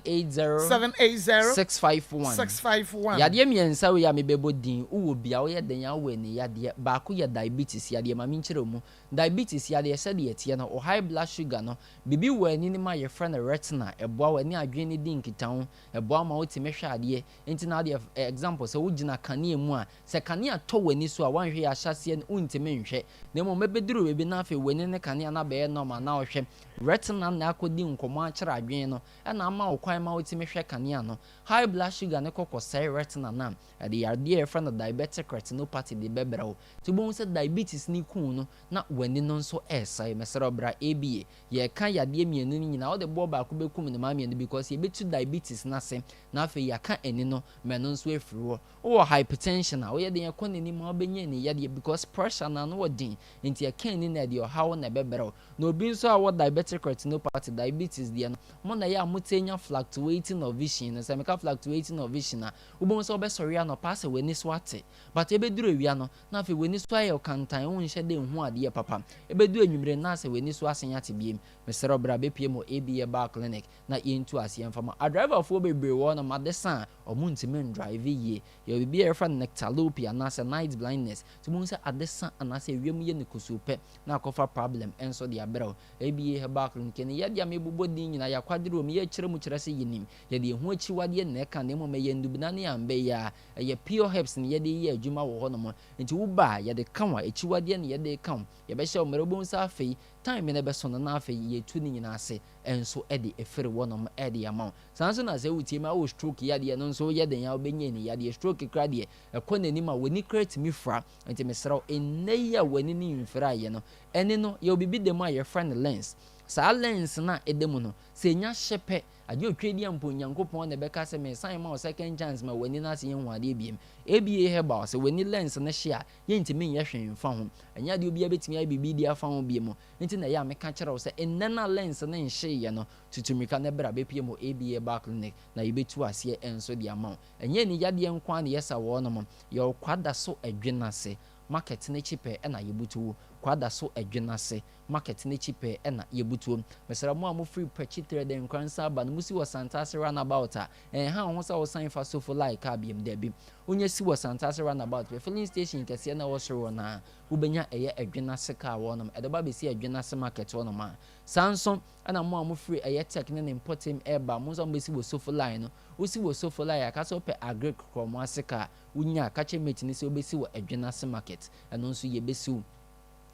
780 651 yadeɛ mmiɛnsa wo ya mebɛbɔ din wo bia wo yɛ den ya wo ni yadeɛ baako yɛ diabetes yadeɛ ma menkyerɛ mu diabetes yadeɛ sɛdeɛ ɛteɛ no o high blood sugar no bibi wɔ ani ne ma yɛ frɛ no retina ɛboa wɔ ani adwene ne di nkita ho ɛboa ma wo timi hwɛ adeɛ nti na adeɛ example sɛ wo gyina kanea mu a sɛ kanea tɔ wɔ ani so a wanhwɛ yɛ ahyɛseɛ no wontimi nhwɛ na mmom mɛbɛduru baabi na afei w'ani ne kanea na bɛyɛ normal na ɔhwɛ retina na akɔdi nkɔmmɔ akyerɛ adwene no ɛna ama wo kwan ma wotimi hwɛ kanea no high blood sugar ne kɔkɔ sɛe retina na ɛde yadeɛ yɛfrɛ no diabetic retinopathy de bɛbrɛ wo nti wobɛhu sɛ diabetes ne ku no na w'ani no nso ɛɛsɛe mɛsrɛ bra ABA yɛka yadeɛ mmienu no nyinaa wode boɔ baako bɛkum ne ma mmienu because yɛbɛtu diabetes no ase na afei yɛaka ani no mɛno nso afiri hɔ wowɔ hypertension a woyɛ de yɛkɔ n'anim a wobɛnya ani yadeɛ because pressure na no wɔ den nti yɛka ani no ɛde ɔhaw na ɛbɛbrɛ wo na obi nso a wɔ diabetic retinopathy diabetes deɛ no mo na yɛ a motenya fluctuating of vision no sɛ meka fluctuating of vision a wobɛhu sɛ wobɛsɔre a no paa sɛ w'ani so ate but ɛbɛduru awia no na afei w'ani so ayɛ ɔkantan wonhyɛ de nhu adeɛ papa ɛbɛduru anwummere na sɛ w'ani so asen ate biem mesrɛ bra bɛpie mu ABA bar clinic na yɛntu aseɛ mfama adriverfoɔ bebree wɔ no made sa a ɔmo ntimi ndrive yie yɛ biribi a yɛfrɛ no nectalopia anaasɛ night blindness nti wobɛhu sɛ ade sa anaasɛ awiam yɛ ne kusuu pɛ na akɔfa problem ɛnso de abrɛ wo ABA bar clinic ne yɛde a mebobɔ din nyina yɛakwadere wɔ mu yɛkyerɛ mu kyerɛ sɛ yɛnim yɛde ɛho akyiwadeɛ na ɛka na mmom ɛyɛ ndubina ne ambɛyɛ a ɛyɛ pure herbs ne yɛde yɛ adwuma wɔ hɔ nom nti woba a yɛde ka wa akyiwadeɛ ne yɛde ka wo yɛbɛhyɛ wo mmerɛ wobɛhu sɛ afei time ne bɛso no na afei yɛtu ne nyinaa ase ɛnso ɛde ɛfiri wɔ nom ɛde ama wo saa nso na sɛ wotie ma wo stroke yadeɛ no nso yɛ den a wobɛnya ni yadeɛ stroke kra deɛ ɛkɔ n'anim a w'ani kra tumi fra nti mesrɛ wo ɛnnɛ yi a w'ani ne mfiri ayɛ no ɛne no yɛwɔ biribi da mu a yɛfrɛ no lens saa lens na ɛda mu no sɛ ɛnya hyɛ pɛ adeɛ otwa di ampo nyankopɔn na bɛka sɛ me san ma wo second chance ma w'ani no ase yɛhu adeɛ biem ABA herbal sɛ w'ani lens no hye a yɛntimi nyɛ hwee mfa ho ɛnyɛ adeɛ obiara bɛtumi ayɛ biribi di afa ho biem nti na ɛyɛ a meka kyerɛ wo sɛ ɛnnɛ na lens no nhyeeɛ no tutumika no bra bɛpie mu ABA bar clinic na yɛbɛtu aseɛ ɛnso de ama wo ɛnyɛ ni yadeɛ nko a ne yɛsa wɔ no mo yɛwɔ kwada so adwene ase market ne chipɛ ɛna yɛbutuo kwada so adwene ase market ne chipɛ ɛna yɛbutuo mesra mo a mo free pɛchitre de nkransa aba no musi wɔ santase runabout a ha ho sɛ wo san fa sofo like a biem da bi onya si wɔ santase runabout pe filling station kɛseɛ na wɔ soro na wobɛnya ɛyɛ adwene ase ka wɔ no ɛde ba bɛsi adwene ase market wɔ no ma sanso ɛna mo a mo free ɛyɛ tech ne importing eba mo so bɛsi wɔ sofo line no wosi wɔ sofo line aka so pɛ agric kromo ase ka wonya kache mate ne sɛ wobɛsi wɔ adwene ase market ɛno nso yɛbɛsi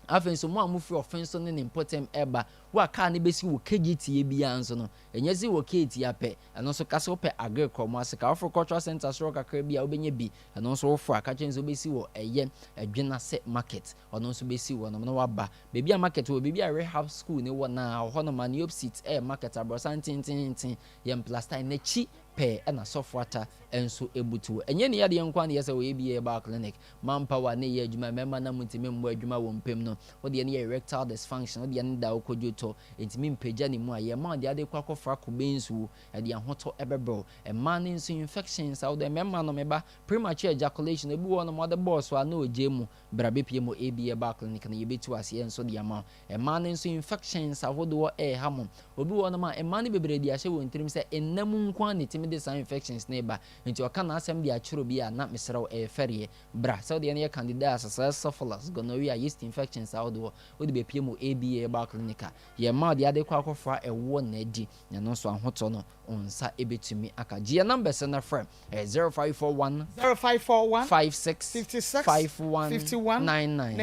afei nso mo a mo free offense ne important eba wa car ne besi wo KGT bia nso no enye si wo KT apɛ ɛno nso kase wo pɛ agricul mo asika wo cultural center so kakra bia wo benya bi ɛno nso wo fo akache nso besi wo ɛyɛ adwena se market ɔno nso besi wo no no waba bebi a market wo bebi a rehab school ne wo na hɔ no man yop seat market abrosan tintintin yɛm plaster na chi pɛ ɛna software ɛnso ebutu enye ne yade nkwa ne yɛsɛ wo ABA bar clinic manpower ne yɛ adwuma mɛma na mutimi mbɔ adwuma wɔ mpem no wo de ne yɛ erectile dysfunction wo de ne da wo kodwoto entimi mpagya ne mu a yɛ ma de ade kwa kɔfra kobensu ɛde ahoto ɛbɛbro ɛma ne nso infections out there mɛma no meba premature ejaculation ebi wɔ no mo de boss wa na ogye mu bra bepie mu ABA bar clinic na yɛbetu ase ɛnso de ama ɛma ne nso infections ahodo hamon obi wɔ no ma ɛma ne bebre de ahyɛ wɔ ntirim sɛ enam nkwa ne timi de sign infections ne ba nti ɔka na asɛm de akyerɛ bi a na mesrɛw ɛfɛreɛ bra sɛ de ne yɛ candidate as syphilis gonorrhea yeast infections ahodo wo de bepie mu ABA bar clinic yɛ ma de ade kwa kɔfra ɛwɔ na adi na no so ahoto no onsa ebetumi aka gye number sɛ na frɛ 0541 56 51 99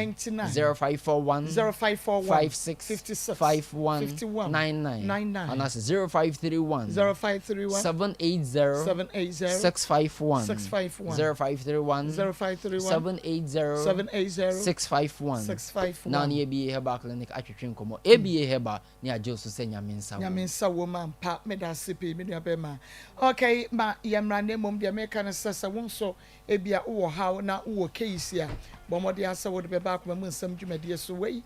0541 56 51 99 and that's 0531 780 651 0531 780 651 na ne ABA Herbal Clinic atwetwe nkomo ABA Herbal ne agye so sɛ nyamensa wo man pa me da sepe me nua bema okay ma yemra ne mom de me kan sesa won so ebia wo haw na wo case a bomode asa wo de be ba akoma mu nsam dwumade so wei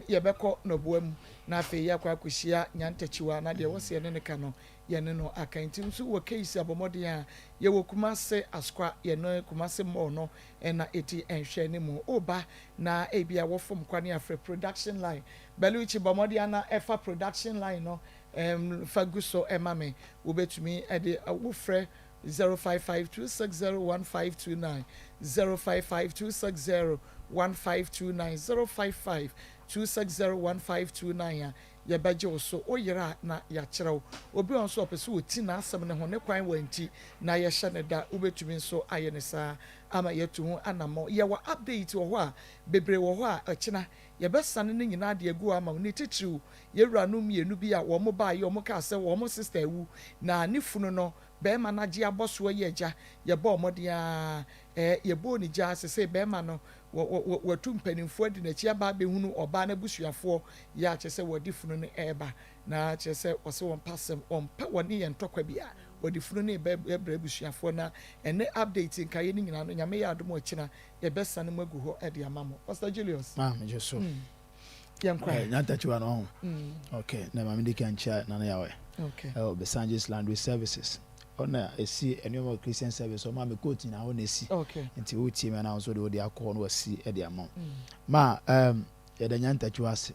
yebekɔ no boam na afei yakwa akohia nyantachiwa na de wo se ne ka no yene no akantim so wo case abomode a ye wo kumase askwa ye no kumase mo no na eti enhwe ne mu oba na ebia wo fom kwane afre production line beluchi bomode na efa production line no faguso emame wobetumi ede wofrɛ 0552601529 0552601529 0552601529 yɛbɛgye wo so woyera na yɛakyerɛw obi on so opɛ so woti na asɛm ne ho ne kwan wanti na yɛhyɛ ne da wobɛtumi nso ayɛ ne saa ama yɛtu ho anamɔ yɛwɔ update wɔ hɔ a bebre wɔ hɔ a ɛkyena yɛbɛsane ne nyinaa de agu ama ne titiriw yɛwura no mmienu bi a wɔn ba yɛ wɔn ka sɛ wɔn sister ewu na ne funu no bɛrima no agye abɔ soɔ yɛ agya yɛbɔ ɔmo de a yɛbɔ ne gya sese bɛrima no wɔtu mpanimfoɔ de n'akyi aba abɛhunu ɔbaa n'abusuafoɔ yɛ akyɛ sɛ wɔde funu no ɛɛba na akyɛ sɛ wɔsɛ wɔn pasɛm ɔmpɛ wɔne yɛn ntɔkwa bi a wɔde funu no ɛbrɛ abusuafoɔ na ɛne update nkaeɛ no nyinaa no nyame yɛ adom ɔkyena yɛbɛsane mu agu hɔ ɛde ama mo Pastor Julius megye so yɛnkwa nyantakyiwa no ho okay na mame de kankyia nana yɛwɛ okay Besanges Laundry Services ona esi enyo Christian service o ma me coach na ho na esi okay nti wo tie me na so de wo de akọ no asi e de ama ma ye da nyantachu ase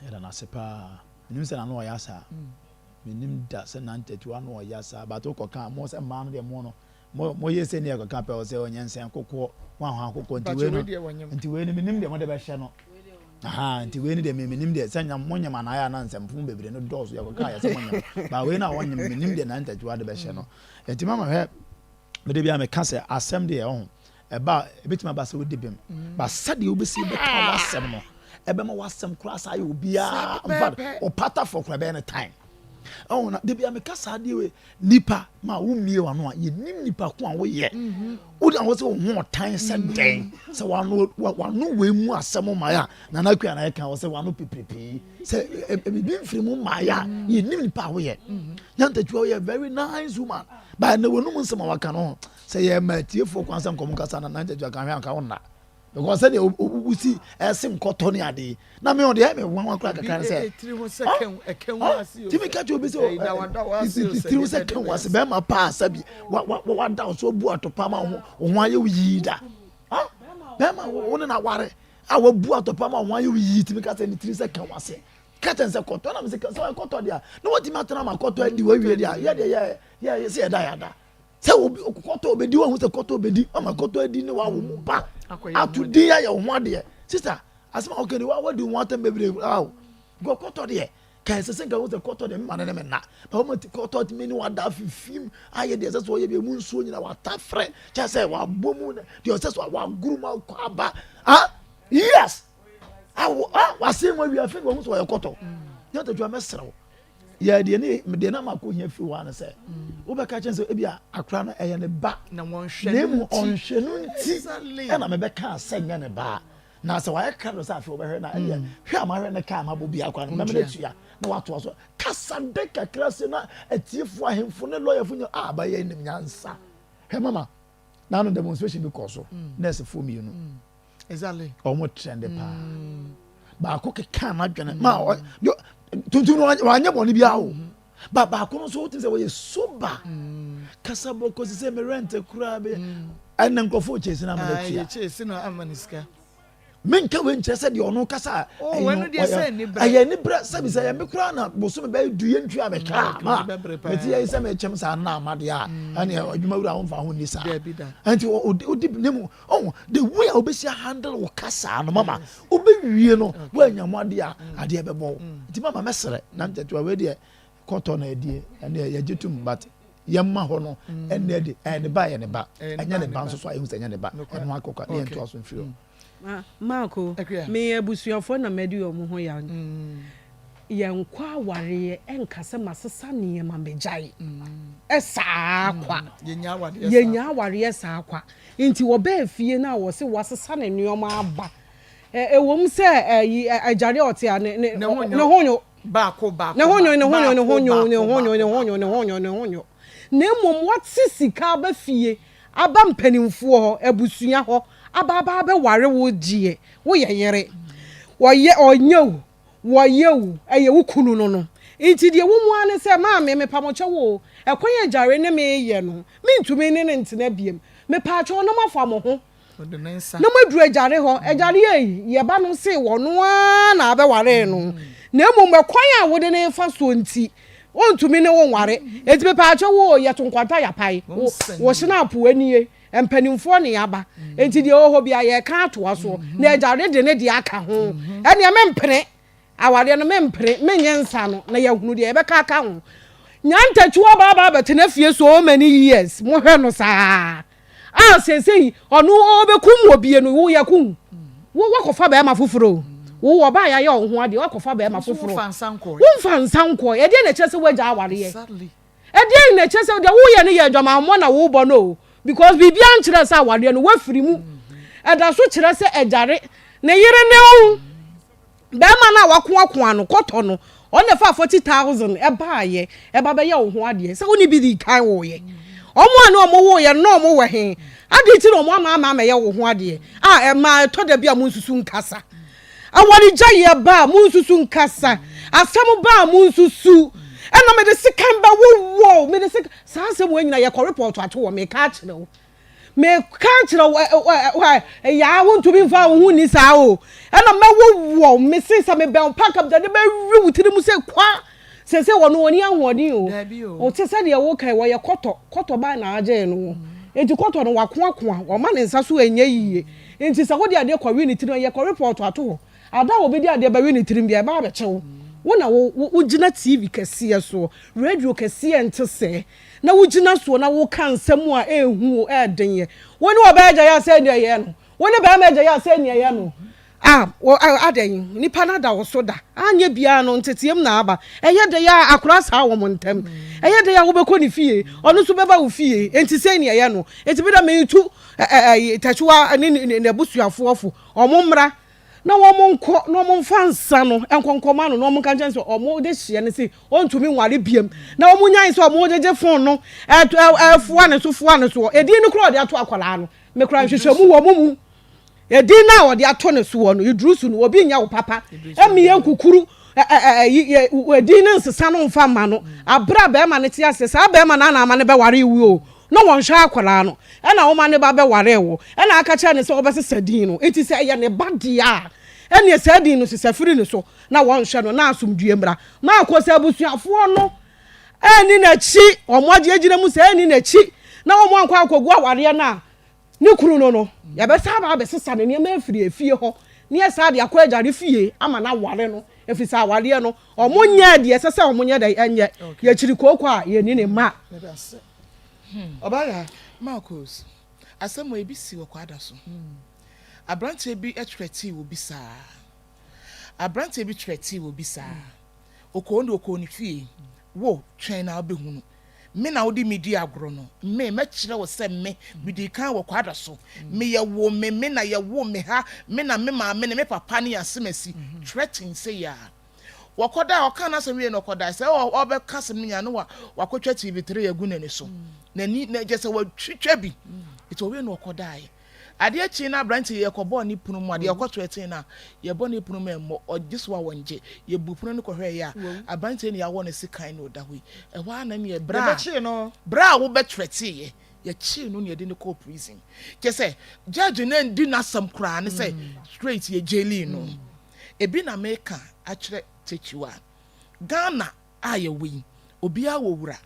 ye da na sepa minim se na no ya sa minim da se na nyantachu no ya sa ba to ko kan mo se ma no de mo no mo ye se ne ko kan pe o se onyensen kokko wa ho akokko nti we ni minim de mo de be hye no aha nti we ni de minim de sanya monyam na ya na nsempfu bebre no dɔso ya ko ka ya se monyam ba we na wonyam minim de na ntajwa de be hye no nti mama hwe me de bia me ka se asem de ho eba ebetima ba se wodi bem ba sade obesi be ka wasem no ebe ma wasem kura sa ya obia o pata for kura be any time oh na de bia me ka sa de we nipa ma wo mie wa no a ye nim nipa ko a wo ye wo da wo se wo ho tan se den se wa no we mu asem ma ya na na kwa na ka wo se wa no pipipi se bi mfiri mu ma ya ye nim nipa wo ye nyantachu wo ye very nice woman ba na wonu mu nsem wa ka no se ye ma tie fo kwansa nkom kasa na nyantachu ka hwe anka wo na because say usi esim koto ni ade na me on dey me wan kra kaka say timi ka jo be say tiri se ken wase be ma pa asabi wa da so bu atopa ma ho aye yi da be ma woni na ware a wa bu atopa ma ho aye yi timi ka say ni tiri se ken wase ka ten se koto na me se koto dia no what ma tena ma koto adi wa wie dia ye se da ya da se koto obedi wo hu se koto obedi ama koto adi ni wa wo mu ba atudi ya ho ade sister asema okay ni wa di one time bebre aw go koto de ka se se ka wo se koto de me na ba wo mati koto ti me ni wa da fifim aye de se so ye be mu nsuo nyina wa ta frɛ cha se wa bomu de se so wa guru ma ko aba yes wa se mo wi afi wo so wa koto ya ta jwa mesrew ya de ne de na ma ko hia fi wa na se wo be ka chen se ebia akra na eye ne ba na won hwe mu on hwe no nti e na me be ka senya ne ba na se wa ya ka no sa fi wo be hwe na eye hwe ama hwe ne ka ma bo bia kwa no me na tua na wa to so kasa de kakra se na atiefo ahemfo ne lawyer fo nya ba ye nim nyansa hwe mama na no demonstration bi ko so nurse fo mi no exactly o mo trend pa ba ko ke ka na dwene ma tuntum no wanya boni bia wo ba ko no so wotin se wo ye soba kasa boko se me rent kura be an nkofo chesi na ma tia chesi no amaniska menka we nche se de ono kasa wenu de se ni bra aye ni bra sabi se me kura na boso me be duye ntwa me ka ma meti ye se me chem sa na amade a ane adwuma wura ho fa ho ni sa anti odi nemu the way obesi handle wo kasa no mama obe wie no wa nyamade a ade be bo nti mama mesere na nteto we de koto na edie ane ye jitum but yemma ho no ene de ene ba ye ne ba anya ne ba nso so aye hu se anya ne ba eno akokwa ne ento aso mfiri Marco, me abusuafo na medi omo ho ya. Yankwa aware enkase masesa ne ma megyae. Esa akwa. Yenya aware esa akwa. Nti wo ba fie na wo se wasesa ne nneoma aba. Ewom se ajare ote a ne honyo ba ko ne honyo ne mom what sisika ba fie aba mpanimfo ho abusua ho ababa be ware wo gie wo yeyere wo ye onyo wo ye eye wo kunu no nti de wo mu ane se ma me pamoche wo ekwan jare ne me ye no me ntumi ne ntina biem me pa acho no mafa mo ho na maduru jare ho ejare ye ba no se wo no na abe ware no na emu mekwan a wode ne fa so nti wontumi ne wo nware eti be pa acho wo ye to nkwanta ya pai wo hye apo anie empanimfo ne yaba enti de oho bia ye ka atoa so na agare de ne de aka ho ene mempere aware no mempere menyensa no na yahunu de ye be ka ho nyanta chuwa baba betena fie so many years mo hwe no saa sensei onu obekum obie no wo yakum wo wakofa ba ma foforo wo wo ba ya ye ho ade wakofa ba ma foforo wo fansanko e de na chese waja aware ye e de na chese de wo ye ne ye adwama mo na wo bo no because bibia nkyere sa aware no wafiri mu e da so kyere se ejare ne yire ne wo ba ma na wako ano koto no on the 40,000 e ba ye e ba be ye ho ade se woni bi di kan wo ye omo anu omo wo ye no omo we he ade ti no omo ama ye wo ho ade e ma to da bia mu nsusu nkasa awari jaye ba mu nsusu nkasa asem ba mu nsusu e no me de sikan ba wo me de sik sa asem wo nyina ye ko report ato wo me ka kire wo me ka kire wo ya won to be fa wo ni sa o e no me wo me se sa me be pack up de be wi wutiri mu se kwa se wono woni ahodi o te se de wo kai wo ye koto ba na age no enti koto no wakoakoa wo ma ne nsa so enye yiye enti sa wo de ade kwa wi ni tiri ye ko report ato ada wo be de ade ba wi ni tiri bia ba be chewo wona wo gina TV kese so radio kese ente se na wo gina so na wo kan nsem a ehu e den ye woni wo ba ja ya se ne ye no woni ba ma ja ya se ne ye no aden nipa na da wo so da anya bia no ntetiem na aba eye de ya akura sa wo montem eye de ya wo be ko ni fie onu so be ba wo fie enti se ne ye no enti bi da me tu tachuwa ne busuafo ofo omumra na wo monko no momfa nsa no enkonkoma no mo kan chense omo de hie ne se ontumi nware biem na wo munyan se omo jeje fon no fuwa ne so edi ni kro de ato akwala no me kra hwehwemu wo mumu edi na wo de ato ne so no idrusu no obi nya wo papa emi yankukuru edi ne nsesa no mfa ma no abra be ma ne ti ase sa be ma na na ma ne be ware iwu o no won hwa akwala no e na wo ma ne ba be ware wo e na aka cha ne se obesesa din no enti se ye ne badia e ne se din no se safiri ne so na won hwe no na asomdue mra Maa Akos abusuafo no eni na chi omoje agina mu se eni na chi na wo mo ankwa akogu aware na ni kuru no ya be sa ba be sesa ne ma afiri efie ho ni esa de akwa agare fie ama na ware no efisa aware no omonya de sesa omonya da enye ya chiri kokwa a ye ni ne ma Obaya Maa Akos asemo ebisi wo kwada so abrante bi etreti wo bisa abrante bi treti wo bisa okoni fie wo twen na obehunu me na odi medi agro no me kire wo se me bidi kan wo kwada so me ye wo me na ye wo me ha me na me ma me ne me papa ne asemasi threatening say ya wakoda okana se we no koda se obe kase me nya no wakotwa TV3 agu na ne so na ni na je se wa twitwa bi ito we no koda ai ade chi na branch ye ko bo ni punu mu ade ko twete na ye bo ni punu memmo ogiswa wonje ye bu punu no ko hwe ya abranch ni ya wo ne sikan no da hui e wa na me bra bra wo be twete ye chi no ne de ne ko prison ke se judge na ndi na sam kra ne se straight ye jailing no ebi na meka a kire techiwa Ghana aye wi obi a wo wura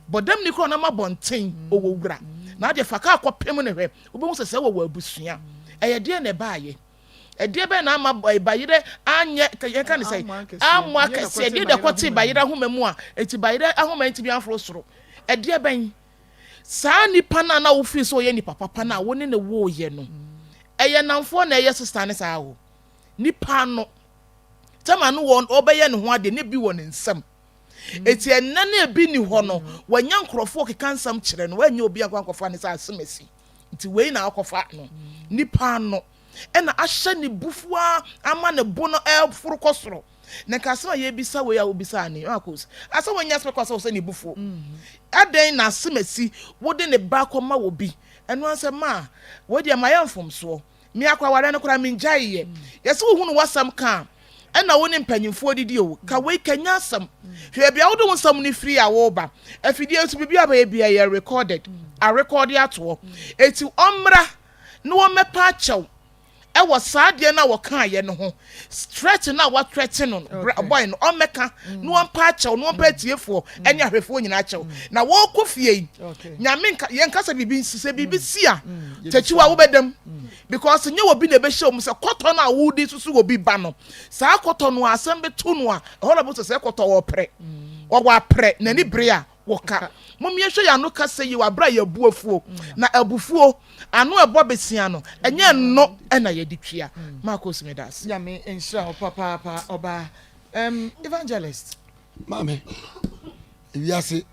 bodam ni kro na mabonten o wo wura na de faka akopem ne hwe obo se wo abusua eye de ne baaye e de be na ama bayire anye ye kan say amwa kase de de kwoti bayire ahomemu a eti bayire ahoma enti bi afro soro e de ben saa nipa na wo fi so ye nipa papa na wo ne ne wo ye no eye namfo na eye sister ne saa wo nipa no tama no won obeye ne ho ade ne bi won nsam eti enna na ebi ni ho no wanya nkrofo keka nsam kire no wanya obi akwakofa ne sa asemesi nti wei na akofa no nipa no ena ahye ne bufua ama ne bo no furu kosoro na kasema ye bisa we ya obisa ani Akos asa wanya speko asa ne bufu aden na asemesi wode ne ba koma wo bi eno anse ma wode amayamfom so mi akwa ware no kura mi njaye yesi wo hunu wasam kan ena woni mpanyimfo didi o ka wei kanya asam hwe bia wo do nsam ni free awo ba afidie so bibia ba bia ye recorded a record ato eti omra no mepa achew was sad na waka ye no ho stretch na what stretching no boy no omeka no one patch no one petiefo enya hwefo nyina chew na wo kɔ fie nyame ye nkasa bibi se bibi sia techiwa wo bedam because nye obi na be hye om se kɔtɔ na wo di susu obi ba no saa kɔtɔ no asem be to no a ho na bo se kɔtɔ wo pre wo wa pre na ni bre a woka momye hwe ya no kasa yi wa bra ya buafuo na abufuo ano ebo besia no enye no na ye ditwia Maa Akos medas ya me enhira papa oba evangelist mame ewiase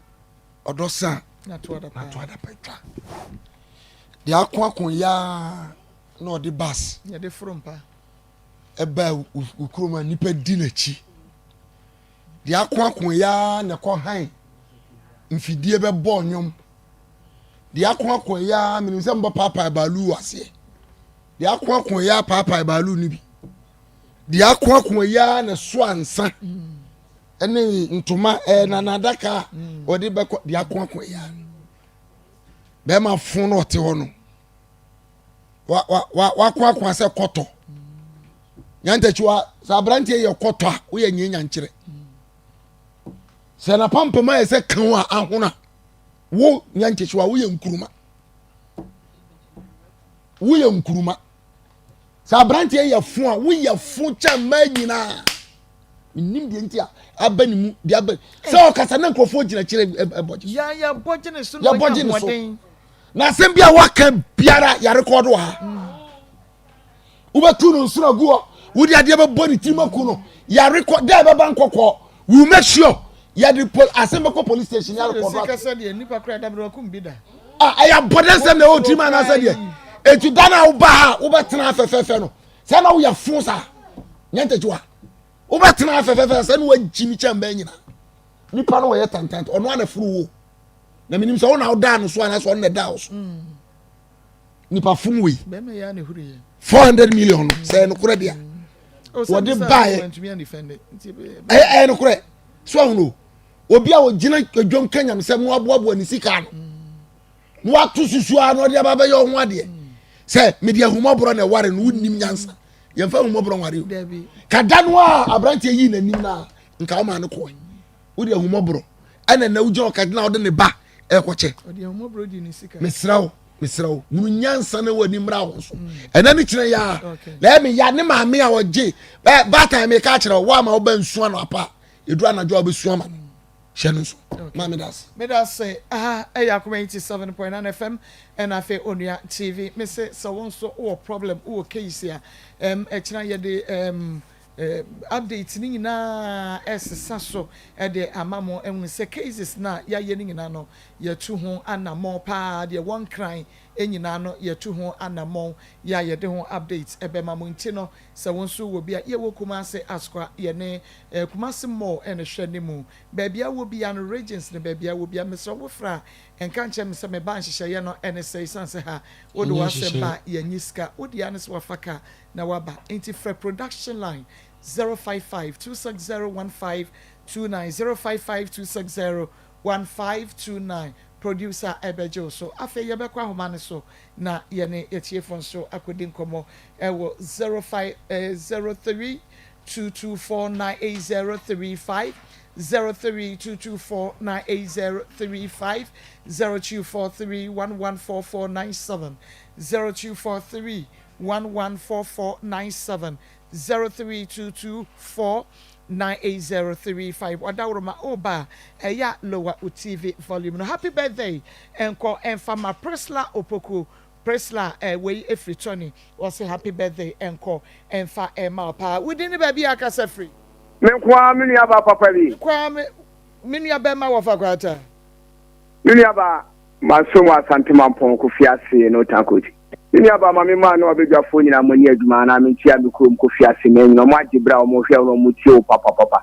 odosa na to ada patwa de akon ya na odi bus ya de frompa eba ukroma nipa di na chi de akon ya na ko han mfidie be bo nyom de akon ya menim se mba papa balu wase de akon ya papa balu ni bi de akon ya na so ansa ene ntoma na nadaka odi be de akon ya be ma fun no te ho no wa akon se koto nyantachiwa sabrantie ye koto a wo ye nyenya nkyere se na pampama ye se kan a ahona wo nyantachiwa wo ye nkuruma sabrantie ye fun a wo ye fun cha manyina nim de ntia abani mu de abani se o kasa na nkofo gina kire eboje ya boje ne so ya boje ne so na sem bia waka biara ya record ha uba tunu nsura guo wudi ade be body timaku no ya record there be ban kokko we make sure ya the asembe police station ya record ba kasa de nipa kra da bro kum bi da ya body sem na o tima na say de etu dana uba ha uba tena afefefe no say na wo ya fun sa nyantajuwa uba tena afefefe say no wa jimi chamba nyina nipa no wo ye tantant ono ana furu wo na minim so na oda no so ana so na da so nipa fun we be me ya na huri 400 million say no kura dia what the buy no kura so no obi a o gina adwom kanyam se mo aboabo ani sika no atu susu a no dia baba ye ho ade say media humobro na ware no nim nyansa ye fa humobro ware kada no a abrantie yi nanim na nka o ma no ko wo dia humobro ana na ujo kada na o de ne ba e ko che o dia humobro di ni sika mesrawo wunu nyansa na wani mra wo so ena ni kire ya le me ya ne maame a oje ba time ka kire wo ma wo ba nsu na apa edu anajo obesu ama hye so maame das say Akoma 87.9 FM and afa onua TV me say so won so o problem o case ya e kira ye de update ni nyina esesa so de amamo enwu se cases na ya ye ni nyina no ye tu ho anamo pa de one crime enyina no ye tu ho anamo ya ye de ho updates ebe mamo nti no se won so wo bia ye wo kuma se askwa ye ne kuma se mo ene hwe ne mu ba bia wo bia no regions ne ba bia wo bia me so wo fra enka nche me se me ban hye ye no ene se sanse ha wo do wa se ba ye nyiska wo dia ne so wafaka na waba into for production line 055-260-1529 055-260-1529 producer Ebejo so afa ye bekwa homa ne so na ye ne etiefon so akodi nkomo ewo 03-224-98035 03-224-98035 0243-114497 0243-114497 0322498035 wadawroma oba eya lowa UTV volume no happy birthday enko enfama Presla Opoku Presla we efritoni was say happy birthday enko enfa ema pa within the baby akasa free me kwa mini aba papa bi kwa mini aba ma wa fakwata mini aba masomo asante mampon ko fiase no tankoti ni aba mama ma no abegwa fo nyina mani adwuma na me ntia me krom ko fiase me no mo agibra o mo hwe no mo tie papa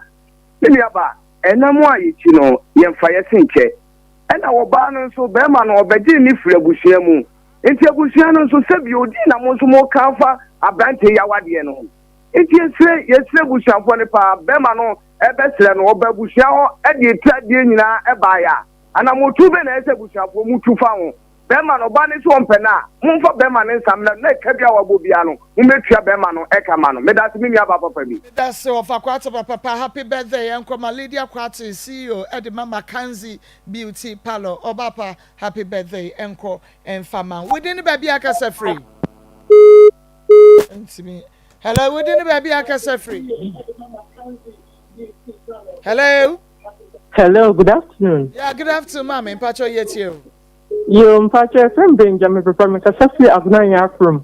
ni aba enam a yichi no yemfa yesenche ena wo ba no so be ma no obedi ni furabusua mu enti abusua no so sebi odi na mo so mo kanfa abrante yawade no enti yesre busua fo ne pa be ma no ebesre no obabusua ho e de tadie nyina e ba ya ana mo tu be na ese busua fo mu tu fa ho bɛrima no ɔba ne so ɔmpɛ no a momfa bɛrima ne nsam na ɛka bi a wabɔ bia no mommɛtua bɛrima no ɛka ma no meda se me nuaba papa bi that's ɔfa kwate papa happy birthday ɛnkɔma Lydia Kwate CEO ɛde mama Kanzi Beauty Parlor ɔbapa happy birthday ɛnkɔ ɛmfama within the baby akasa free ntimi hello within the baby akasa free hello good afternoon. Yeah, good afternoon, ma'am. In Pacho yet you. You Pacho from Benjamin from Kasafri Agnaya from.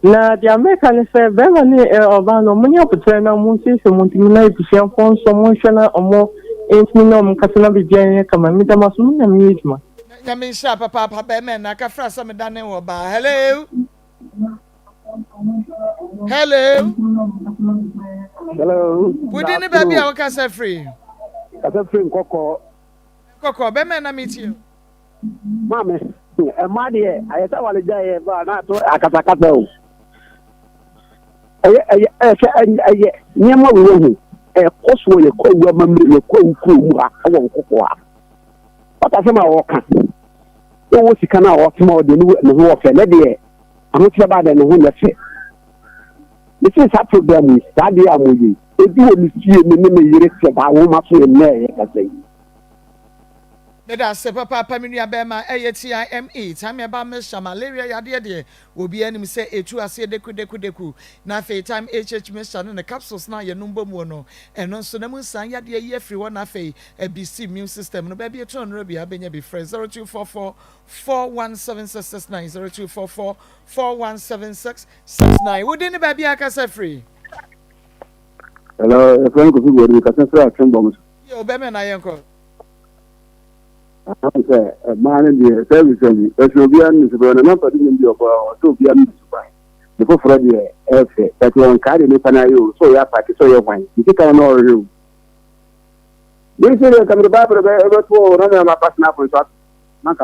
Na the American say Beverly Obano Munya Patena Munsi Muntimina Pishan Fon Somoshana or more intimum Casana Vijay Kamamita Masuna Misma. Yamin Shapa Papa Bemen Nakafra Samadane Oba. Hello. Within the baby I can free. Kasafri Koko Bemen na meet you. Mame, a madie, I saw a day, but not a catacata. Near my room, a cosway, a cold woman, a cold crew, I won't cocoa. But I said, my walker. There was a canal walk more than you and walk a lady. I'm not sure about the one that's it. This is a program, study a movie. If you will see me, I won't have to marry, I say. Meda se papa paminu abema ATIME time aba mesha malaria yade de obi anim se etu ase deku na fe time HH mesha no capsules na ye number mu no eno so na mu san yade ye afri wo na fe ABC immune system no ba bi etu no bi abenya bi fresh 0244 417669 0244 417669 wodi ni ba bi akasa free. Hello, friend ko fi wori kasa fra atembom. Yo be me na yenko. Man, the service and Ethiopian is going to put in the Ethiopian before Friday, that one carry me panayo, so you are party, so you're wine. You can know you. This is a come to Bible about to run my partner for that. Not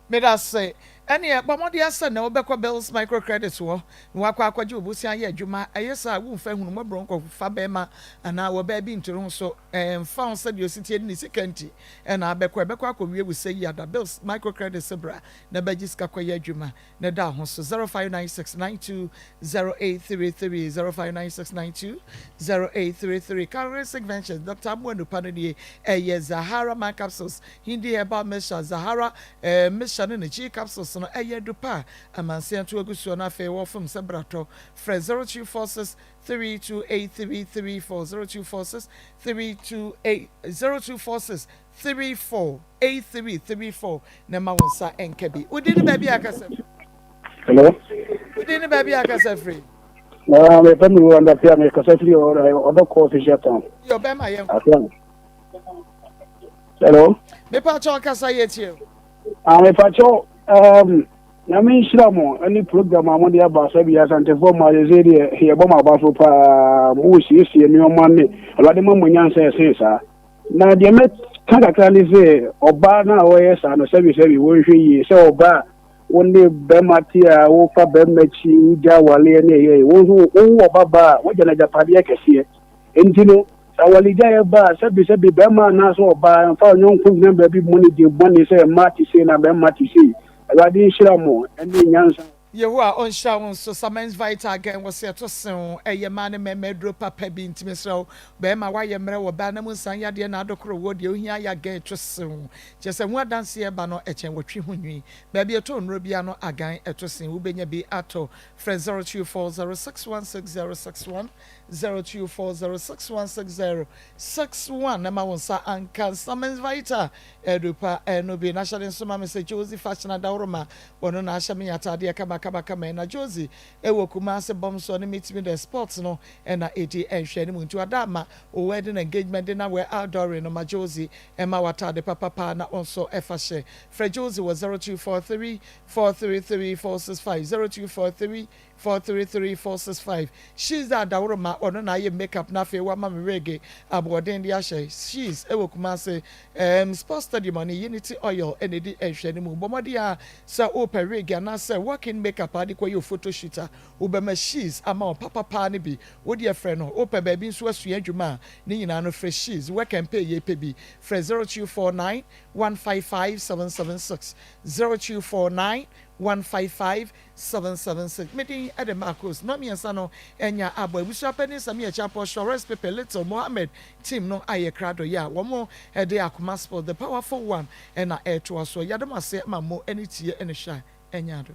Made us say, any Bamodi Asa no Becqua Bills microcredits war, Waka Busia Juma, Ayesa, who found more bronco Fabema, and our baby in Toronto, and found said your city in the second, and our Becqua we will say, yeah, the Bills microcredit Sabra, Nabajis Kakoya Juma, Nada, 059692 0833 059692 0833. Characteristic Ventures, Dr. Mwenu Panadi, Zahara Man Capsules, Hindi about Mesha, Zahara, Mission in the G capsules. No eye dupa amanse to agusu na fe wo from sebrato fre 0246 328334 0246 328 0246 348334 na ma wonsa enkebi udi ni baby akasa. Hello. Udi ni baby akasa free. Me pemi wo anda pia me kasa free or other coffee shop town. Yo be ma yen. Hello. Me pa cho akasa yetio. Me pa cho na me nhyira mo any program amon dey aba so bia sante for ma dey dey here bo ma ba so pa mo siesie ni o ma me alade ma mo nyansa ese sa na dey me kakakra ni se oba na wo yesa no sebi wo hwe yi se oba woni be matia wo fa be machi uja wale ne ye wo oba ba wo jana japade akese entino awali ja ba sebi be ma na so oba fa nyon ku na be bi mo ni de boni se mati se na be mati se alade shiramo eni nyansa Yewa on shawon so Samens Vita again was here to soon a man medro papa be intimate so be ma why yemre wo ba na mu san yade na adokro wo de ohia ya get to soon just one dance here ba no echen wotwe hunwi ba bi eto nro bia no agan eto sin wo benya bi ato friend 0240616061 0240616061 na ma wonsa anka Samens Vita edupa no be national so ma message Josie fashion adawroma wono na ahya me yatade kama na Josie ewo Kumase bomb so ne meet me the sports no na edi enhwe ne muntu adama o wedding engagement na we outdoor no ma Josie ema watade papa na onso efashe Fred Josie was 0243 433 465 0243 433-465. She's that Daurama or no na makeup na fe wa mama reggae aborden di ashe. She's ewo Kumase sports study money Unity oil and edi ehwe ne mu. Bomodia sa open reggae na say working makeup ade kwa your photo shooter obema sheets ama papa pa ne bi wo de friend no open baby nso asua adwuma ne nyina no fresh sheets work and pay ye pay bi fresh 0249 155 776 0249 155-776. Meeting at the Maa Akos. No me ansano enya abo. We shall penny some here chapo Shores Pepe Little Mohammed team no aye crado ya. One more a day Akoma Sport, the powerful one and a air to us. So Yadama say mamo any tear and a shine. Enyado.